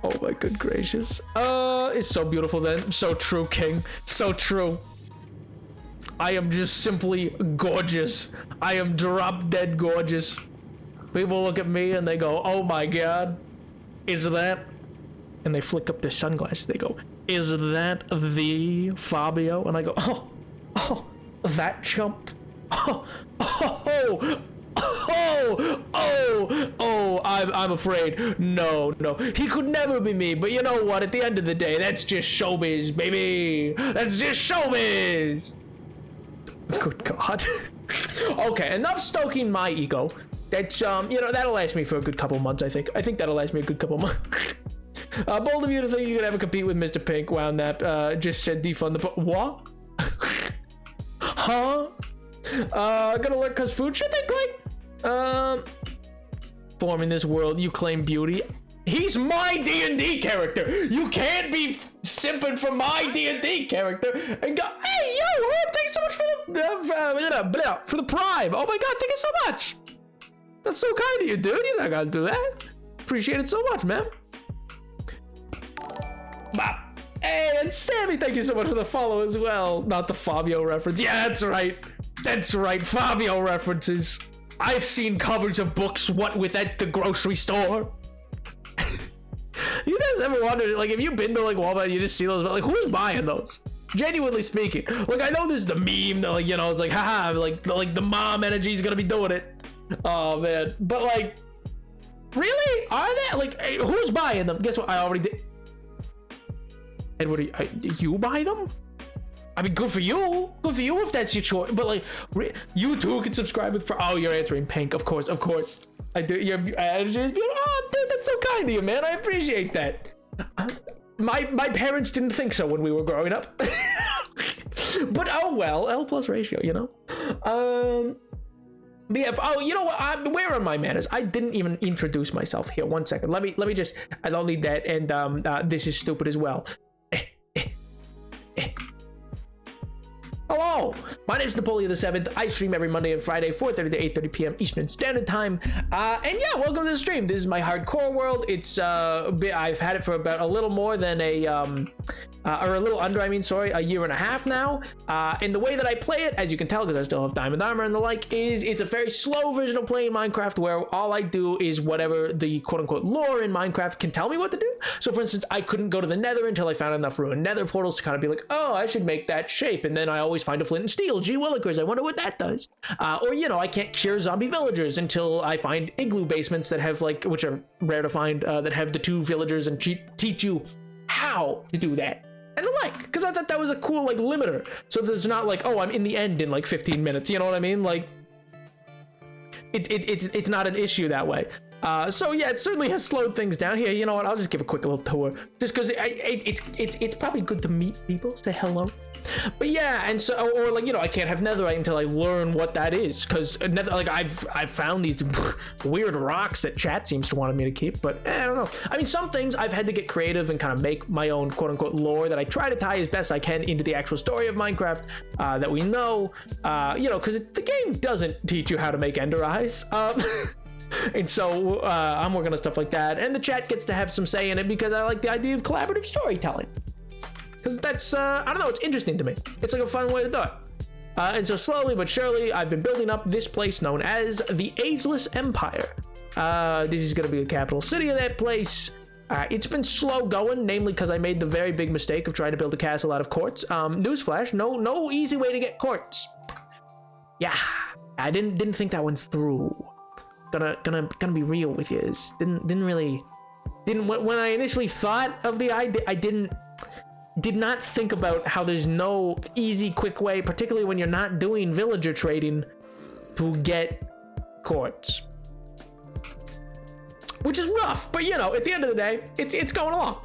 Oh my good gracious. It's so beautiful then. So true, King. So true. I am just simply gorgeous. I am drop dead gorgeous. People look at me and they go, oh my god. Is that? And they flick up their sunglasses. They go, is that the Fabio? And I go, oh, that chump. I'm afraid. No, he could never be me. But you know what? At the end of the day, that's just showbiz, baby. That's just showbiz. Good God. Okay, enough stoking my ego. That's that'll last me for a good couple months. I think that'll last me a good couple months. Bold of you to think you could ever compete with Mr. Pink. Wound that. Just said defund the what? Huh? Gonna look cause food should they claim? Forming this world, you claim beauty. He's my D&D character. You can't be simping for my D&D character and go, hey yo, thanks so much for the prime. Oh my god, thank you so much. That's so kind of you, dude. You're not gonna do that. Appreciate it so much, man. Hey, and Sammy, thank you so much for the follow as well. Not the Fabio reference. Yeah, that's right. That's right, Fabio references. I've seen covers of books, what with at the grocery store. You guys ever wondered, like, have you been to like Walmart and you just see those, like, who's buying those? Genuinely speaking. Like, I know there's the meme that, like, you know, it's like, haha, like the mom energy is gonna be doing it. Oh man, but like, really? Are they? Like, hey, who's buying them? Guess what? I already did. Edward, you buy them? I mean, good for you. Good for you if that's your choice. But like, you too can subscribe with. Oh, you're answering Pink, of course. I do. Your energy is beautiful. Oh, dude, that's so kind of you, man. I appreciate that. My parents didn't think so when we were growing up. But oh well, L plus ratio, you know. BF, oh, you know what? Where are my manners? I didn't even introduce myself here. 1 second. Let me just. I don't need that. And this is stupid as well. Hello, my name is Napoleon the 7th. I stream every Monday and Friday, 4:30 to 8:30 p.m. Eastern Standard Time. And yeah, welcome to the stream. This is my hardcore world. It's I've had it for about a little more than or a little under, a year and a half now. And the way that I play it, as you can tell, because I still have diamond armor and the like, is it's a very slow version of playing Minecraft where all I do is whatever the quote-unquote lore in Minecraft can tell me what to do. So for instance, I couldn't go to the nether until I found enough ruined nether portals to kind of be like, oh, I should make that shape. And then I always find a flint and steel. Gee willikers, I wonder what that does. Or, you know, I can't cure zombie villagers until I find igloo basements that have, like, which are rare to find, that have the 2 villagers and teach you how to do that. And the like, because I thought that was a cool, like, limiter. So there's not like, oh, I'm in the end in like 15 minutes. You know what I mean? Like, it's not an issue that way. So yeah, it certainly has slowed things down here. You know what? I'll just give a quick little tour, just because it's probably good to meet people, say hello. But yeah, and so, or like, you know, I can't have netherite until I learn what that is, because like I've found these weird rocks that chat seems to want me to keep, but I don't know. I mean, some things I've had to get creative and kind of make my own quote unquote lore that I try to tie as best I can into the actual story of Minecraft that we know, you know, because the game doesn't teach you how to make ender eyes. And so I'm working on stuff like that, and the chat gets to have some say in it because I like the idea of collaborative storytelling. Because that's, I don't know, it's interesting to me. It's like a fun way to do it. And so slowly but surely, I've been building up this place known as the Ageless Empire. This is going to be the capital city of that place. It's been slow going, namely because I made the very big mistake of trying to build a castle out of quartz. Newsflash, no easy way to get quartz. Yeah, I didn't think that one through. gonna be real with you. Didn't really when I initially thought of the idea, I did not think about how there's no easy, quick way, particularly when you're not doing villager trading, to get quartz. Which is rough, but you know, at the end of the day, it's going along.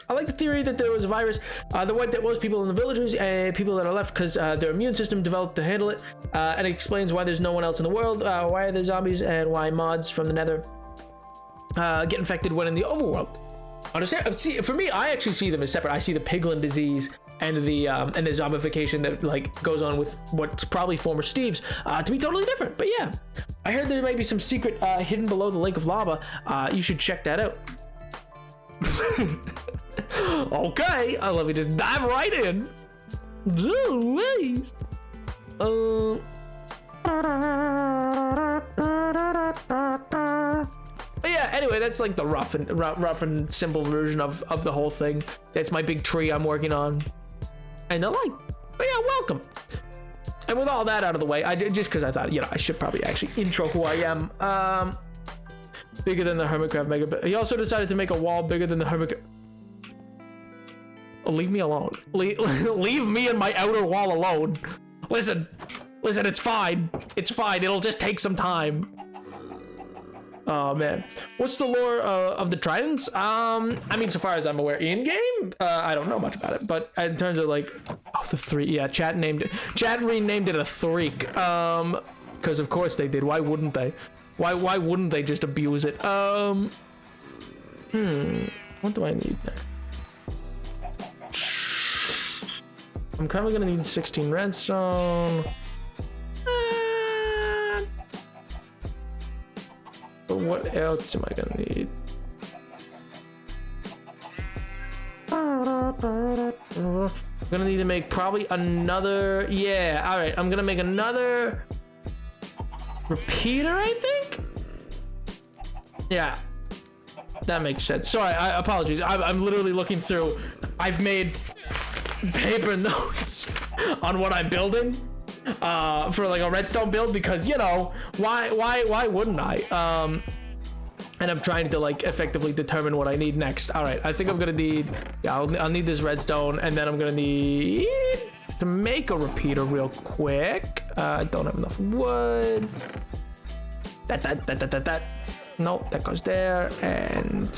I like the theory that there was a virus that wiped out most people in the villages and people that are left because their immune system developed to handle it, and it explains why there's no one else in the world, why are there zombies, and why mods from the nether get infected when in the overworld. Understand? See, for me, I actually see them as separate. I see the piglin disease and the zombification that like goes on with what's probably former Steve's to be totally different. But yeah, I heard there might be some secret hidden below the lake of lava. You should check that out. Okay, I love you. Just dive right in. Jeez. But yeah, anyway, that's like the rough and simple version of the whole thing. That's my big tree I'm working on, and the like. But yeah, welcome. And with all that out of the way, I did just because I thought, you know, I should probably actually intro who I am. Bigger than the Hermitcraft mega. He also decided to make a wall bigger than the Hermitcraft. Oh, leave me alone. Leave me and my outer wall alone. Listen, it's fine. It's fine. It'll just take some time. Oh man, what's the lore of the tridents? I mean, so far as I'm aware, in game, I don't know much about it. But in terms of like, oh, the three, yeah, chat renamed it a threek. Because of course they did. Why wouldn't they? Why wouldn't they just abuse it? What do I need next? I'm kind of gonna need 16 redstone. But what else am I gonna need? I'm gonna need to make probably another. Yeah, all right. I'm gonna make another repeater, I think. Yeah, that makes sense. Sorry, I apologies. I'm literally looking through. I've made paper notes on what I'm building for like a redstone build because, you know, why wouldn't I? And I'm trying to like effectively determine what I need next. All right, I think I'm gonna need, yeah, I'll need this redstone, and then I'm gonna need to make a repeater real quick. I don't have enough wood. That. No, that goes there, and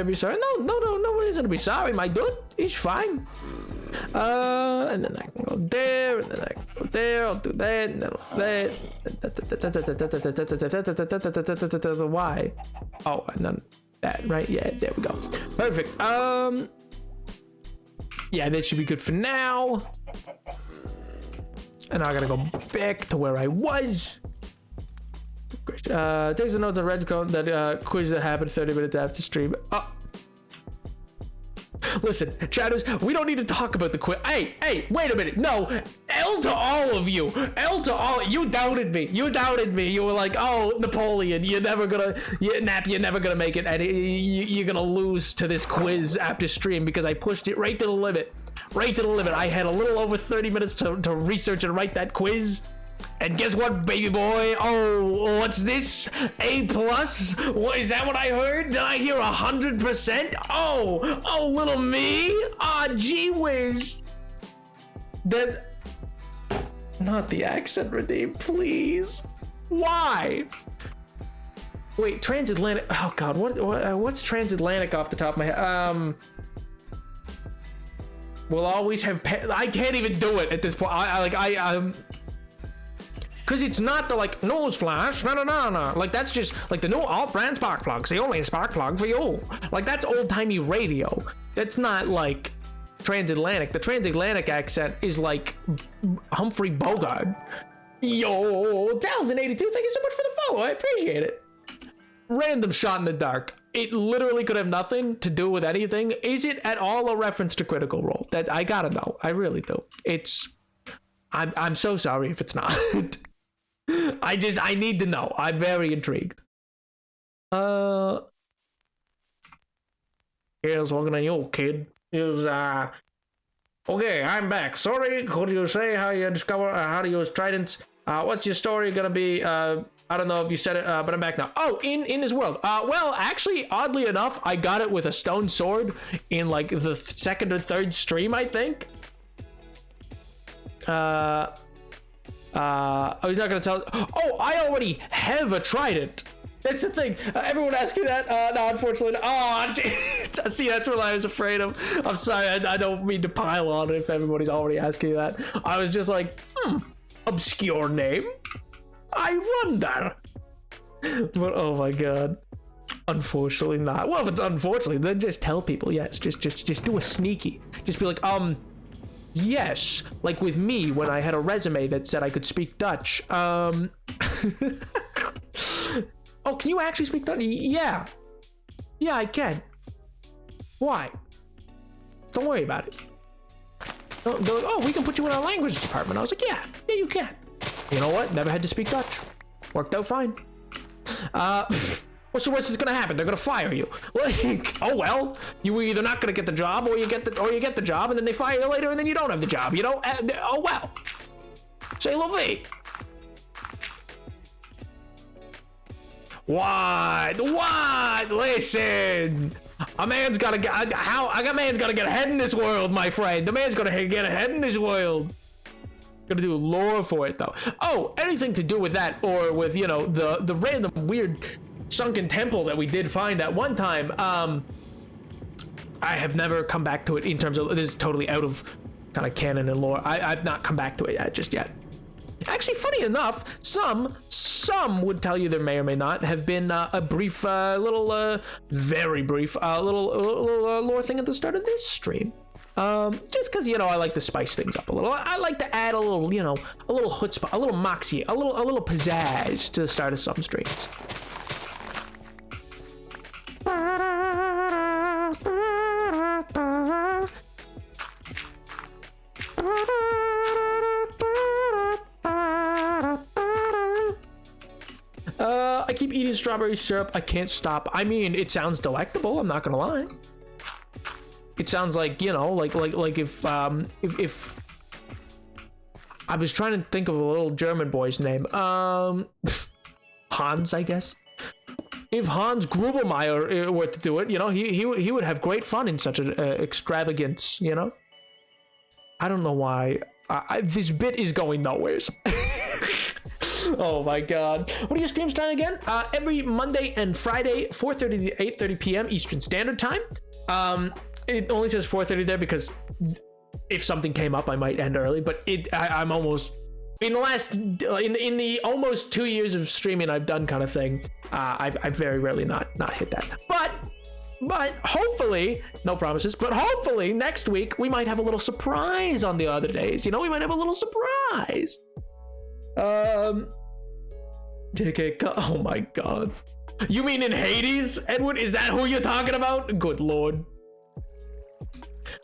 be sorry. No, nobody's gonna be sorry, my dude. He's fine. And then I can go there, and then I can go there. I'll do that, and then I'll do that. Why? Oh, and then that, right? Yeah, there we go. Perfect. Yeah, that should be good for now. And now I gotta go back to where I was. Great. Takes the notes on Redcone that quiz that happened 30 minutes after stream. Listen, chatters, we don't need to talk about the quiz. Hey, wait a minute. No, L to all of you. You doubted me. You were like, oh, Napoleon, you're never gonna make it, and you're gonna lose to this quiz after stream because I pushed it right to the limit. I had a little over 30 minutes to research and write that quiz. And guess what, baby boy? Oh, what's this? A+? What is that? What I heard? Did I hear 100%? Oh, little me? Gee whiz. Not the accent redeem, please. Why? Wait, transatlantic. Oh God, what's transatlantic off the top of my head? We'll always have. I can't even do it at this point. I'm. Because it's not the like nose flash, no. Like that's just like the new alt brand spark plugs. The only spark plug for you. Like that's old timey radio. That's not like transatlantic. The transatlantic accent is like Humphrey Bogart. Yo, 1082. Thank you so much for the follow. I appreciate it. Random shot in the dark. It literally could have nothing to do with anything. Is it at all a reference to Critical Role? That I gotta know. I really do. I'm so sorry if it's not. I need to know. I'm very intrigued. Here's looking at you, kid. Okay, I'm back. Sorry, could you say how you discover how to use tridents? What's your story gonna be? I don't know if you said it, but I'm back now. Oh, in this world. Well, actually, oddly enough, I got it with a stone sword in like the second or third stream, I think. I was not gonna tell. Oh, I already have a trident. That's the thing. Everyone asks me that. No, unfortunately. Oh, see, that's what I was afraid of. I'm sorry. I don't mean to pile on if everybody's already asking that. I was just like, obscure name. I wonder. But oh my god. Unfortunately not. Well, if it's unfortunately, then just tell people. Yes, just do a sneaky. Just be like, yes, like with me when I had a resume that said I could speak Dutch. Oh, can you actually speak Dutch? Yeah. Yeah, I can. Why? Don't worry about it. They're like, oh, we can put you in our language department. I was like, yeah, you can. You know what? Never had to speak Dutch. Worked out fine. What's this gonna happen? They're gonna fire you. Like, oh well. You were either not gonna get the job, or you get the job, and then they fire you later, and then you don't have the job. You know? Oh well. Say la vie. What? Listen, a man's gotta get. Man's gotta get ahead in this world, my friend. The man's gonna get ahead in this world. Gonna do lore for it though. Oh, anything to do with that, or with the random weird sunken temple that we did find at one time. I have never come back to it in terms of this is totally out of kind of canon and lore. I've not come back to it just yet. Actually, funny enough, some would tell you there may or may not have been a brief, very brief, little lore thing at the start of this stream. Just because I like to spice things up a little. I like to add a little, a little chutzpah, a little moxie, a little pizzazz to the start of some streams. I keep eating strawberry syrup. I can't stop. I mean, it sounds delectable. I'm not gonna lie. It sounds like like if I was trying to think of a little German boy's name. Hans, I guess. If Hans Grubelmeyer were to do it, he would have great fun in such an extravagance. I don't know why. This bit is going nowhere. Oh my god. What are your streams time again? Every Monday and Friday, 4:30 to 8:30 p.m. Eastern Standard Time. It only says 4:30 there because if something came up, I might end early. But I'm almost in the almost 2 years of streaming I've done kind of thing. I've very rarely not hit that. But hopefully, no promises. But hopefully next week we might have a little surprise on the other days. We might have a little surprise. JK, oh my god. You mean in Hades, Edward? Is that who you're talking about? Good lord.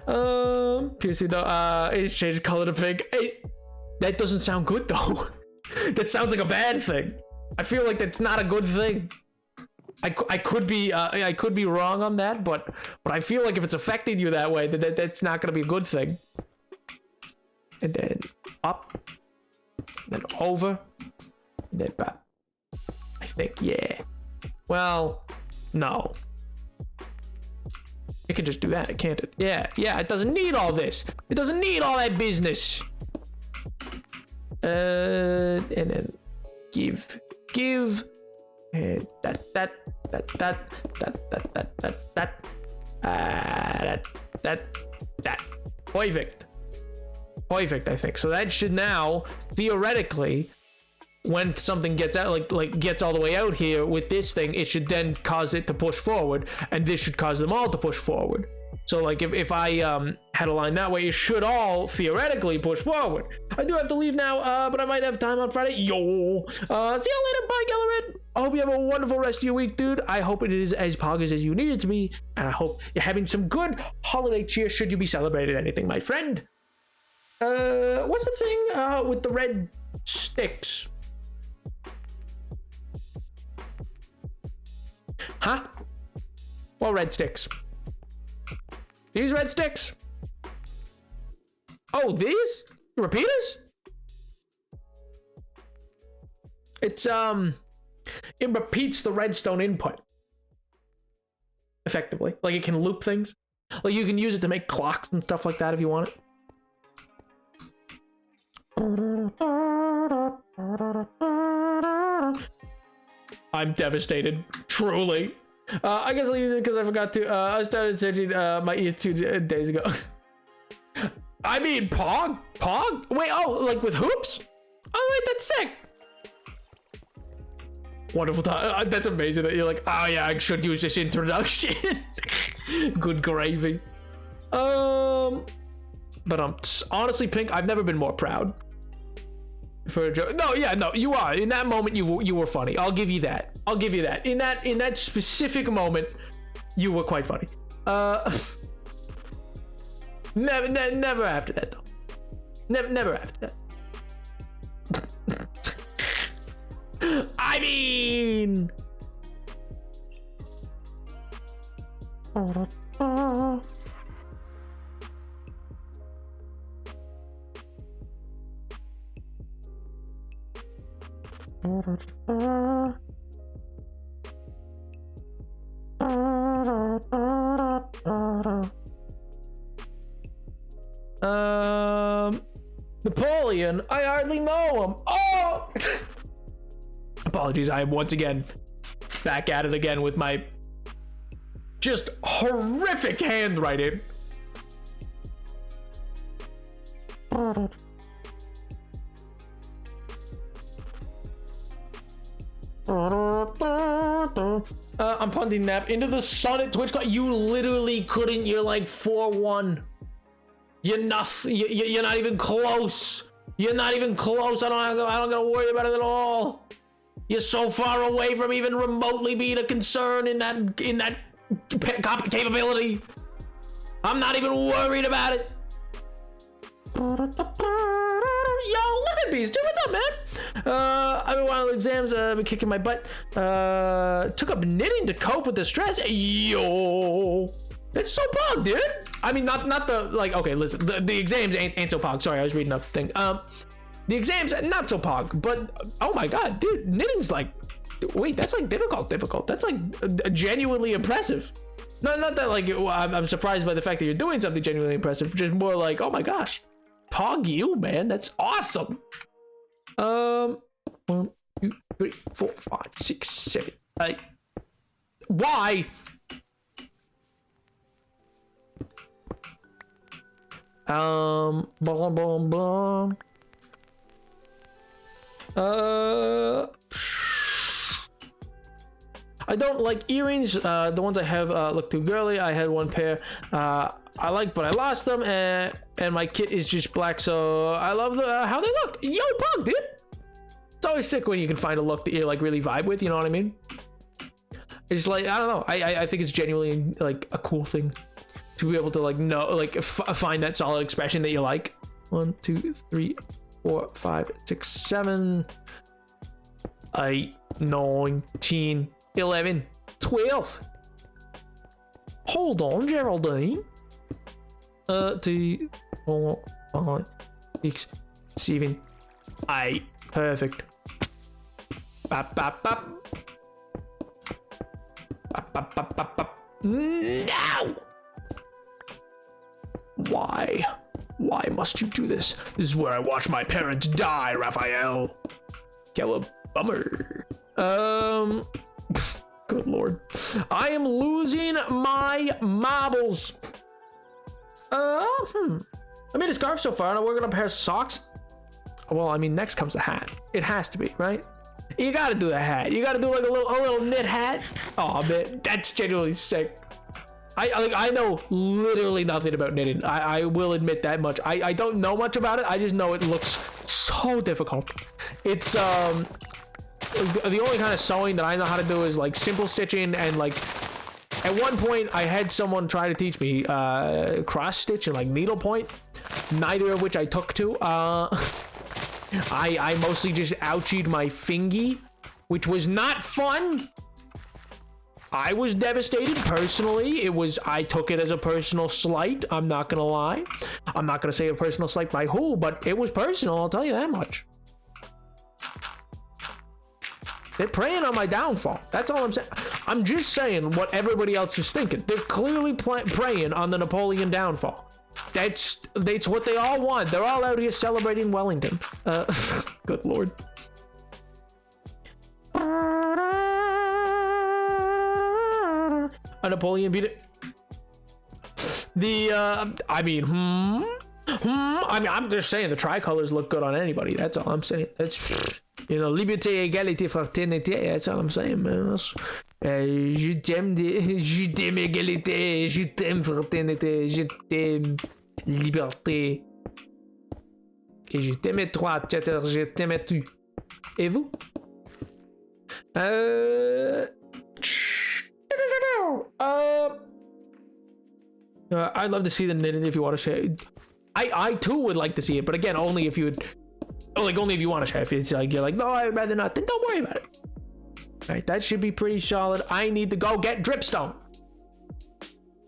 PC though, it's changed color to pink. Hey, that doesn't sound good though. That sounds like a bad thing. I feel like that's not a good thing. I could be wrong on that, but I feel like if it's affecting you that way, that's not gonna be a good thing. And then up. Then over, and then back. I think, yeah. Well, no. It can just do that, can't it? Yeah, it doesn't need all this. It doesn't need all that business. And then give, and that. Perfect, I think. So that should now, theoretically, when something gets out, like gets all the way out here with this thing, it should then cause it to push forward, and this should cause them all to push forward. So like if I had a line that way, it should all theoretically push forward. I do have to leave now, but I might have time on Friday. Yo, see you later. Bye, Gellerid. I hope you have a wonderful rest of your week, dude. I hope it is as poggers as you need it to be, and I hope you're having some good holiday cheer should you be celebrating anything, my friend. What's the thing with the red sticks? Huh? What red sticks? These red sticks. Oh, these repeaters. It's it repeats the redstone input effectively. Like it can loop things. Like you can use it to make clocks and stuff like that if you want it. I'm devastated, truly. I guess I'll use it because I forgot to. I started searching my ears 2 days ago. I mean, Pog? Wait, oh, like with hoops? Oh, wait, that's sick. Wonderful time. That's amazing that you're like, oh yeah, I should use this introduction. Good gravy. But honestly, Pink, I've never been more proud. For a joke. No, yeah, no, you are. In that moment, you were funny. I'll give you that. In that specific moment, you were quite funny. Never after that though. Never after that. I mean. Napoleon, I hardly know him. Oh! Apologies, I am once again back at it again with my just horrific handwriting. I'm punting nap into the sun at TwitchCon. You literally couldn't. You're like 4-1. You're not even close. You're not even close. I don't gotta worry about it at all. You're so far away from even remotely being a concern in that capability. I'm not even worried about it. Yo, Lemon Beast, dude, what's up, man? I've been while exams, been kicking my butt. Took up knitting to cope with the stress. Yo, it's so pog, dude. I mean, not the like. Okay, listen, the exams ain't so pog. Sorry, I was reading up thing. The exams not so pog, but oh my god, dude, knitting's like, wait, that's like difficult. That's like genuinely impressive. No, not that like I'm surprised by the fact that you're doing something genuinely impressive. Just more like, oh my gosh. Pog you, man. That's awesome. 1, 2, 3, 4, 5, 6, 7, 8. Why? Boom, boom, boom. I don't like earrings. The ones I have look too girly. I had one pair I like, but I lost them, and my kit is just black, so I love how they look. Yo, Pug, dude. It's always sick when you can find a look that you like really vibe with, you know what I mean? It's like, I don't know, I think it's genuinely like a cool thing to be able to like know, like find that solid expression that you like. 1, 2, 3, 4, 5, 6, 7, 8, 9, 10, 11, 12. Hold on, Geraldine. 2, 4, 5, 6, 7, 8. Perfect. Bop, bop, bop. Bop, bop, bop, bop, bop. No! Why? Why must you do this? This is where I watch my parents die, Raphael. Bummer. Good lord. I am losing my marbles. I made a scarf so far and I'm working on a pair of socks. Well, I mean, next comes the hat. It has to be, right? You gotta do the hat. You gotta do like a little knit hat. Oh man, that's genuinely sick. I know literally nothing about knitting. I will admit that much. I don't know much about it. I just know it looks so difficult. It's the only kind of sewing that I know how to do is like simple stitching, and like at one point I had someone try to teach me cross stitch and like needlepoint, neither of which I took to. I mostly just ouchied my fingy, which was not fun. I was devastated personally. I took it as a personal slight. I'm not gonna lie. I'm not gonna say a personal slight by who, but it was personal, I'll tell you that much. They're preying on my downfall. That's all I'm saying. I'm just saying what everybody else is thinking. They're clearly preying on the Napoleon downfall. That's what they all want. They're all out here celebrating Wellington. Good lord. A Napoleon beat it. I'm just saying the tricolors look good on anybody. That's all I'm saying. That's, liberté, égalité, fraternité. That's all I'm saying, man. Je t'aime, égalité, je t'aime, fraternité, je t'aime, liberté. Et je t'aime toi, je t'aime tu. Et vous? I'd love to see the knitting if you want to share. I too would like to see it, but again, only if you would, only if you want to share. If it's like you're like, no, I'd rather not, then don't worry about it. All right, that should be pretty solid. I need to go get dripstone.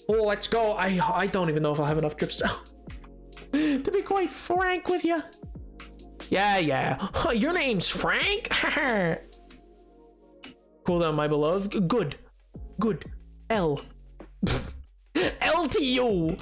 Oh, let's go. I don't even know if I'll have enough dripstone. To be quite frank with you. Yeah. Your name's Frank? Cool down, my beloveds. Good. L. LTU.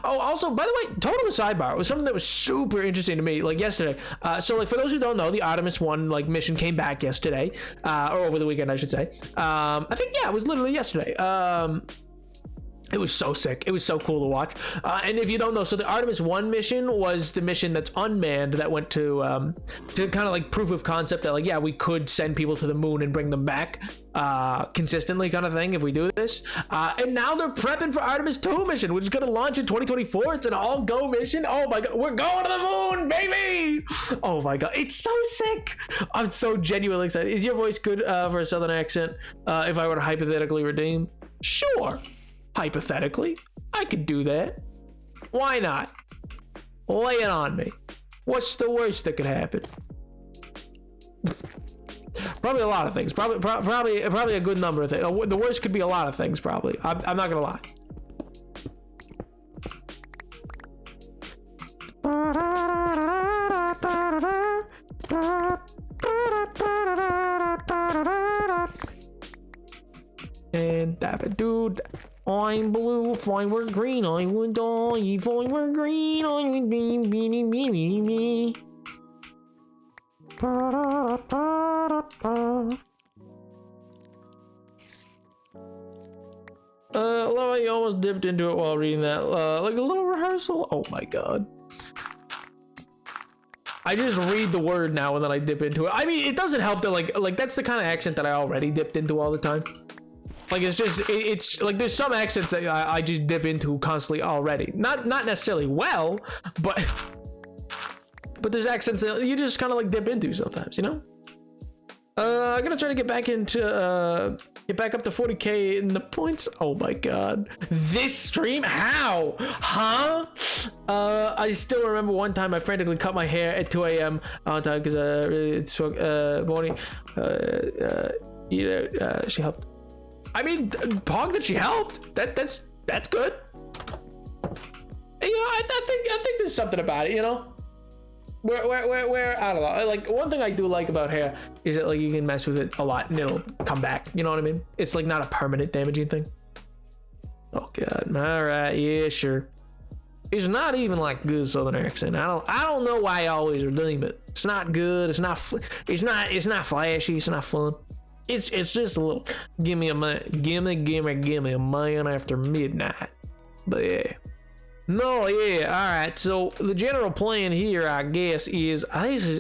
Oh, also, by the way, total sidebar, it was something that was super interesting to me, like yesterday. So for those who don't know, the Artemis 1 mission came back yesterday, or over the weekend, I should say. I think, yeah, it was literally yesterday. It was so sick. It was so cool to watch. And if you don't know, so the Artemis 1 mission was the mission that's unmanned that went to kind of like proof of concept that yeah, we could send people to the moon and bring them back consistently kind of thing if we do this. And now they're prepping for Artemis 2 mission, which is going to launch in 2024. It's an all-go mission. Oh my God, we're going to the moon, baby. Oh my God, it's so sick. I'm so genuinely excited. Is your voice good for a Southern accent if I were to hypothetically redeem? Sure. Hypothetically, I could do that. Why not? Lay it on me. What's the worst that could happen? Probably a lot of things. Probably a good number of things. The worst could be a lot of things. Probably. I'm not gonna lie. And that dude. I'm blue, if I were green, I would die. If I were green, I would be me. I almost dipped into it while reading that. Like a little rehearsal. Oh my God. I just read the word now and then I dip into it. I mean, it doesn't help that like that's the kind of accent that I already dipped into all the time. Like it's like there's some accents that I just dip into constantly already. Not necessarily well, but there's accents that you just kind of like dip into sometimes, you know? I'm gonna try to get back up to 40k in the points. Oh my God, this stream, how? Huh? I still remember one time I frantically cut my hair at 2 a.m. on time because it's morning. She helped. I mean, Pog that she helped. That's good. And, I think there's something about it, you know. Where I don't know. Like one thing I do like about hair is that like you can mess with it a lot and it'll come back. You know what I mean? It's like not a permanent damaging thing. Oh God. All right. Yeah, sure. It's not even like good Southern accent. I don't know why I always redeem it. It's not good. It's not flashy. It's not fun. It's just a little give me a man after midnight. But yeah. No, yeah, alright. So the general plan here, I guess, is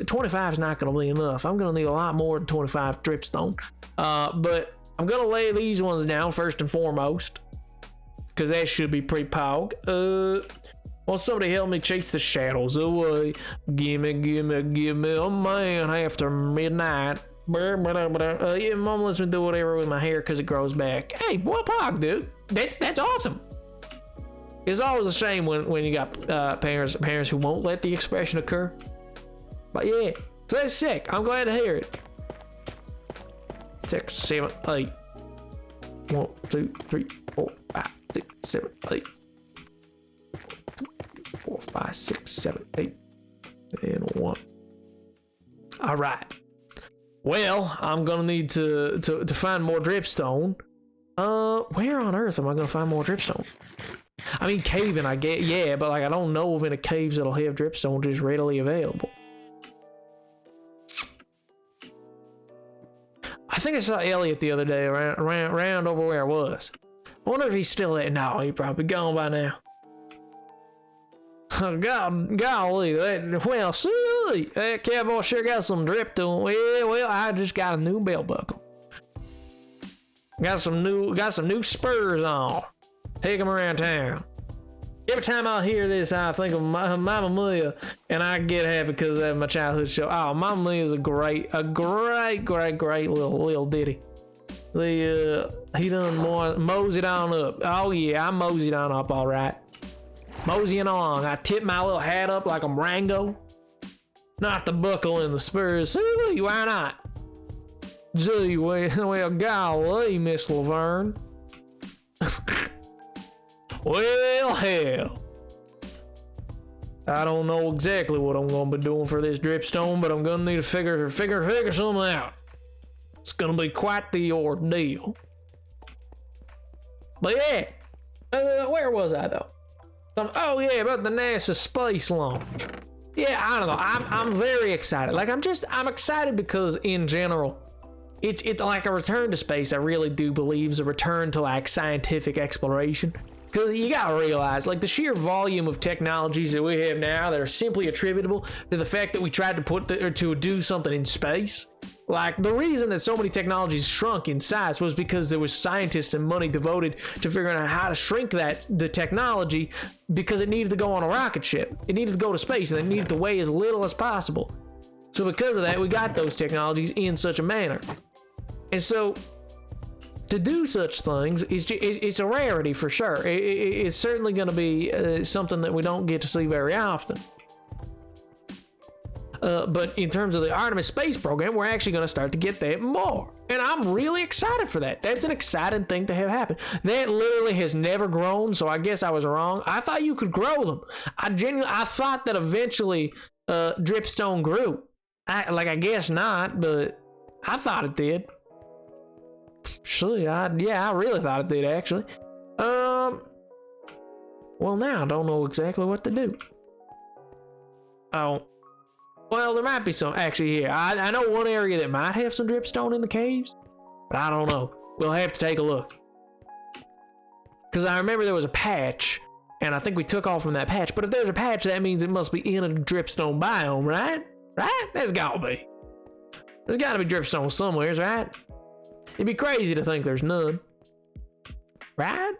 25 is not gonna be enough. I'm gonna need a lot more than 25 dripstone. But I'm gonna lay these ones down first and foremost. Cause that should be pretty pog. Well, somebody help me chase the shadows away. Gimme a man after midnight. Yeah, Mom lets me do whatever with my hair because it grows back. Hey, what pog, dude? That's awesome. It's always a shame when you got parents who won't let the expression occur. But yeah, so that's sick. I'm glad to hear it. 6, 7, 8. 1, 2, 3, 4, 5, 6, 7, 8. 4, 5, 6, 7, 8, and 1. All right. Well, I'm gonna need to find more dripstone. Where on earth am I gonna find more dripstone? I mean, caving, I get, yeah, but like I don't know of any caves that'll have dripstone just readily available. I think I saw Elliot the other day around over where I was. I wonder if he's still there. No, he's probably gone by now. Golly, well, silly. That cowboy sure got some drip to him. Well, I just got a new belt buckle. Got some new spurs on. Take them around town. Every time I hear this, I think of Mama Mia, and I get happy because of my childhood show. Oh, Mama Mia is a great little ditty. He done moseyed on up. Oh yeah, I moseyed on up all right. Moseying along, I tip my little hat up like I'm Rango. Not the buckle and the spurs. Silly, why not? Gee, well, golly, Miss Laverne. Well, hell. I don't know exactly what I'm gonna be doing for this dripstone, but I'm gonna need to figure something out. It's gonna be quite the ordeal. But yeah, where was I though? Oh yeah, about the NASA space launch. Yeah, I don't know. I'm very excited. Like I'm excited because in general, it's like a return to space. I really do believe is a return to like scientific exploration. Because you gotta realize, like the sheer volume of technologies that we have now that are simply attributable to the fact that we tried to do something in space. Like the reason that so many technologies shrunk in size was because there was scientists and money devoted to figuring out how to shrink the technology because it needed to go on a rocket ship. It needed to go to space and it needed to weigh as little as possible. So because of that, we got those technologies in such a manner. And so to do such things it's a rarity for sure. It's certainly going to be something that we don't get to see very often. But in terms of the Artemis space program, we're actually going to start to get that more. And I'm really excited for that. That's an exciting thing to have happen. That literally has never grown, so I guess I was wrong. I thought you could grow them. I thought that eventually dripstone grew. I guess not, but I thought it did. Actually, I really thought it did, actually. Well, now I don't know exactly what to do. Oh. Well, there might be some, actually, here. I know one area that might have some dripstone in the caves, but I don't know. We'll have to take a look. Because I remember there was a patch, and I think we took off from that patch. But if there's a patch, that means it must be in a dripstone biome, right? Right? There's gotta be. There's gotta be dripstone somewhere, right? It'd be crazy to think there's none. Right?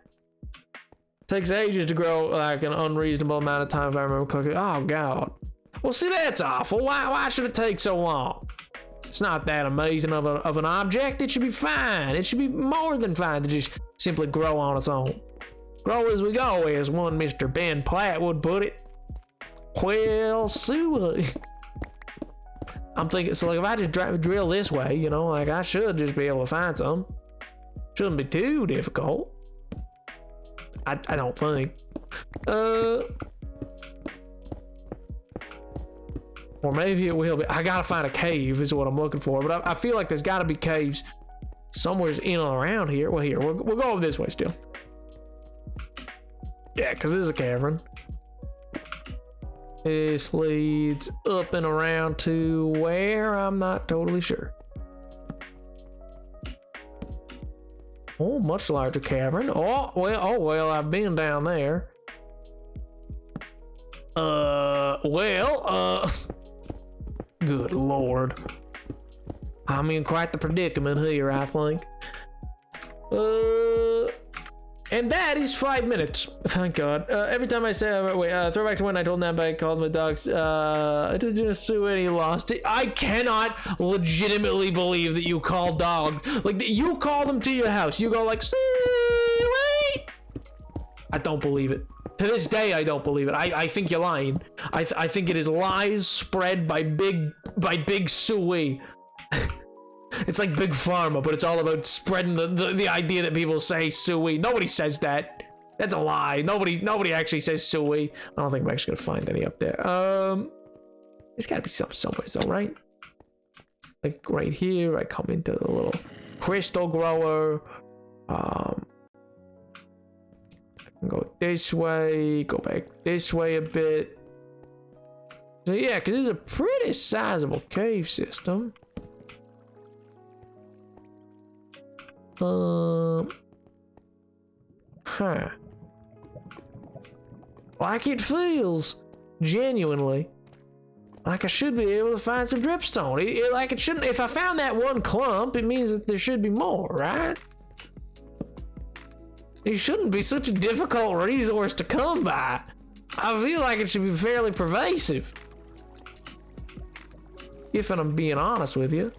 Takes ages to grow like an unreasonable amount of time if I remember cooking. Oh, God. Well, see, that's awful. Why should it take so long? It's not that amazing of an object. It should be fine. It should be more than fine to just simply grow on its own. Grow as we go, as one Mr. Ben Platt would put it. Well, silly. I'm thinking, so like if I just drill this way, you know, like I should just be able to find some. Shouldn't be too difficult. I don't think. Or maybe it will be. I gotta find a cave is what I'm looking for. But I feel like there's gotta be caves somewhere in and around here. Well, here, we'll go over this way still. Yeah, because this is a cavern. This leads up and around to where? I'm not totally sure. Oh, much larger cavern. Oh well, I've been down there. Good Lord. I'm in quite the predicament here, I think. And that is 5 minutes. Thank God. Every time I say, throw back to when I told them I called my dogs, I didn't sue and he lost it. I cannot legitimately believe that you call dogs. Like, you call them to your house. You go like, wait. I don't believe it. To this day, I don't believe it. I think you're lying. I think it is lies spread by big Sui. It's like Big Pharma, but it's all about spreading the idea that people say Sui. Nobody says that. That's a lie. Nobody actually says Sui. I don't think I'm actually gonna find any up there. There's gotta be some somewhere though, right? Like right here, I come into the little crystal grower. I can go this way, go back this way a bit. So yeah, because it's a pretty sizable cave system. Like it feels genuinely like I should be able to find some dripstone. Like it shouldn't. If I found that one clump, it means that there should be more, right? It shouldn't be such a difficult resource to come by. I feel like it should be fairly pervasive. If I'm being honest with you.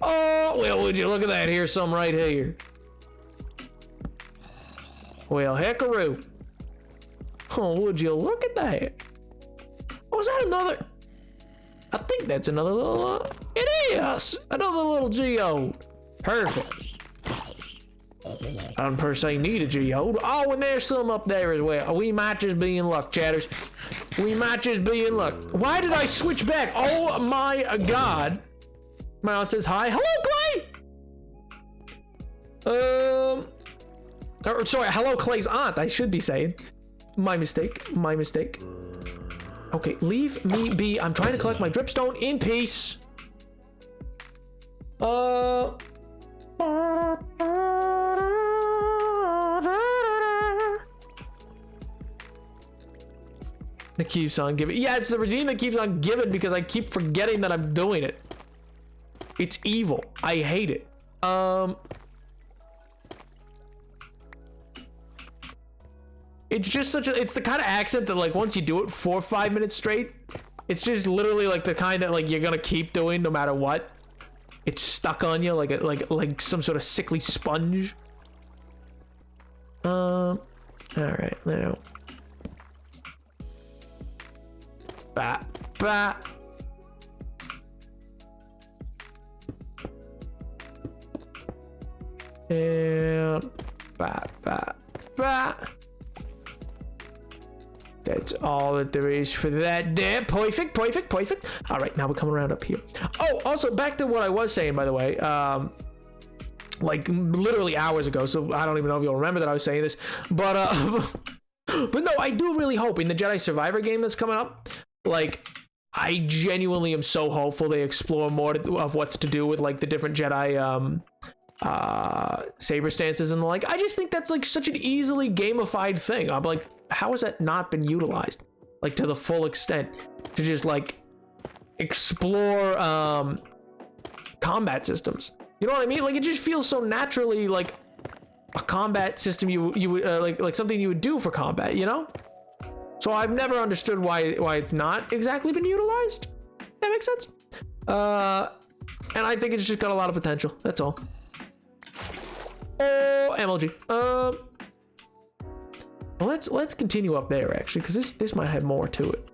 Oh, well, would you look at that? Here's some right here. Well, heckaroo. Oh, would you look at that? Oh, is that another? I think that's another little, it is! Another little geode. Perfect. I don't per se need a geode. Oh, and there's some up there as well. We might just be in luck, chatters. We might just be in luck. Why did I switch back? Oh my god. My aunt says hi. Hello, Clay! Sorry, hello, Clay's aunt, I should be saying. My mistake. My mistake. Okay, leave me be. I'm trying to collect my dripstone in peace. The keeps on giving. Yeah, it's the regime that keeps on giving because I keep forgetting that I'm doing it. It's evil. I hate it. It's just such a, it's the kind of accent that like once you do it 4 or 5 minutes straight, it's just literally like the kind that like you're gonna keep doing no matter what. It's stuck on you like like some sort of sickly sponge. All right, now. Bat, bat. And bat, bat, bat. That's all that there is for that there. Perfect, perfect, perfect. All right, now we're coming around up here. Oh, also back to what I was saying, by the way. Like literally hours ago, so I don't even know if you'll remember that I was saying this, but but no, I do really hope in the Jedi Survivor game that's coming up, like I genuinely am so hopeful they explore more of what's to do with like the different Jedi saber stances and the like. I just think that's like such an easily gamified thing. I'm like, how has that not been utilized like to the full extent to just like explore combat systems? You know what I mean? Like it just feels so naturally like a combat system you would like something you would do for combat, you know? So I've never understood why it's not exactly been utilized. That makes sense. And I think it's just got a lot of potential. That's all. Oh, MLG. Well, let's continue up there actually, because this might have more to it.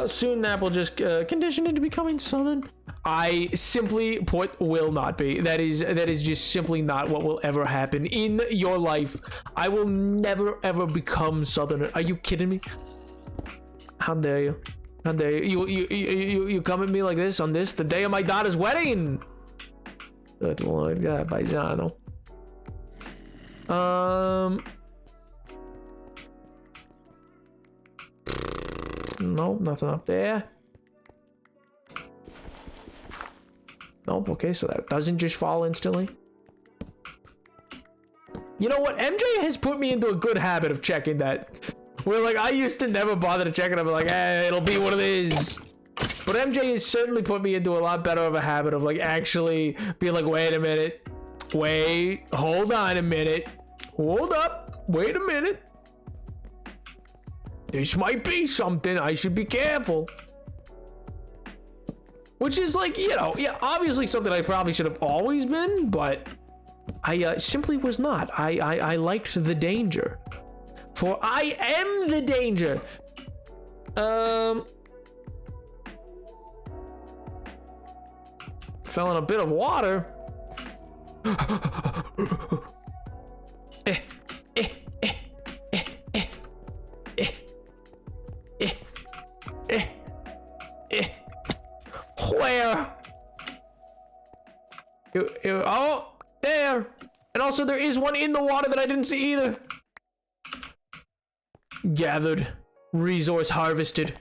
Soon that will just condition into becoming Southern. I simply put will not be. That is just simply not what will ever happen in your life. I will never ever become Southern. Are you kidding me? How dare you? How dare you? You come at me like this on this, the day of my daughter's wedding. Good Lord, God, paisano. Nope, nothing up there. Nope, okay, so that doesn't just fall instantly. You know what? MJ has put me into a good habit of checking that. Where, like, I used to never bother to check it. I'd be like, hey, it'll be one of these. But MJ has certainly put me into a lot better of a habit of, like, actually being like, wait a minute. Wait, hold on a minute. Hold up. Wait a minute. This might be something. I should be careful. which is like, you know, yeah, obviously something I probably should have always been, but I simply was not. I liked the danger, for I am the danger. Fell in a bit of water. Where? Oh, there. And also there is one in the water that I didn't see either. Gathered. Resource harvested.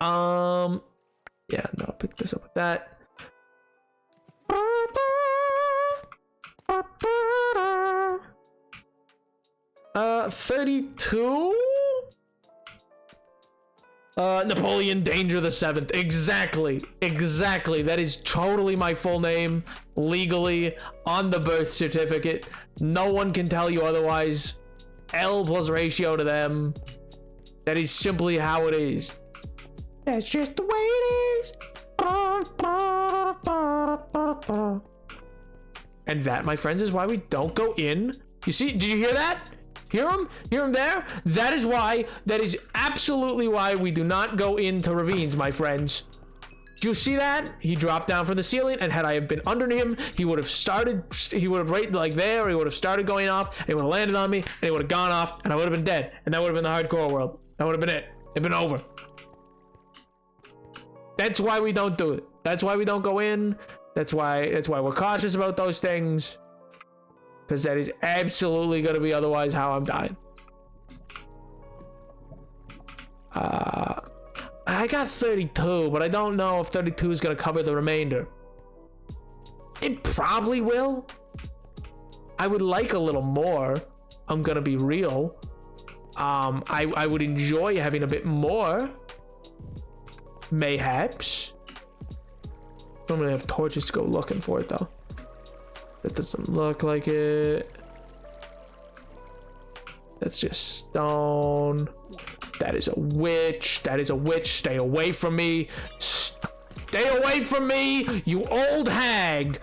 Yeah, no, I'll pick this up with that. 32? Napoleon Danger the Seventh. Exactly. That is totally my full name, legally, on the birth certificate. No one can tell you otherwise. L plus ratio to them. That is simply how it is. That's just the way it is. And that, my friends, is why we don't go in. You see, did you hear that? Hear him? Hear him there? That is absolutely why we do not go into ravines, my friends. Do you see that? He dropped down from the ceiling, and had I have been under him, he would have right like there, he would have started going off, and he would have landed on me, and he would have gone off, and I would have been dead. And that would have been the hardcore world. That would have been it. It'd been over. That's why we don't do it. That's why we don't go in. That's why we're cautious about those things. Because that is absolutely going to be otherwise how I'm dying. I got 32, but I don't know if 32 is going to cover the remainder. It probably will. I would like a little more. I'm going to be real. I would enjoy having a bit more. Mayhaps. I'm going to have torches to go looking for it, though. That doesn't look like it. That's just stone. That is a witch. That is a witch. Stay away from me. Stay away from me, you old hag.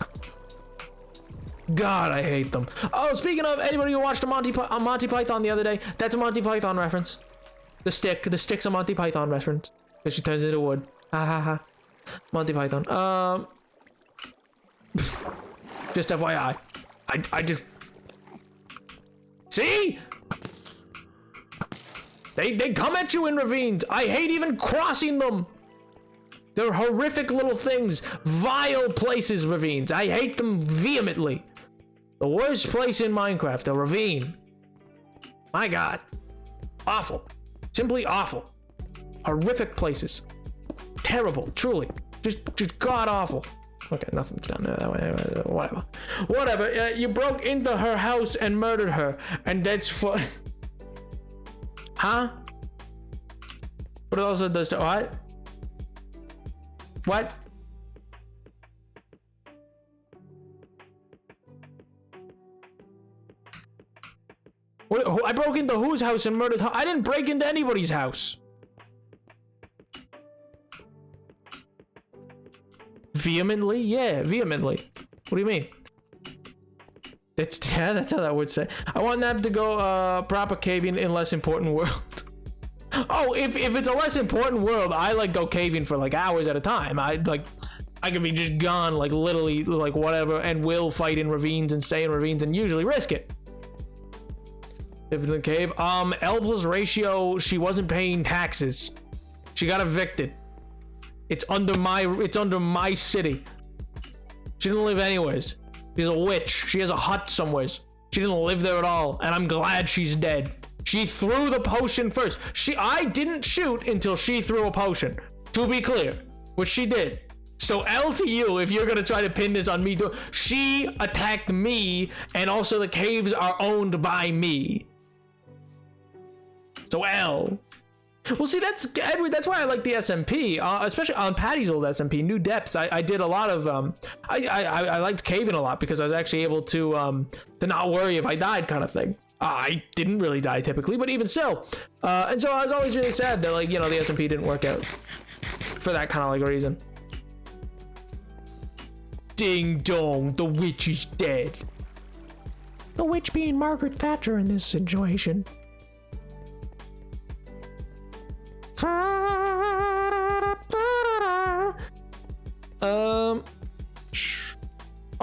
God, I hate them. Oh, speaking of, anybody who watched a Monty Python the other day, that's a Monty Python reference. The stick's a Monty Python reference. Because she turns into wood. Ha ha ha. Monty Python. Just FYI. I just... See? They come at you in ravines. I hate even crossing them. They're horrific little things. Vile places, ravines. I hate them vehemently. The worst place in Minecraft, a ravine. My God. Awful. Simply awful. Horrific places. Terrible, truly. Just god awful. Okay, nothing's down there that way. Whatever. You broke into her house and murdered her, and that's for... Huh? What else does to... What? What? I broke into whose house and murdered her? I didn't break into anybody's house. Vehemently? Yeah, vehemently. What do you mean? That's how that would say. I want them to go proper caving in less important world. Oh, if it's a less important world, I like go caving for like hours at a time. I can be just gone like literally like whatever, and will fight in ravines and stay in ravines and usually risk it. If in the cave, L plus ratio, she wasn't paying taxes. She got evicted. It's under my city. She didn't live anyways. She's a witch. She has a hut somewheres. She didn't live there at all, and I'm glad she's dead. She threw the potion first. I didn't shoot until she threw a potion. To be clear, which she did. So L to you, if you're gonna try to pin this on me, she attacked me, and also the caves are owned by me. So L. Well, see, Edward, that's why I like the SMP, especially on Patty's old SMP, New Depths. I did a lot of, I liked caving a lot because I was actually able to not worry if I died kind of thing. I didn't really die typically, but even still. And so I was always really sad that, like, you know, the SMP didn't work out for that kind of like reason. Ding dong, the witch is dead. The witch being Margaret Thatcher in this situation.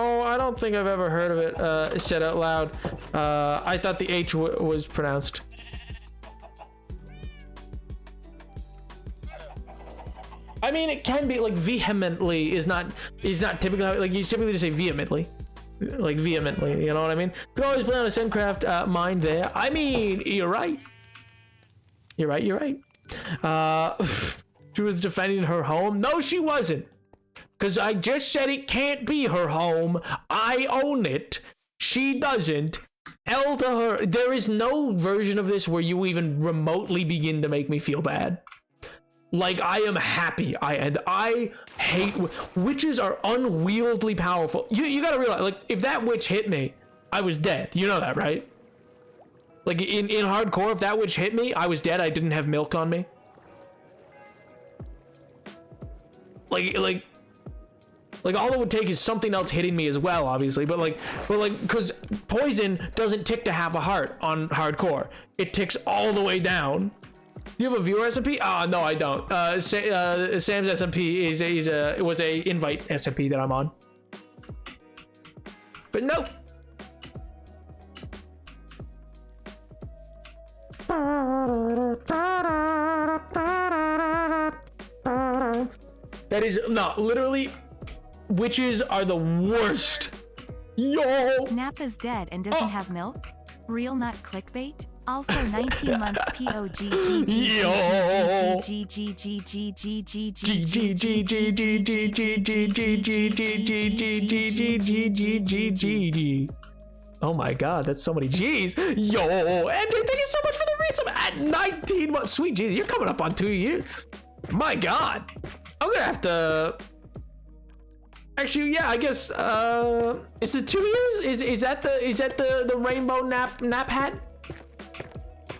Oh, I don't think I've ever heard of it said out loud. I thought the H was pronounced. I mean, it can be like vehemently is not typically how, like you typically just say vehemently, like vehemently. You know what I mean? You can always play on a Sincraft mind there. I mean, you're right. You're right. You're right. She was defending her home. No, she wasn't. Because I just said it can't be her home. I own it. She doesn't. L to her. There is no version of this where you even remotely begin to make me feel bad. Like, I am happy. I hate witches are unwieldily powerful. You gotta realize, like, if that witch hit me, I was dead. You know that, right? Like, in hardcore, if that witch hit me, I was dead. I didn't have milk on me. Like all it would take is something else hitting me as well, obviously, but because poison doesn't tick to half a heart on hardcore. It ticks all the way down. Do you have a viewer SMP? No, I don't. Sam's SMP was a invite SMP that I'm on. But no. That is no, literally. Witches are the worst. Yo. Nap is dead and doesn't have milk. Real not clickbait. Also 19 months POG. Oh my god, that's so many G's. Yo, and thank you so much for the resub at 19 months. Sweet Jesus, you're coming up on 2 years. My god. I'm gonna have to. Actually, yeah, I guess. Is it 2 years? Is that the rainbow nap hat?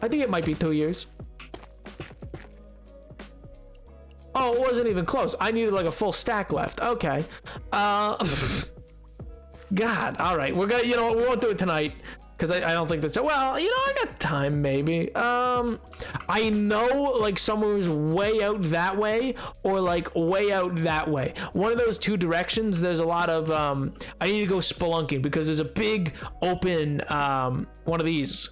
I think it might be 2 years. Oh, it wasn't even close. I needed like a full stack left. Okay. God. All right. We're gonna. You know, we won't do it tonight. Because I don't think that's, well, you know, I got time maybe. I know like somewhere who's way out that way or like way out that way. One of those two directions, there's a lot of, I need to go spelunking because there's a big open, one of these.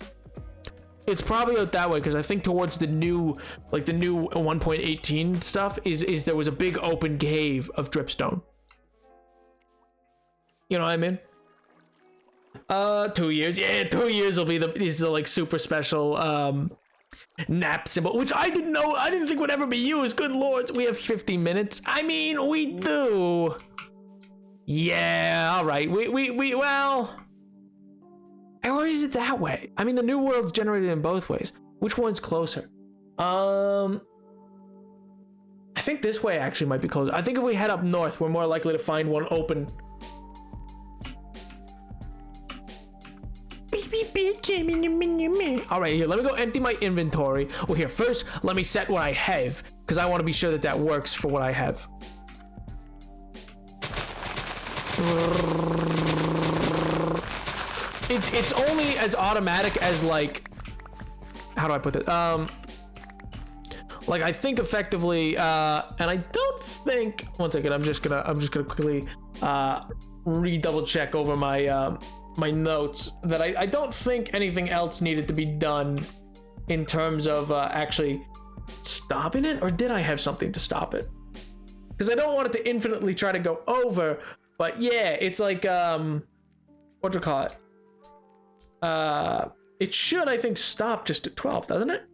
It's probably out that way because I think towards the new 1.18 stuff is there was a big open cave of dripstone. You know what I mean? 2 years. Yeah, 2 years will be the like super special nap symbol, which I didn't know. I didn't think would ever be used. Good lord, we have 50 minutes. I mean, we do. Yeah, all right. We well. Or is it that way? I mean, the new world's generated in both ways. Which one's closer? I think this way actually might be closer. I think if we head up north, we're more likely to find one open. All right, here, let me go empty my inventory. Well, here, first, let me set what I have, because I want to be sure that that works for what I have. It's only as automatic as, like, how do I put this? Like, I think effectively, and I don't think, one second, I'm just gonna quickly, double check over my, my notes that I don't think anything else needed to be done in terms of actually stopping it, or did I have something to stop it? Because I don't want it to infinitely try to go over, but yeah, it's like what do you call it? It should, I think, stop just at 12, doesn't it?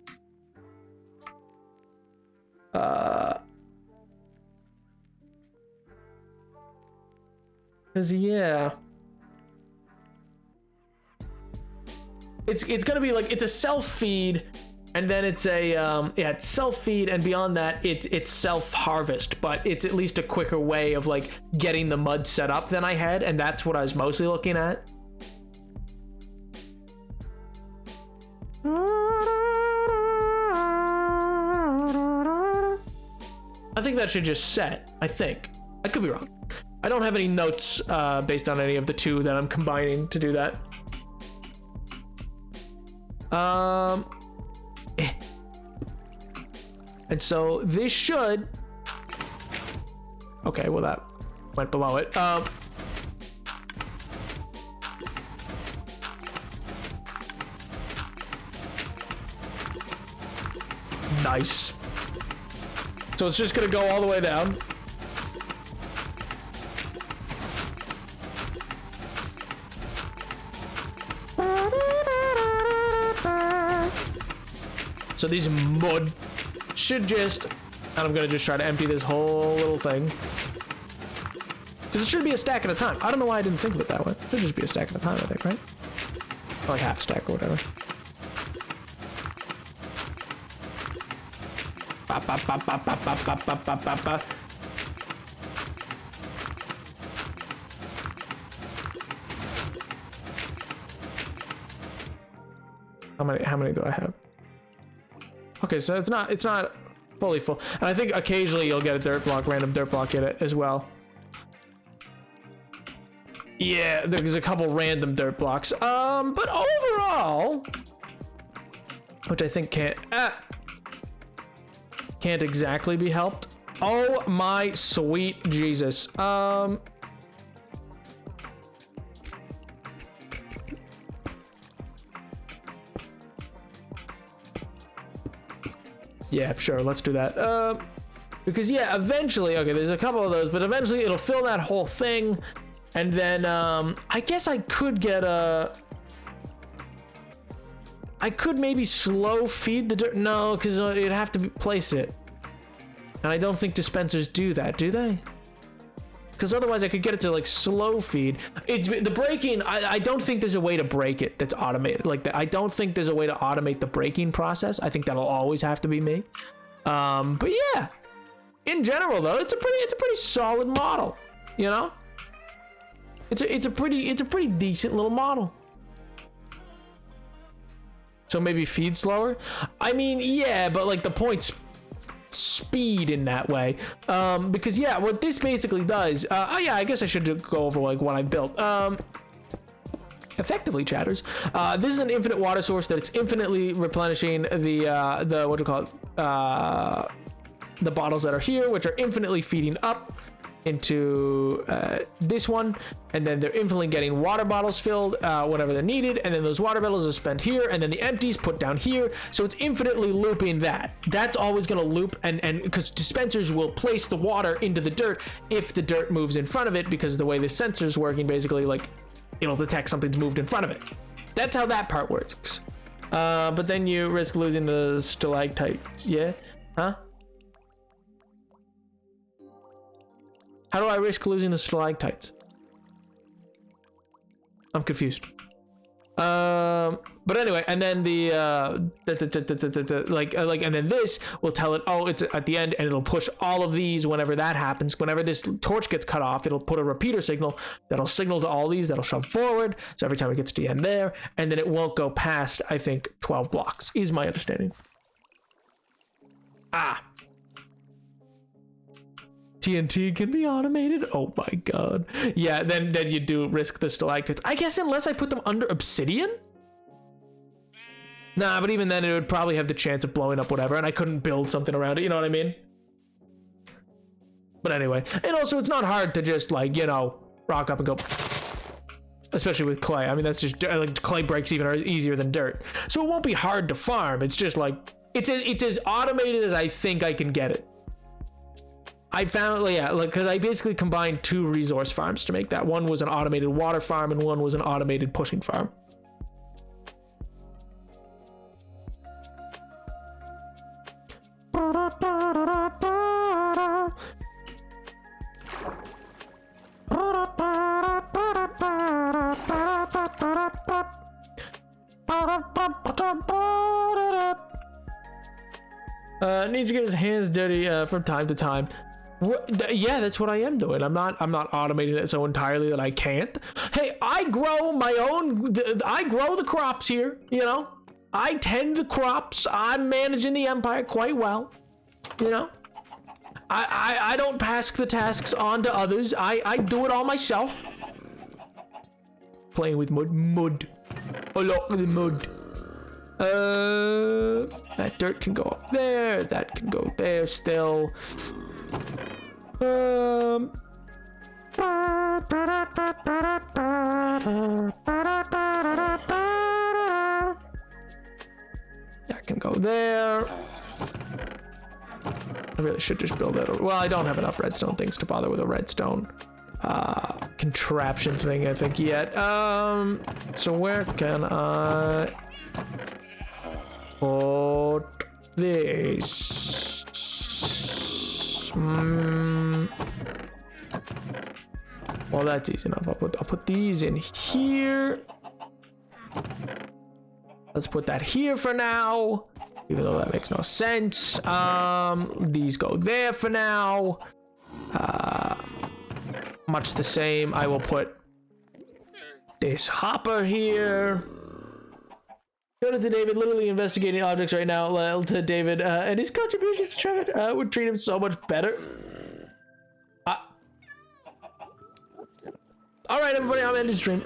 Cause yeah. It's gonna be like, it's a self feed, and then it's a yeah, it's self feed, and beyond that it's self harvest, but it's at least a quicker way of like getting the mud set up than I had, and that's what I was mostly looking at. I think that should just set. I think. I could be wrong. I don't have any notes based on any of the two that I'm combining to do that. And so this should. Okay, well that went below it. Nice. So it's just gonna go all the way down. So these mud should just, and I'm gonna just try to empty this whole little thing. Because it should be a stack at a time. I don't know why I didn't think of it that way. It should just be a stack at a time, I think, right? Or like half stack or whatever. Ba, ba, ba, ba, ba, ba, ba, ba, ba, ba, ba. How many do I have? Okay, so it's not fully full. And I think occasionally you'll get a dirt block, random dirt block in it as well. Yeah, there's a couple random dirt blocks. But overall, which I think can't exactly be helped. Oh my sweet Jesus. Yeah, sure, let's do that. Because yeah, eventually, okay, there's a couple of those, but eventually it'll fill that whole thing. And then, I guess I could get I could maybe slow feed the dirt. No, because you'd have to place it. And I don't think dispensers do that, do they? Because otherwise I could get it to like slow feed. The braking, I don't think there's a way to break it that's automated. Like I don't think there's a way to automate the braking process. I think that'll always have to be me. But yeah, in general though, it's a pretty solid model, you know? It's a pretty decent little model. So maybe feed slower? I mean, yeah, but like the point's speed in that way. Because yeah, what this basically does, oh yeah, I guess I should go over like what I built. Effectively, chatters, this is an infinite water source that it's infinitely replenishing the what do you call it, the bottles that are here, which are infinitely feeding up into this one, and then they're infinitely getting water bottles filled whenever they're needed, and then those water bottles are spent here, and then the empties put down here. So it's infinitely looping that. That's always going to loop, and because dispensers will place the water into the dirt if the dirt moves in front of it, because of the way the sensor's working, basically, like it'll detect something's moved in front of it. That's how that part works. But then you risk losing the stalactites. Yeah? Huh? How do I risk losing the stalactites? I'm confused. But anyway, and then and then this will tell it, oh, it's at the end, and it'll push all of these whenever that happens. Whenever this torch gets cut off, it'll put a repeater signal that'll signal to all these, that'll shove forward. So every time it gets to the end there, and then it won't go past, I think, 12 blocks, is my understanding. TNT can be automated. Oh my god. Yeah, then you do risk the stalactites. I guess unless I put them under obsidian? Nah, but even then it would probably have the chance of blowing up whatever, and I couldn't build something around it, you know what I mean? But anyway, and also it's not hard to just like, you know, rock up and go. Especially with clay. I mean, that's just like clay breaks even easier than dirt. So it won't be hard to farm. It's just like, it's as automated as I think I can get it. I found, yeah, like, because I basically combined two resource farms to make that. One was an automated water farm and one was an automated pushing farm. Needs to get his hands dirty from time to time. Yeah, that's what I am doing. I'm not automating it so entirely that I can't. Hey, I grow my own. I grow the crops here. You know, I tend the crops. I'm managing the empire quite well. You know? I don't pass the tasks on to others. I do it all myself. Playing with mud. A lot of the mud. That dirt can go up there. That can go there still. That can go there. I really should just build it. Well, I don't have enough redstone things to bother with a redstone contraption thing, I think, yet. So where can I put this? Well, that's easy enough. I'll put these in here. Let's put that here for now, even though that makes no sense. These go there for now. Much the same. I will put this hopper here. Shout out to David, literally investigating objects right now. To David and his contributions to Trevor would treat him so much better. All right, everybody, I'm ending stream.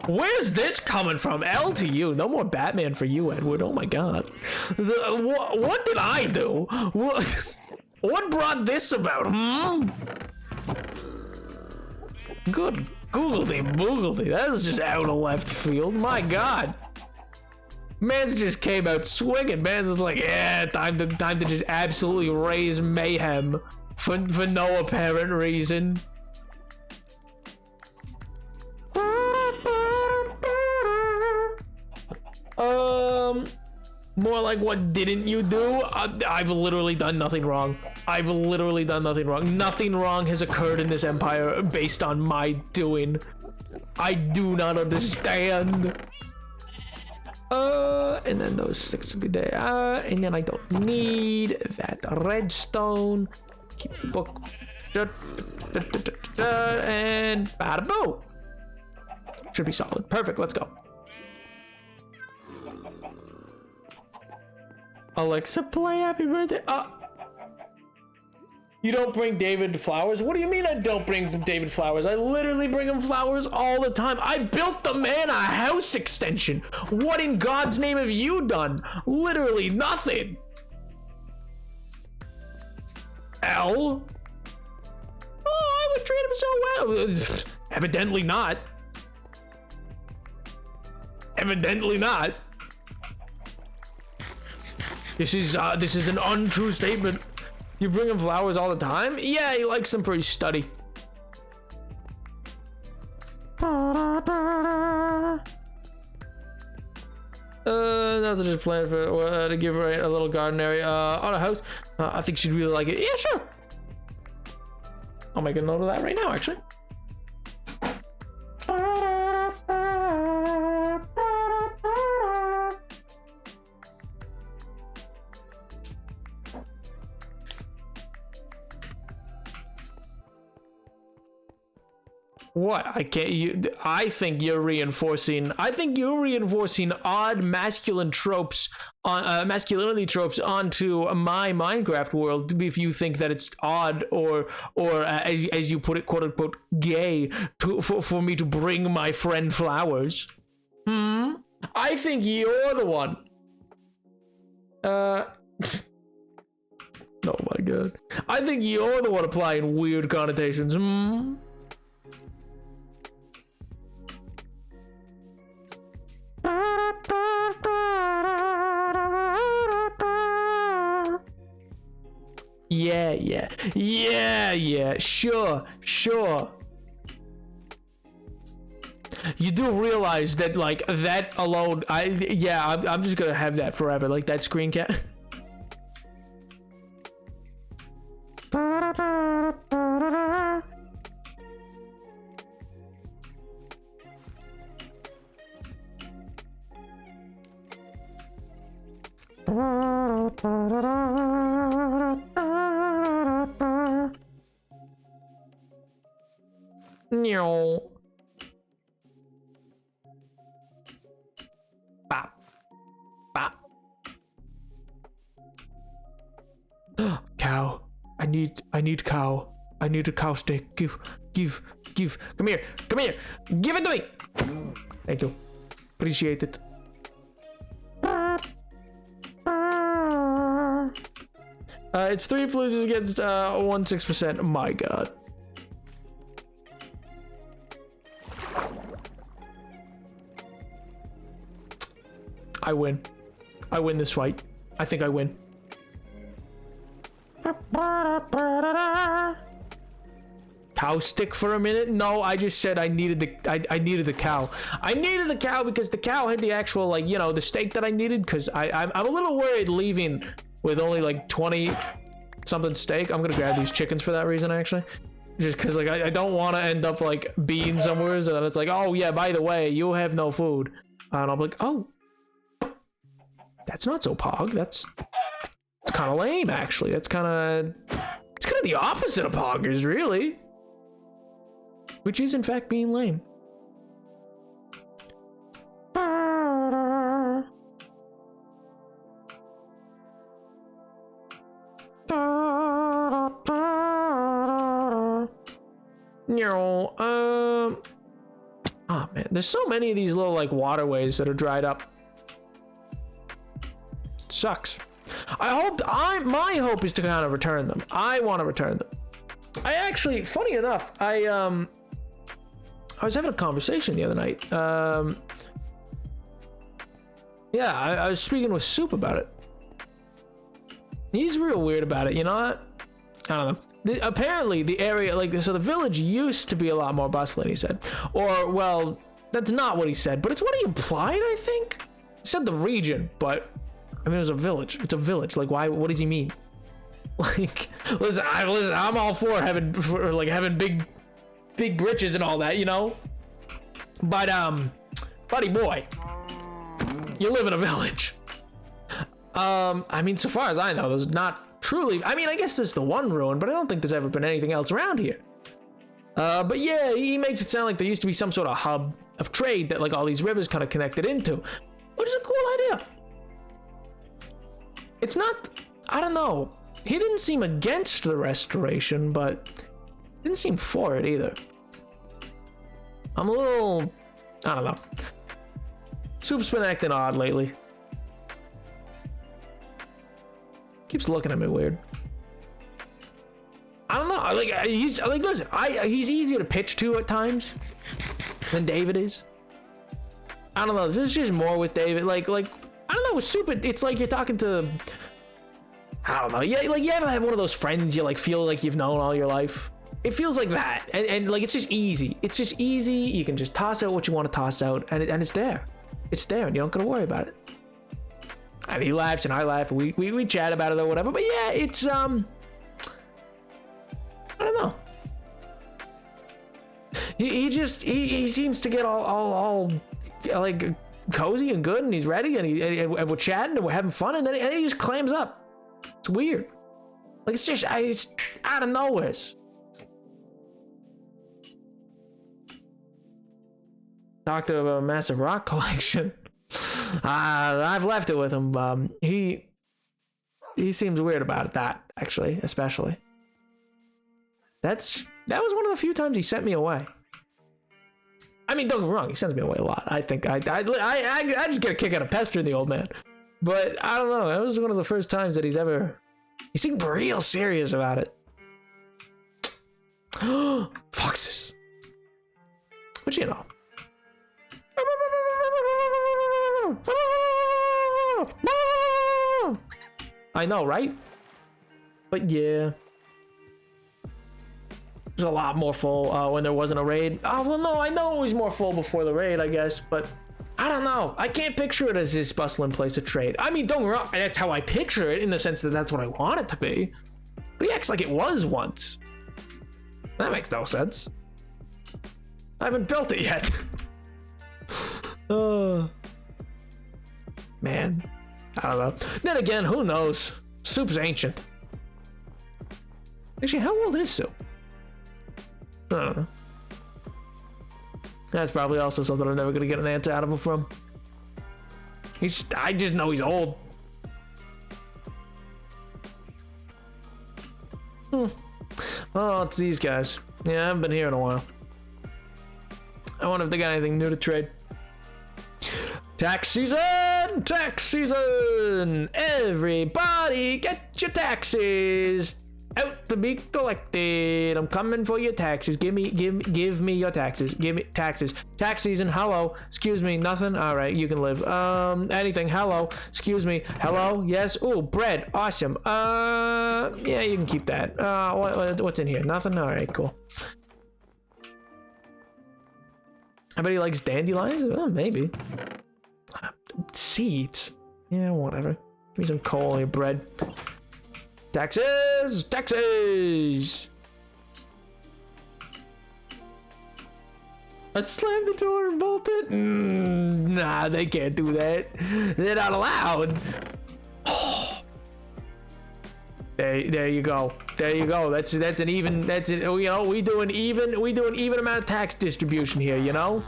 Where's this coming from? L to you. No more Batman for you, Edward. Oh my God. What did I do? What brought this about? Good googledy boogledy. That is just out of left field. My God. Mans just came out swinging. Mans was like, yeah, time to just absolutely raise mayhem for no apparent reason. More like, what didn't you do? I've literally done nothing wrong. I've literally done nothing wrong. Nothing wrong has occurred in this empire based on my doing. I do not understand. And then those 6 will be there. And then I don't need that redstone. Keep the book. And bada boom. Should be solid. Perfect. Let's go. Alexa, play Happy Birthday. You don't bring David flowers? What do you mean I don't bring David flowers? I literally bring him flowers all the time. I built the man a house extension. What in God's name have you done? Literally nothing. L? Oh, I would treat him so well. Evidently not. Evidently not. This is an untrue statement. You bring him flowers all the time? Yeah, he likes them for his study. That's just plan for to give her a little garden area on a house. I think she'd really like it. Yeah, sure. I'll make a note of that right now, actually. What? I can't. I think you're reinforcing. I think you're reinforcing odd masculine tropes on masculinity tropes onto my Minecraft world. If you think that it's odd or as you put it, quote unquote, gay for me to bring my friend flowers. I think you're the one. Oh my God. I think you're the one applying weird connotations. Yeah, sure. You do realize that, like, that alone, I'm just gonna have that forever, like that screen cap. need cow. I need a cow steak. Give. Come here. Give it to me. Thank you. Appreciate it. It's 3 fluzes against 1/6%. My God. I win. I win this fight. I think I win. Cow stick for a minute? No, I just said I needed the cow. I needed the cow because the cow had the actual, like, you know, the steak that I needed, because I'm a little worried leaving with only like 20 something steak. I'm gonna grab these chickens for that reason, actually. Just because, like, I don't want to end up like being somewhere and then it's like, oh yeah, by the way, you have no food. And I'm like, oh, that's not so pog. It's kind of lame, actually. It's kind of the opposite of poggers, really. Which is, in fact, being lame. Oh man, there's so many of these little like waterways that are dried up. Sucks. My hope is to kind of return them. I want to return them. I actually, funny enough, I was having a conversation the other night. Yeah, I was speaking with Soup about it. He's real weird about it, you know what? I don't know. Apparently, the area, like, so the village used to be a lot more bustling, he said. Or, well, that's not what he said, but it's what he implied, I think? He said the region, but, I mean, it was a village. It's a village. Like, why? What does he mean? Like, listen, I'm all for having big britches and all that, you know? But, buddy boy, you live in a village. I mean, so far as I know, there's not truly, I mean, I guess there's the one ruin, but I don't think there's ever been anything else around here. But yeah, he makes it sound like there used to be some sort of hub of trade that like all these rivers kind of connected into, which is a cool idea. It's not, I don't know. He didn't seem against the restoration, but didn't seem for it either. I'm a little, I don't know. Soup's been acting odd lately. Keeps looking at me weird. I don't know. Like, he's like, listen, he's easier to pitch to at times than David is. I don't know. There's just more with David. Like I don't know. With Soup, it's like you're talking to, I don't know. Yeah, like you ever have one of those friends you like feel like you've known all your life. It feels like that, and like it's just easy. It's just easy. You can just toss out what you want to toss out, and it's there. It's there, and you don't gotta worry about it. And he laughs and I laugh and we chat about it or whatever. But yeah, it's I don't know. He seems to get all like cozy and good, and he's ready, and we're chatting and we're having fun, and then he just clams up. It's weird. Like it's just out of nowhere. Talked about a massive rock collection. I've left it with him. He seems weird about it. That actually, especially. That was one of the few times he sent me away. I mean, don't get me wrong, he sends me away a lot. I think I just get a kick out of pestering the old man. But I don't know. That was one of the first times that he seemed real serious about it. Foxes. But you know. I know, right? But yeah, there's a lot more full when there wasn't a raid. Oh well, no, I know it was more full before the raid, I guess, but I don't know. I can't picture it as this bustling place of trade. I mean, don't get me wrong, that's how I picture it in the sense that that's what I want it to be. But he acts like it was once. That makes no sense. I haven't built it yet. Man, I don't know. Then again, who knows? Soup's ancient. Actually, how old is Soup? I don't know. That's probably also something I'm never gonna get an answer out of him from. I just know he's old. I Oh, it's these guys. Yeah, I haven't been here in a while. I wonder if they got anything new to trade. Tax season! Tax season! Everybody get your taxes out to be collected. I'm coming for your taxes. Give me your taxes. Give me taxes. Tax season. Hello. Excuse me. Nothing. All right. You can live. Anything. Hello. Excuse me. Hello. Yes. Oh, bread. Awesome. Yeah, you can keep that. What's in here? Nothing. All right. Cool. I bet he likes dandelions. Oh, maybe. Seeds. Yeah, whatever. Give me some coal on your bread. Taxes! Taxes! Let's slam the door and bolt it. Nah, they can't do that. They're not allowed. Oh. There you go. There you go. That's an even. That's it. You know, we do an even amount of tax distribution here. You know.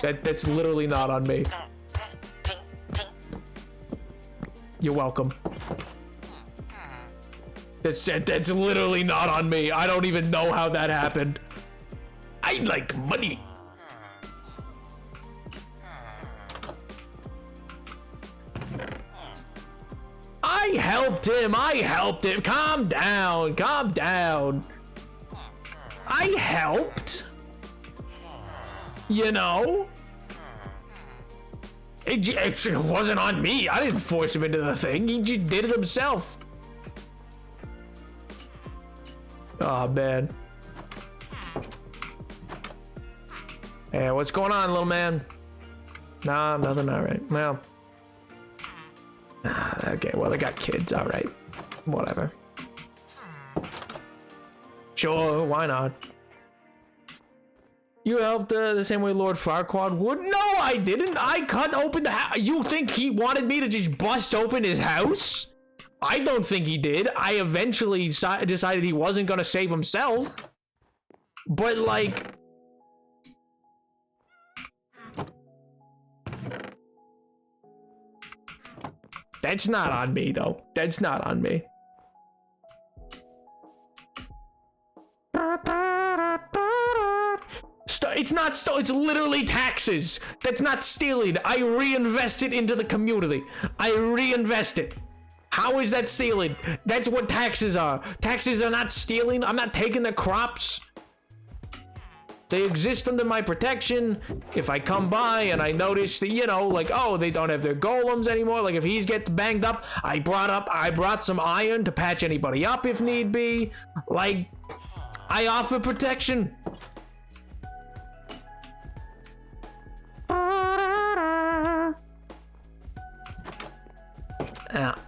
That's literally not on me. You're welcome. That's literally not on me. I don't even know how that happened. I like money. I helped him. Calm down. Calm down. I helped. You know? It wasn't on me. I didn't force him into the thing. He just did it himself. Oh, man. Hey, what's going on, little man? Nah, nothing. All right. Well. Okay, well, they got kids. All right. Whatever. Sure, why not? You helped the same way Lord Farquaad would? No, I didn't. I cut open the house. You think he wanted me to just bust open his house? I don't think he did. I eventually decided he wasn't going to save himself. But, like... That's not on me, though. That's not on me. It's not it's literally taxes. That's not stealing. I reinvest it into the community. I reinvest it. How is that stealing? That's what taxes are. Taxes are not stealing. I'm not taking the crops. They exist under my protection. If I come by and I notice that, you know, like, oh, they don't have their golems anymore. Like, if he gets banged up, I brought some iron to patch anybody up if need be. Like, I offer protection.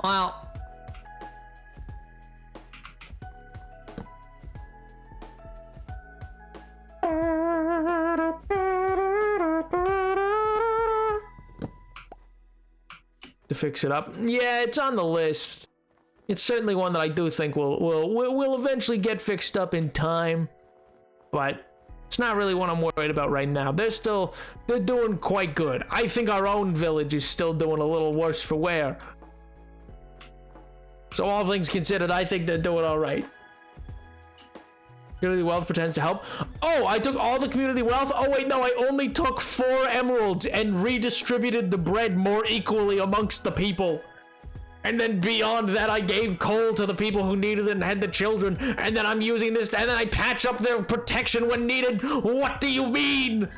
Well. To fix it up. Yeah, it's on the list. It's certainly one that I do think will eventually get fixed up in time. But it's not really what I'm worried about right now. They're doing quite good. I think our own village is still doing a little worse for wear. So all things considered, I think they're doing all right. Community wealth pretends to help. Oh, I took all the community wealth? Oh, wait, no, I only took 4 emeralds and redistributed the bread more equally amongst the people. And then beyond that, I gave coal to the people who needed it and had the children. And then I'm using this, and then I patch up their protection when needed. What do you mean?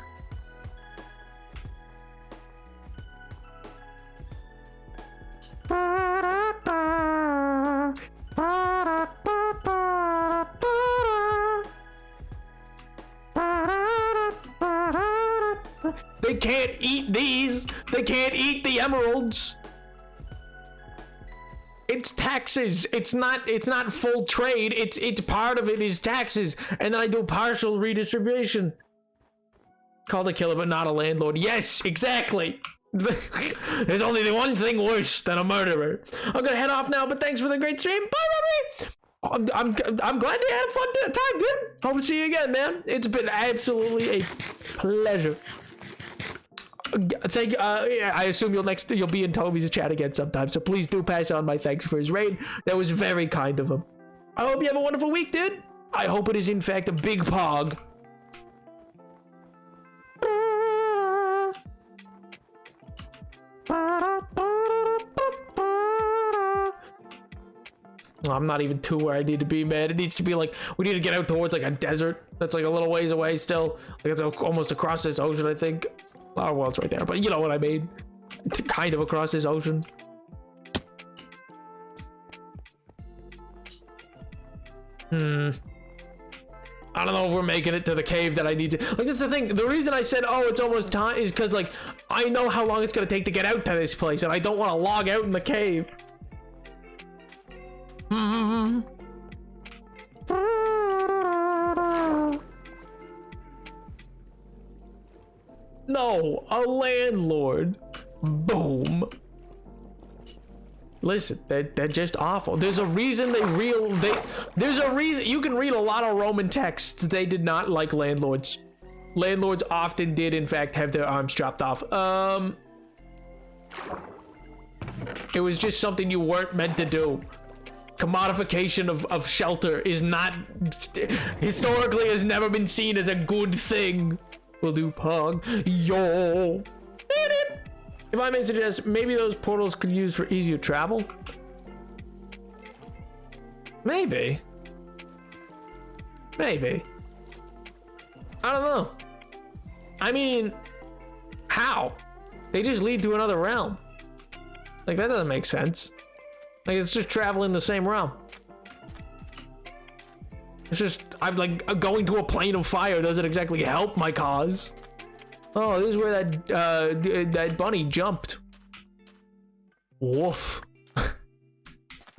They can't eat these. They can't eat the emeralds. It's taxes. It's not full trade. It's part of it is taxes. And then I do partial redistribution. Called a killer, but not a landlord. Yes, exactly. There's only the one thing worse than a murderer. I'm gonna head off now, but thanks for the great stream. Bye, Robbie. I'm glad you had a fun time, dude. Hope to see you again, man. It's been absolutely a pleasure. Thank you. Yeah, I assume you'll be in Toby's chat again sometime. So please do pass on my thanks for his raid. That was very kind of him. I hope you have a wonderful week, dude. I hope it is in fact a big pog. I'm not even to where I need to be, man. It needs to be like, we need to get out towards like a desert that's like a little ways away still. Like it's almost across this ocean, I think. Oh, well, it's right there, but you know what I mean. It's kind of across this ocean. I don't know if we're making it to the cave that I need to. Like, that's the thing. The reason I said, oh, it's almost time is because, like, I know how long it's going to take to get out to this place, and I don't want to log out in the cave. No, a landlord. Boom. Listen, they're just awful. There's a reason there's a reason you can read a lot of Roman texts. They did not like landlords. Landlords often did, in fact, have their arms chopped off. It was just something you weren't meant to do. Commodification of shelter is not, historically has never been seen as a good thing. We'll do pog. Yo. If I may suggest, maybe those portals could use for easier travel. Maybe. Maybe. I don't know. I mean, how? They just lead to another realm. Like, that doesn't make sense. Like, it's just traveling the same realm. It's just, I'm like, going to a plane of fire doesn't exactly help my cause. Oh, this is where that bunny jumped. Woof.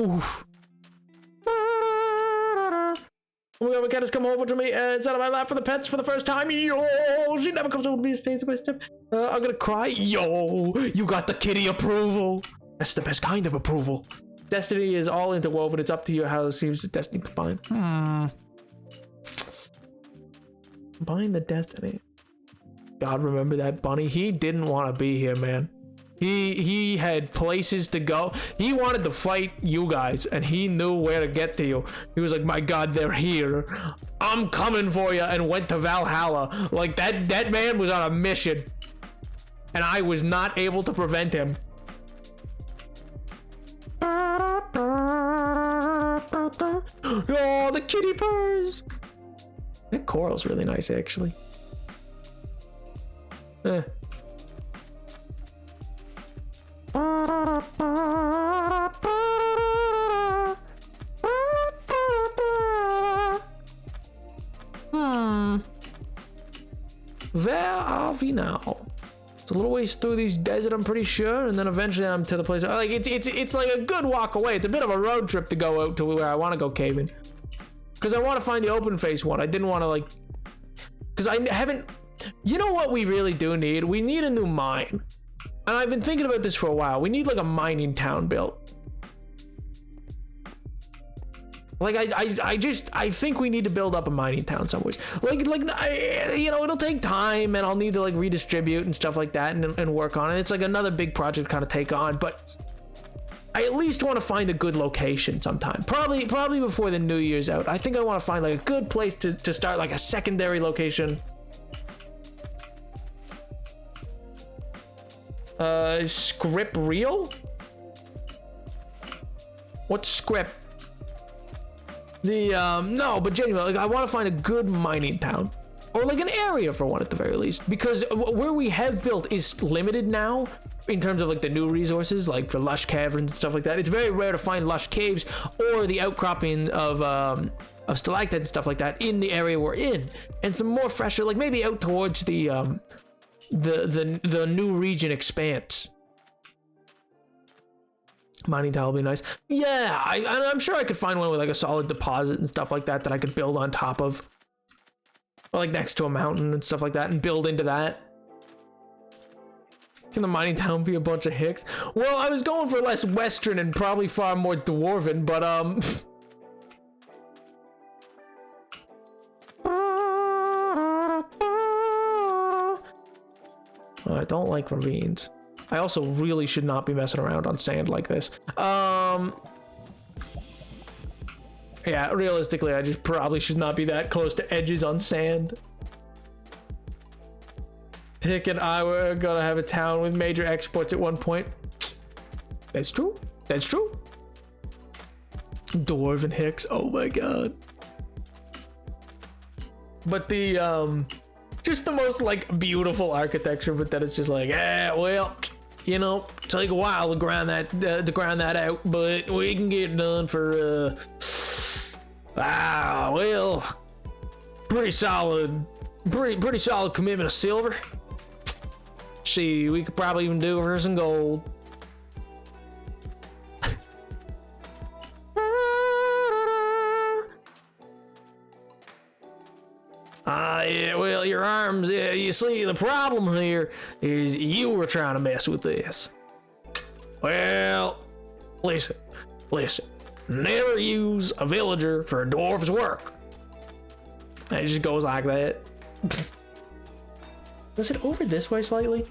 Oof. Oh my god, my cat has come over to me and sat on my lap for the pets for the first time. Yo, she never comes over to me step by step. I'm gonna cry. Yo, you got the kitty approval. That's the best kind of approval. Destiny is all interwoven. It's up to you how it seems to destiny combine. Combine the destiny. God, remember that bunny? He didn't want to be here, man. He had places to go. He wanted to fight you guys, and he knew where to get to you. He was like, my God, they're here. I'm coming for you, and went to Valhalla. Like, that man was on a mission, and I was not able to prevent him. Oh, the kitty purrs. That coral's really nice, actually. Where are we now? It's a little ways through these desert, I'm pretty sure, and then eventually I'm to the place. Like it's like a good walk away. It's a bit of a road trip to go out to where I want to go caving, because I want to find the open face one. I didn't want to, like, because I haven't. You know what we really do need? We need a new mine. And I've been thinking about this for a while. We need like a mining town built. Like I think we need to build up a mining town somewhere. Like you know, it'll take time, and I'll need to like redistribute and stuff like that, and work on it. It's like another big project to kind of take on, but I at least want to find a good location sometime. Probably before the New Year's out. I think I want to find like a good place to start, like a secondary location. Script real? What's script? No, but genuinely, like, I want to find a good mining town, or like an area for one at the very least, because where we have built is limited now in terms of like the new resources, like for lush caverns and stuff like that. It's very rare to find lush caves or the outcropping of stalactites and stuff like that in the area we're in, and some more fresher, like maybe out towards the new region expanse. Mining town will be nice. Yeah, I'm sure I could find one with like a solid deposit and stuff like that I could build on top of, or like next to a mountain and stuff like that, and build into that. Can the mining town be a bunch of hicks? Well, I was going for less western and probably far more dwarven, but I don't like ravines. I also really should not be messing around on sand like this. Yeah, realistically, I just probably should not be that close to edges on sand. Pick and I were gonna have a town with major exports at one point. That's true. That's true. Dwarven Hicks. Oh my god. But the just the most like beautiful architecture, but then it's just like, well, you know, take a while to grind that out, but we can get it done for well, pretty solid commitment of silver. See, we could probably even do it for some gold. Yeah, well, your arms, yeah, you see, the problem here is you were trying to mess with this. Well, listen, never use a villager for a dwarf's work. And it just goes like that. Was it over this way slightly?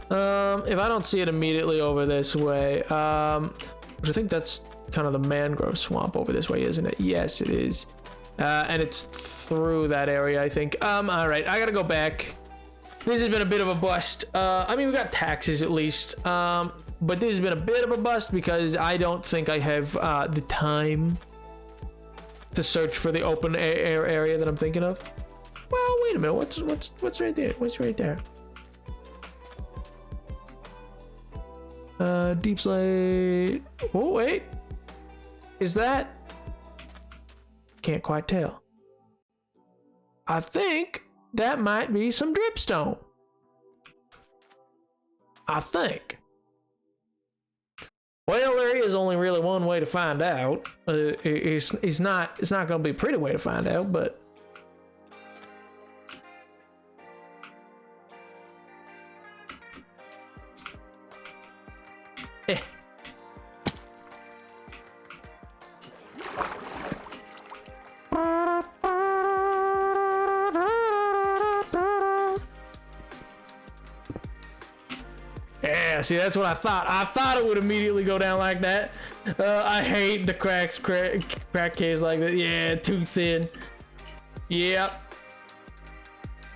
If I don't see it immediately over this way, which I think that's kind of the mangrove swamp over this way, isn't it? Yes, it is. And it's through that area, I think. All right, I gotta go back. This has been a bit of a bust. I mean, we got taxes at least. But this has been a bit of a bust because I don't think I have the time to search for the open air area that I'm thinking of. Well, wait a minute. What's right there? What's right there? Deep slate. Oh, wait. Is that? Can't quite tell. I think that might be some dripstone. I think. Well, there is only really one way to find out. It's not going to be a pretty way to find out, but yeah, see, that's what I thought. I thought it would immediately go down like that. I hate the crack caves like that. Yeah, too thin. Yep.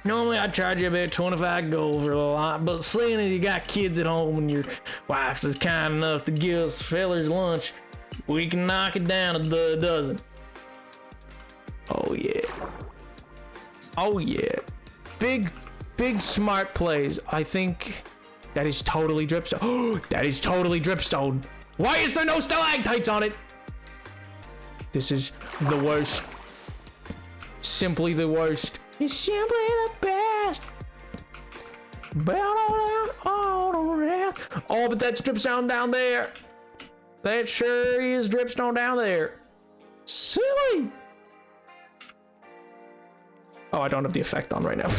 Normally I'd charge you about 25 gold for a lot, but seeing as you got kids at home and your wife is kind enough to give us fellas lunch, we can knock it down a dozen. Oh yeah. Oh yeah. Big smart plays. I think that is totally dripstone. Oh, that is totally dripstone. Why is there no stalactites on it? This is the worst. Simply the worst. It's simply the best. Oh, but that's dripstone down there. That sure is dripstone down there. Silly. Oh, I don't have the effect on right now.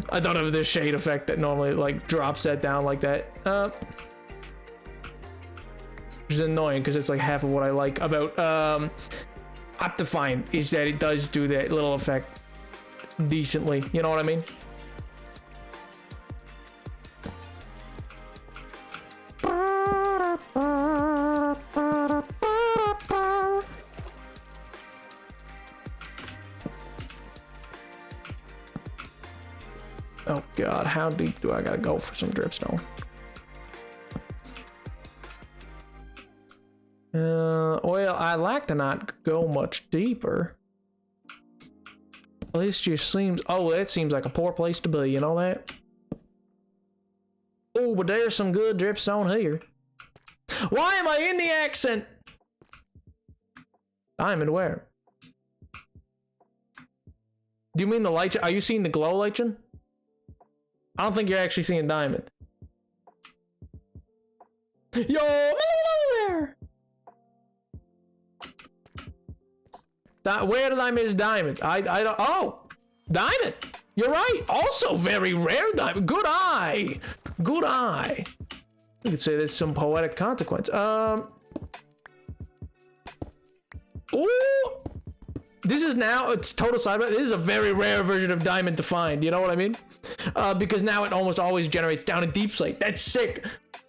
I don't have the shade effect that normally like drops that down like that. Which is annoying because it's like half of what I like about Optifine is that it does do that little effect decently. You know what I mean? Oh god, how deep do I gotta go for some dripstone? Well, I like to not go much deeper. This just seems, oh, that seems like a poor place to be, you know that? Oh, but there's some good dripstone here. Why am I in the accent? Diamond, where? Do you mean the light? Are you seeing the glow lichen? I don't think you're actually seeing diamond. Yo, there. Where did I miss diamond? I don't. Oh, diamond. You're right. Also very rare diamond. Good eye. Good eye. You could say there's some poetic consequence. Ooh. This is now, it's total side. This is a very rare version of diamond to find. You know what I mean? Because now it almost always generates down in deep slate. That's sick.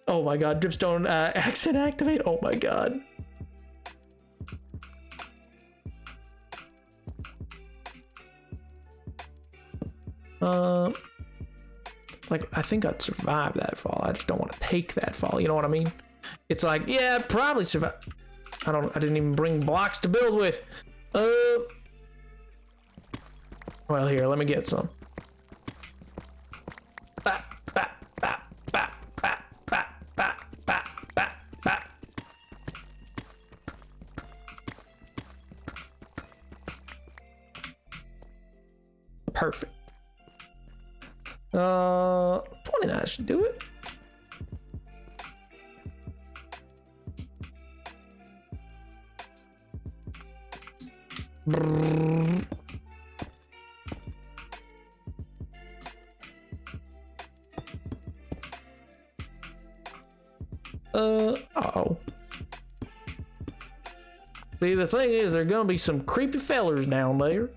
Oh my god, dripstone accent activate. Oh my god. Like, I think I'd survive that fall. I just don't want to take that fall. You know what I mean? It's like, yeah, I'd probably survive. I didn't even bring blocks to build with. Well, here, let me get some. Perfect. 29 should do it. Uh-oh. See, the thing is, there are gonna be some creepy fellers down there.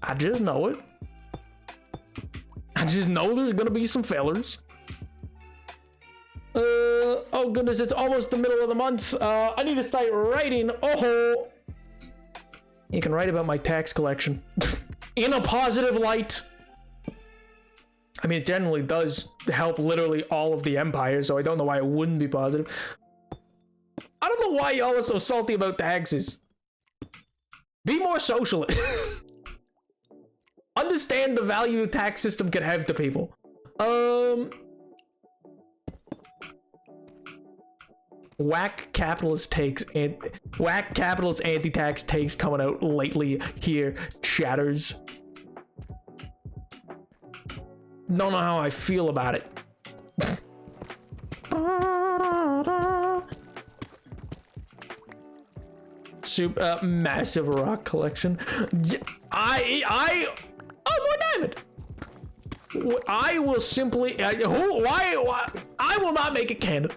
I just know it. I just know there's gonna be some fellers. Oh goodness, it's almost the middle of the month. I need to start writing. Oh, you can write about my tax collection in a positive light. I mean, it generally does help literally all of the empire, so I don't know why it wouldn't be positive. I don't know why y'all are so salty about taxes. Be more socialist. Understand the value the tax system can have to people. Whack capitalist anti-tax takes coming out lately here, chatters. Don't know how I feel about it. Super massive rock collection. Oh, more diamond. I will simply why I will not make a cannon.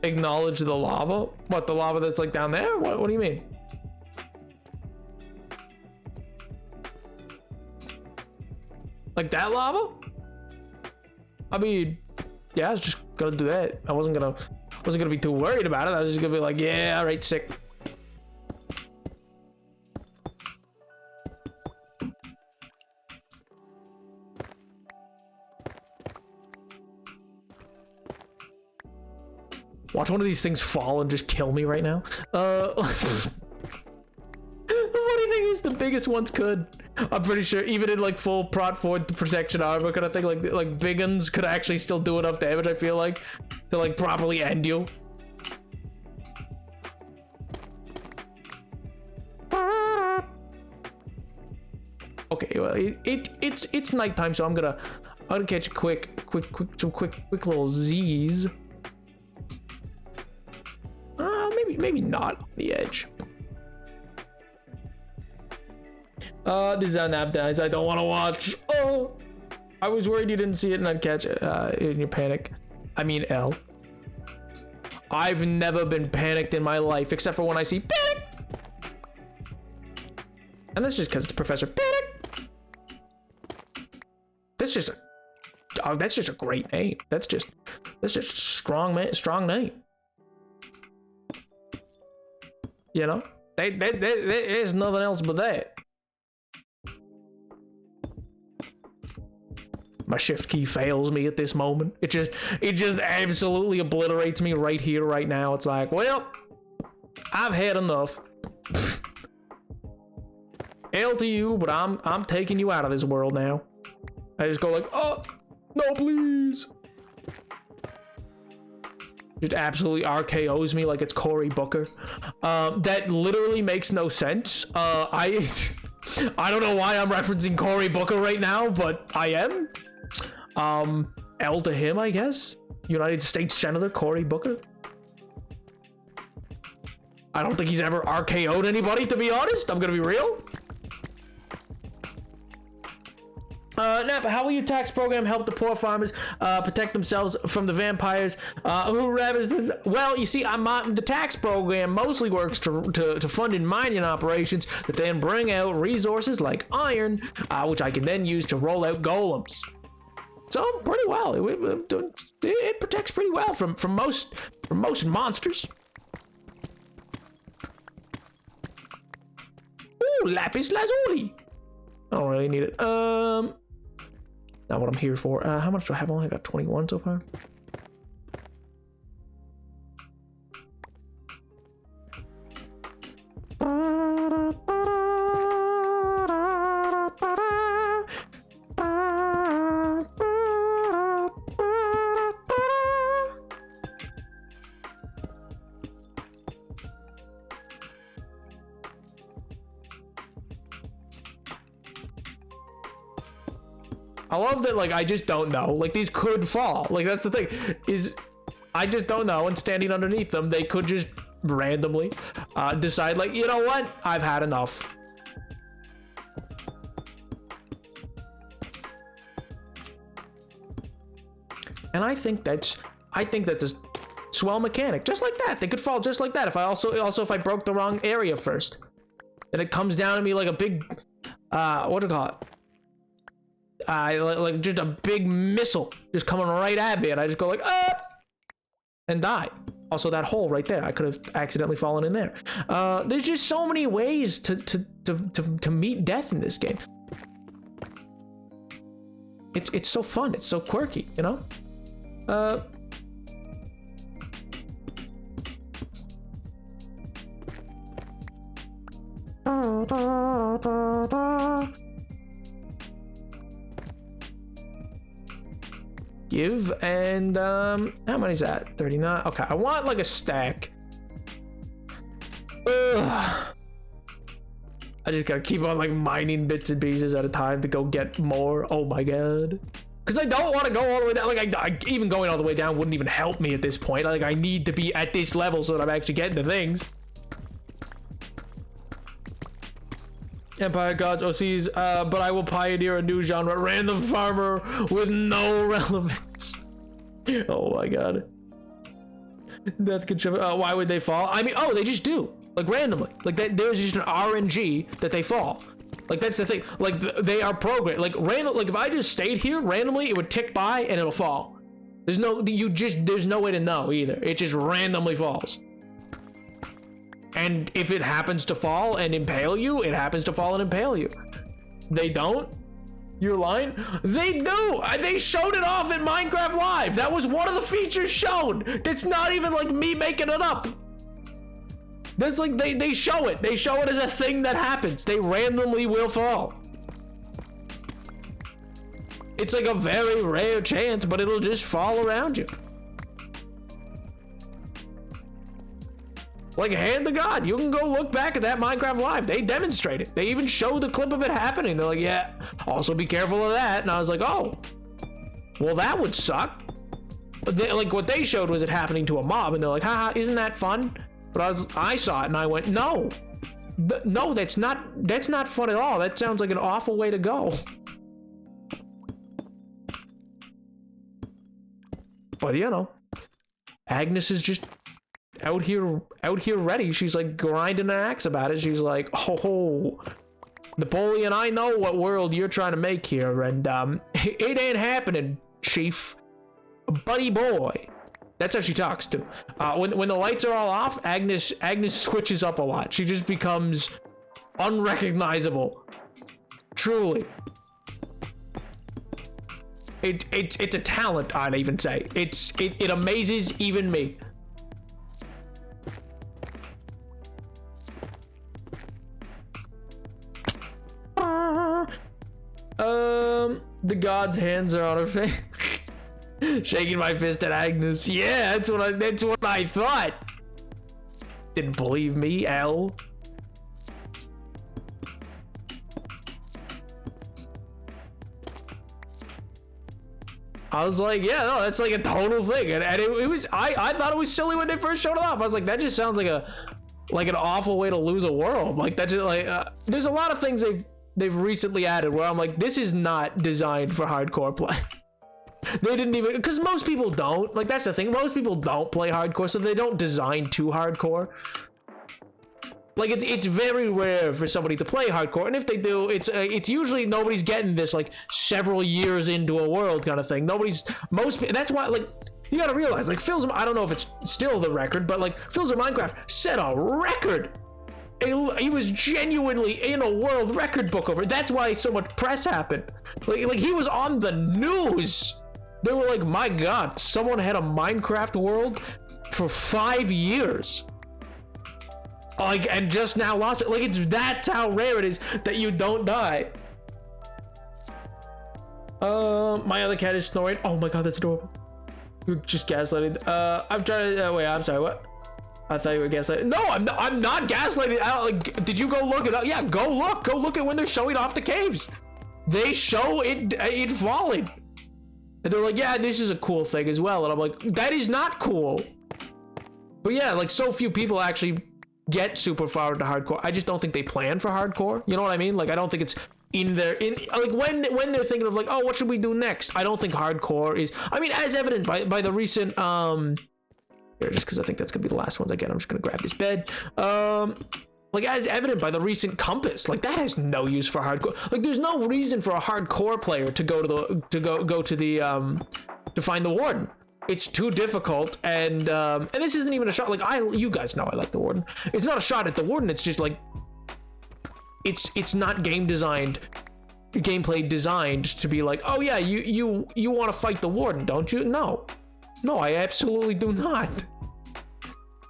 Acknowledge the lava? What, the lava that's like down there? What do you mean? Like that lava? I mean, yeah, I was just gonna do that. I wasn't gonna be too worried about it. I was just gonna be like, yeah, all right, sick. Watch one of these things fall and just kill me right now. The funny thing is, the biggest ones could. I'm pretty sure, even in like full prot forward protection armor kind of thing, like big uns could actually still do enough damage. I feel like to like properly end you. Okay, well, it's nighttime, so I'm gonna catch some quick little Z's. Maybe not on the edge. This is an app dies. I don't want to watch. Oh, I was worried you didn't see it and I'd catch it in your panic. I mean, L. I've never been panicked in my life except for when I see panic. And that's just because it's Professor Panic. That's just a great name. That's just a strong name. You know, there's nothing else but that. My shift key fails me at this moment. It just absolutely obliterates me right here, right now. It's like, well, I've had enough. L to you, but I'm taking you out of this world now. I just go like, oh, no, please. Just absolutely RKOs me like it's Cory Booker. That literally makes no sense. I don't know why I'm referencing Cory Booker right now, but I am. L to him, I guess. United States Senator Cory Booker. I don't think he's ever RKO'd anybody, to be honest. I'm gonna be real. Napa, how will your tax program help the poor farmers protect themselves from the vampires who ravage the... Well, you see, the tax program mostly works to fund in mining operations that then bring out resources like iron, which I can then use to roll out golems. So pretty well. It protects pretty well from most monsters. Ooh, lapis lazuli. I don't really need it. Not what I'm here for. How much do I have? I only got 21 so far. I love that, like, I just don't know. Like, these could fall. Like, that's the thing, is I just don't know, and standing underneath them, they could just randomly decide, like, you know what? I've had enough. And I think that's a swell mechanic. Just like that. They could fall just like that. If I also if I broke the wrong area first. Then it comes down to me like a big, what do you call it? Like just a big missile just coming right at me, and I just go like and die. Also, that hole right there, I could have accidentally fallen in there. There's just so many ways to meet death in this game. It's so fun. It's so quirky, you know. Give, and how many is that? 39. Okay, I want like a stack. Ugh. I just gotta keep on like mining bits and pieces at a time to go get more. Oh my god. Because I don't want to go all the way down. Like, I even going all the way down wouldn't even help me at this point. Like, I need to be at this level so that I'm actually getting the things. Empire Gods, OCs, but I will pioneer a new genre, random farmer with no relevance. Oh my god. Death control. Why would they fall? I mean, they just do. Like, randomly. Like, there's just an RNG that they fall. Like, that's the thing. Like, they are programmed. Like, random. Like, if I just stayed here randomly, it would tick by and it'll fall. There's no way to know either. It just randomly falls. And if it happens to fall and impale you, it happens to fall and impale you. They don't? You're lying? They do! They showed it off in Minecraft Live. That was one of the features shown. That's not even like me making it up. That's like, they show it. They show it as a thing that happens. They randomly will fall. It's like a very rare chance, but it'll just fall around you. Like, hand to God, you can go look back at that Minecraft Live. They demonstrate it. They even show the clip of it happening. They're like, yeah, also be careful of that. And I was like, oh, well, that would suck. But like, what they showed was it happening to a mob. And they're like, haha, isn't that fun? But I saw it and I went, no. No, that's not fun at all. That sounds like an awful way to go. But, you know, Agnes is just out here ready. She's like grinding an axe about it. She's like, oh, Napoleon, I know what world you're trying to make here, and it ain't happening, chief, buddy boy. That's how she talks too. When the lights are all off, Agnes switches up a lot. She just becomes unrecognizable. Truly. It's a talent, I'd even say. It amazes even me. The god's hands are on her face. Shaking my fist at Agnes. Yeah, that's what I thought. Didn't believe me, L. I was like, yeah, no, that's like a total thing, and it was. I thought it was silly when they first showed it off. I was like, that just sounds like an awful way to lose a world. Like that just like there's a lot of things they've recently added where I'm like, this is not designed for hardcore play. They didn't even, because most people don't. Like, that's the thing. Most people don't play hardcore, so they don't design to hardcore. Like, it's very rare for somebody to play hardcore, and if they do, it's usually nobody's getting this, like, several years into a world kind of thing. That's why, like, you gotta realize, like, I don't know if it's still the record, but, like, Phil's of Minecraft set a record. He was genuinely in a world record book over it. That's why so much press happened. Like he was on the news. They were like, my God, someone had a Minecraft world for 5 years. Like, and just now lost it. Like, that's how rare it is that you don't die. My other cat is snoring. Oh my God, that's adorable. You're just gaslighting. I'm trying to, wait, I'm sorry, what? I thought you were gaslighting. No, I'm not gaslighting. Like, did you go look it up? Yeah, go look at when they're showing off the caves. They show it falling. And they're like, yeah, this is a cool thing as well. And I'm like, that is not cool. But yeah, like, so few people actually get super far into hardcore. I just don't think they plan for hardcore. You know what I mean? Like, I don't think it's like when they're thinking of like, oh, what should we do next? I don't think hardcore is, I mean, as evident by the recent here, just because I think that's gonna be the last ones I get, I'm just gonna grab this bed. Like, as evident by the recent compass, like, that has no use for hardcore. Like, there's no reason for a hardcore player to go to the to find the warden. It's too difficult, and this isn't even a shot. Like, you guys know I like the warden. It's not a shot at the warden. It's just like, it's not gameplay designed to be like, oh yeah, you want to fight the warden, don't you? No, I absolutely do not.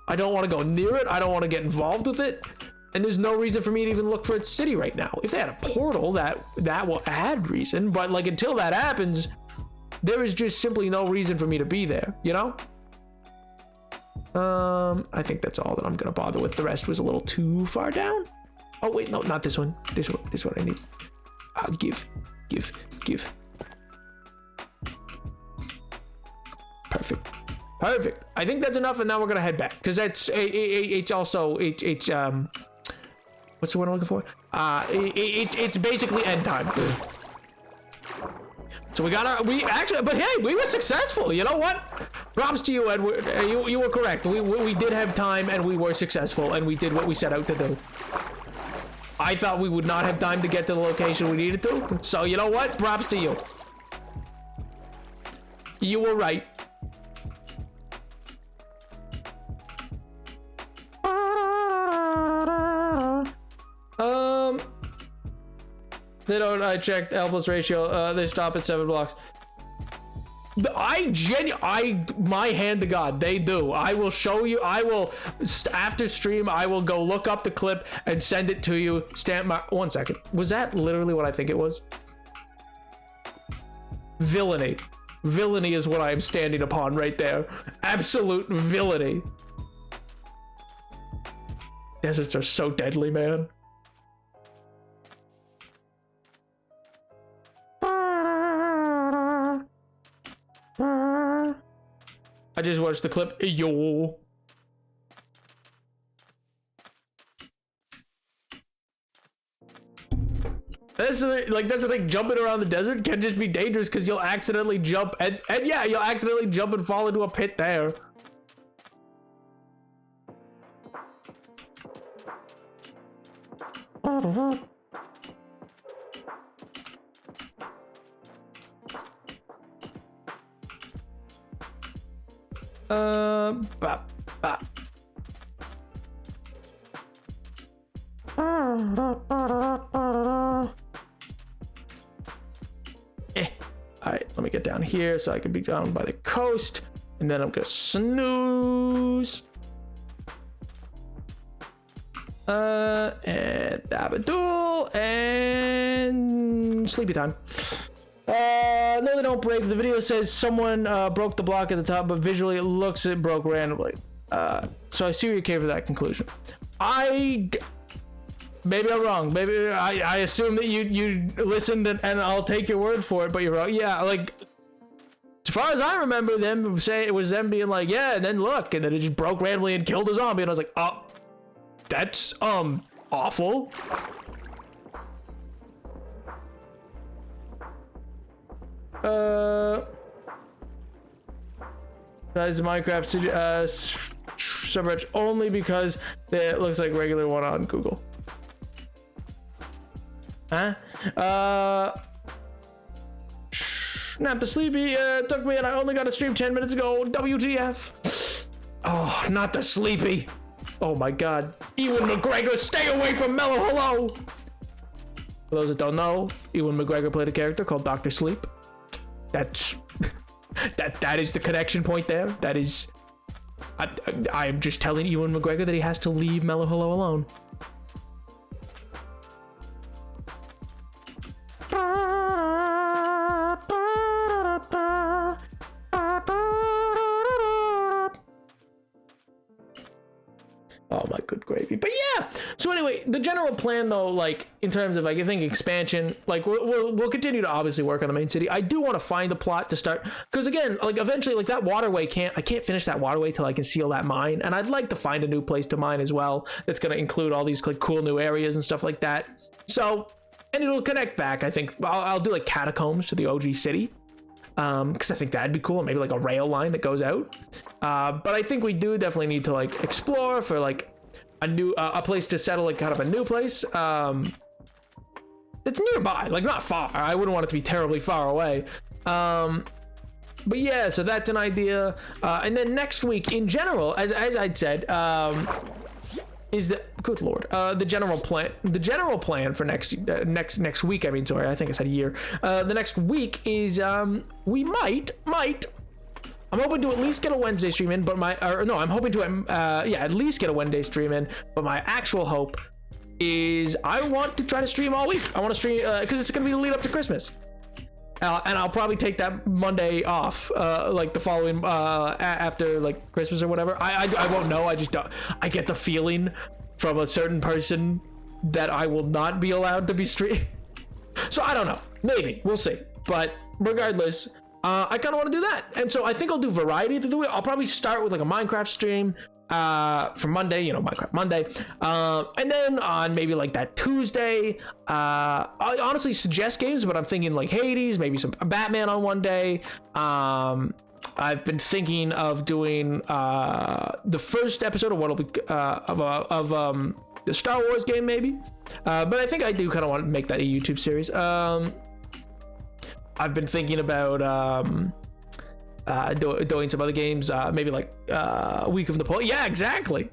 I don't want to go near it. I don't want to get involved with it. And there's no reason for me to even look for its city right now. If they had a portal, that will add reason. But like, until that happens, there is just simply no reason for me to be there, you know? I think that's all that I'm gonna bother with. The rest was a little too far down. Oh wait, no, not this one. This one I need. Give. Perfect. I think that's enough, and now we're gonna head back because it's also what's the word I'm looking for? It's basically end time. So we actually, but hey, we were successful. You know what? Props to you, Edward. You were correct. We did have time, and we were successful, and we did what we set out to do. I thought we would not have time to get to the location we needed to. So you know what? Props to you. You were right. They don't, I checked L plus ratio, they stop at 7 blocks. My hand to God, they do. I will show you, after stream, I will go look up the clip and send it to you. Stamp my, 1 second. Was that literally what I think it was? Villainy. Villainy is what I am standing upon right there. Absolute villainy. Deserts are so deadly, man. I just watched the clip. Yo. That's the thing. Jumping around the desert can just be dangerous because you'll accidentally jump and yeah, you'll accidentally jump and fall into a pit there. Bop, bop. Alright, let me get down here so I can be down by the coast. And then I'm gonna snooze. And Abadul and sleepy time. No, they don't break. The video says someone broke the block at the top, but visually it looks it broke randomly. So I see where you came to that conclusion. Maybe I'm wrong. Maybe I assume that you listened and I'll take your word for it, but you're wrong. Yeah, like as far as I remember, them say it was them being like, yeah, and then look, and then it just broke randomly and killed a zombie, and I was like, oh, that's awful. Guys, Minecraft subreddit only because it looks like regular one on Google. Huh? Nap the sleepy took me and I only got to stream 10 minutes ago. WTF? Oh, not the sleepy. Oh my god. Ewan McGregor, stay away from Mellow Hello. For those that don't know, Ewan McGregor played a character called Dr. Sleep. That's that is the connection point there. That is, I am just telling Ewan McGregor that he has to leave Mellow Hello alone. Oh my good gravy. But yeah, so anyway, the general plan though, like in terms of like I think expansion, like we'll continue to obviously work on the main city. I do want to find a plot to start, because again, like eventually, like that waterway I can't finish that waterway till I can seal that mine, and I'd like to find a new place to mine as well that's going to include all these like cool new areas and stuff like that. So, and it'll connect back. I think I'll do like catacombs to the OG city, because I think that'd be cool. Maybe like a rail line that goes out. But I think we do definitely need to like explore for like a new a place to settle, like kind of a new place it's nearby, like not far. I wouldn't want it to be terribly far away. But yeah, so that's an idea. And then next week in general, as I'd said, is the good lord, the general plan for next week, I mean, sorry, I think I said a year. The next week is we might I'm hoping to at least get a Wednesday stream in, but I'm hoping to at least get a Wednesday stream in, but my actual hope is I want to try to stream all week. I want to stream because it's gonna be the lead up to Christmas, and I'll probably take that Monday off, like the following after like Christmas or whatever. I won't know. I just don't. I get the feeling from a certain person that I will not be allowed to be stream. So I don't know. Maybe we'll see. But regardless, I kind of want to do that, and so I think I'll do variety through the week. I'll probably start with like a Minecraft stream for Monday, you know, Minecraft Monday, and then on maybe like that Tuesday, I honestly suggest games, but I'm thinking like Hades, maybe some Batman on one day. I've been thinking of doing the first episode of what'll be of the Star Wars game, maybe, but I think I do kind of want to make that a YouTube series. I've been thinking about doing some other games, maybe like Week of Napoleon. Yeah, exactly.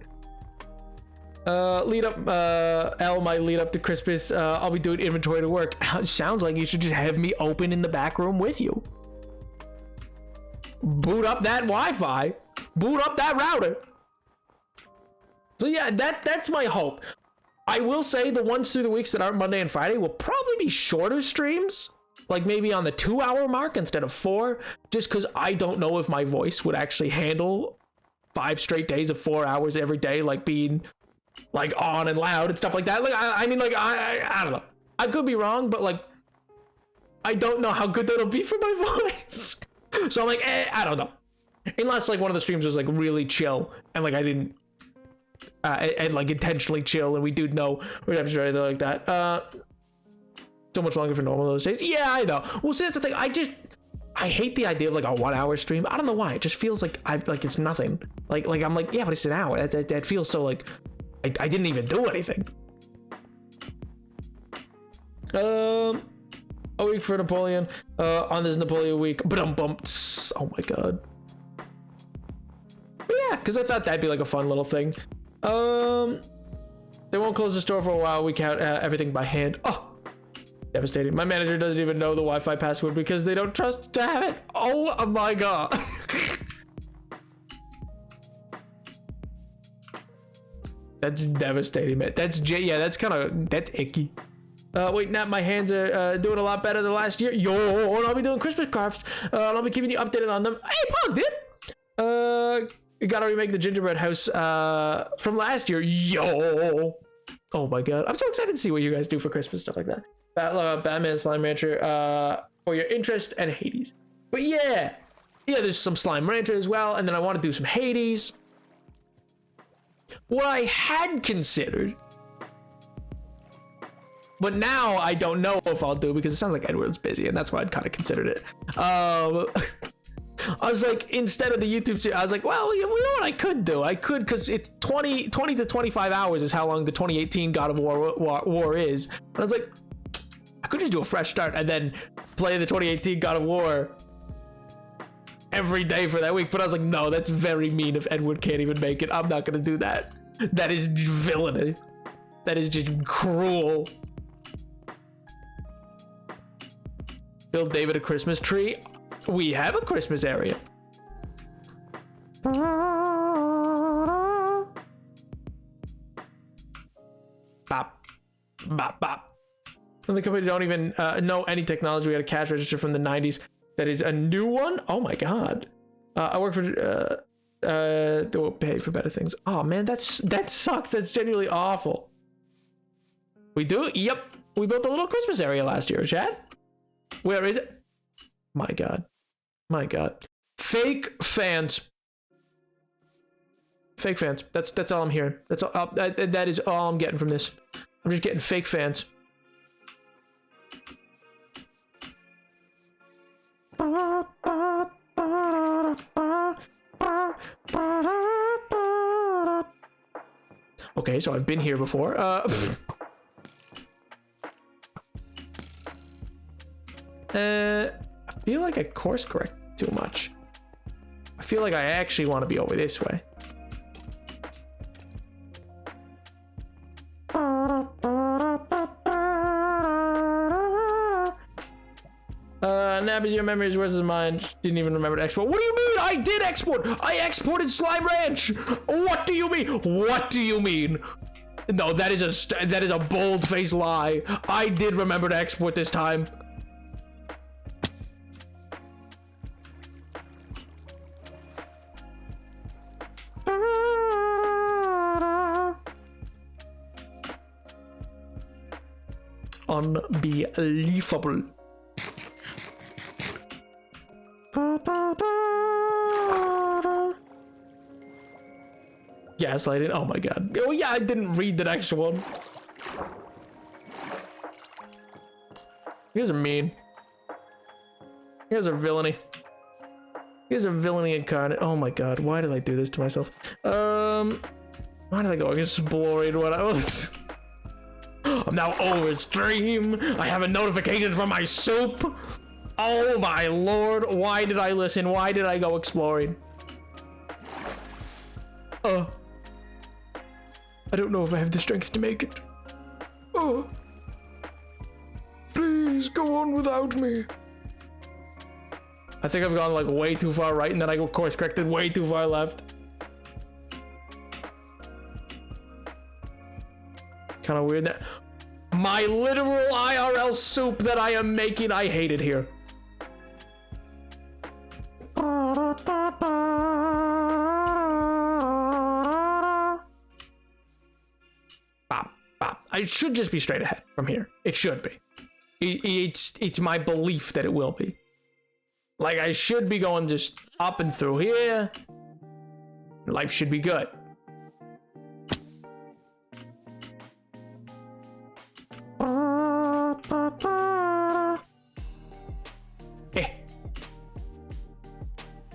Lead up, L might lead up to Christmas. I'll be doing inventory to work. Sounds like you should just have me open in the back room with you. Boot up that Wi-Fi. Boot up that router. So yeah, that's my hope. I will say the ones through the weeks that aren't Monday and Friday will probably be shorter streams. Like maybe on the 2-hour mark instead of 4, just because I don't know if my voice would actually handle 5 straight days of 4 hours every day, like being like on and loud and stuff like that. Like I mean, like I don't know. I could be wrong, but like I don't know how good that'll be for my voice. So I'm like, I don't know. Unless like one of the streams was like really chill and like I didn't and like intentionally chill and we do know redemption or anything like that. So much longer for normal those days. Yeah, I know. Well, see, that's the thing. I hate the idea of like a 1-hour stream. I don't know why. It just feels like it's nothing. Like I'm like, yeah, but it's an hour. That feels so like I didn't even do anything. A week for Napoleon. On this Napoleon week. Oh my god. But yeah, because I thought that'd be like a fun little thing. They won't close the store for a while. We count everything by hand. Oh. Devastating. My manager doesn't even know the Wi-Fi password because they don't trust to have it. Oh my god. That's devastating, man. That's icky. Wait, now my hands are doing a lot better than last year. Yo, and I'll be doing Christmas crafts. And I'll be keeping you updated on them. Hey, Pug, dude. You gotta remake the gingerbread house from last year. Yo. Oh my god. I'm so excited to see what you guys do for Christmas, stuff like that. Batman Slime Rancher for your interest, and Hades. But yeah, there's some Slime Rancher as well, and then I want to do some Hades. What I had considered But now I don't know if I'll do, because it sounds like Edward's busy, and that's why I'd kind of considered it. I was like, instead of the YouTube series, I was like, well, you know what I could do? I could, because it's 20 to 25 hours is how long the 2018 God of War is. And I was like, I could just do a fresh start and then play the 2018 God of War every day for that week. But I was like, no, that's very mean if Edward can't even make it. I'm not going to do that. That is villainy. That is just cruel. Build David a Christmas tree. We have a Christmas area. Bop. Bop, bop. And the company don't even know any technology. We had a cash register from the 90s. That is a new one? Oh my god. I work for... they won't pay for better things. Oh man, that sucks. That's genuinely awful. We do? Yep. We built a little Christmas area last year, Chad. Where is it? My god. My god. Fake fans. Fake fans. That's all I'm hearing. That's all. That is all I'm getting from this. I'm just getting fake fans. Okay, so I've been here before. I feel like I course correct too much. I feel like I actually want to be over this way. Nabby's your memories versus mine. Didn't even remember to export. What do you mean? I did export. I exported Slime Ranch. What do you mean? What do you mean? No, that is a bold-faced lie. I did remember to export this time. Unbelievable. Gaslighting. Oh my god. Oh yeah, I didn't read the next one. You guys are mean. You guys are villainy. You guys are villainy incarnate. Oh my god, why did I do this to myself? Why did I go exploring what I was? I'm now over stream. I have a notification from my soup. Oh my lord, why did I listen? Why did I go exploring? I don't know if I have the strength to make it. Oh, please go on without me. I think I've gone like way too far right, and then I go course corrected way too far left. Kind of weird that my literal IRL soup that I am making, I hate it here. I should just be straight ahead from here. It should be. It's my belief that it will be. Like, I should be going just up and through here. Life should be good.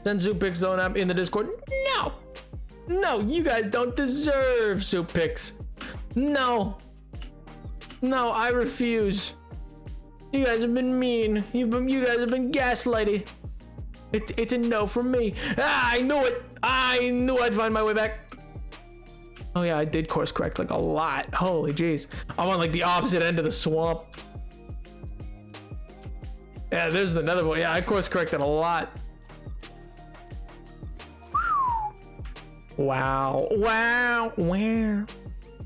Send soup pics don't have in the Discord. No! No, you guys don't deserve soup pics. No. No, I refuse. You guys have been mean. You guys have been gaslighty. It's a no from me. Ah, I knew it. I knew I'd find my way back. Oh yeah, I did course correct like a lot. Holy jeez. I'm on like the opposite end of the swamp. Yeah, there's another one. Yeah, I course corrected a lot. Wow. Wow. Wow.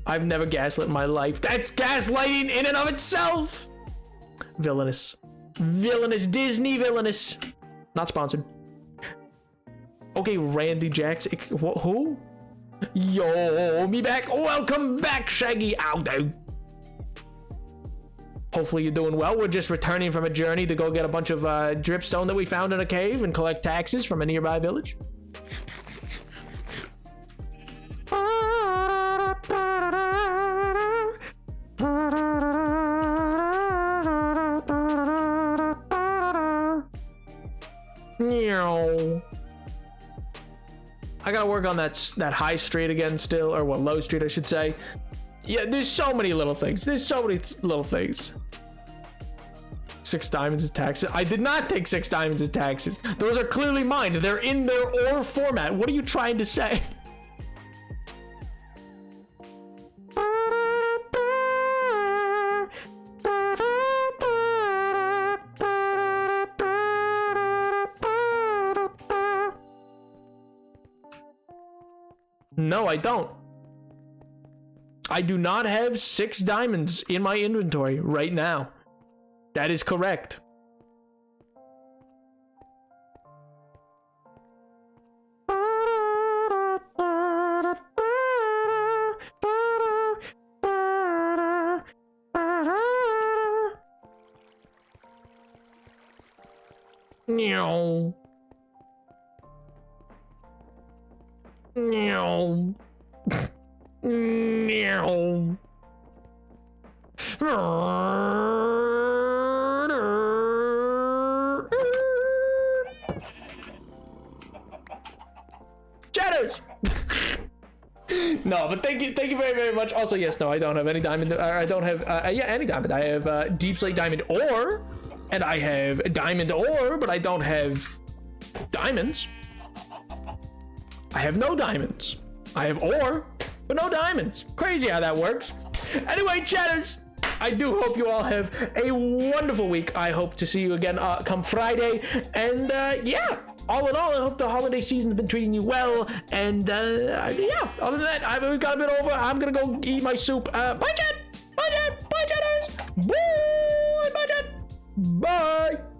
I've never gaslit in my life. That's gaslighting in and of itself. Villainous. Villainous. Disney villainous. Not sponsored. Okay, Randy Jackson. Who? Yo, me back. Welcome back, Shaggy Aldo. Hopefully you're doing well. We're just returning from a journey to go get a bunch of dripstone that we found in a cave and collect taxes from a nearby village. Meow. I gotta work on that high street again still, or what, low street I should say. Yeah, there's so many little things. There's so many little things. 6 diamonds as taxes. I did not take 6 diamonds as taxes. Those are clearly mine. They're in their OR format. What are you trying to say? No, I don't. I do not have 6 diamonds in my inventory right now. That is correct. Meow. Meow. Meow. Shadows. No, but thank you very, very much. Also, yes, no, I don't have any diamond. I don't have, yeah, any diamond. I have deep slate diamond ore, and I have diamond ore, but I don't have diamonds. I have no diamonds. I have ore, but no diamonds. Crazy how that works. Anyway, chatters, I do hope you all have a wonderful week. I hope to see you again come Friday. And yeah, all in all, I hope the holiday season's been treating you well. And yeah, other than that, I've got a bit over. I'm gonna go eat my soup. Bye, chat. Bye, chat. Bye, chatters. Bye, bye, chat. Bye.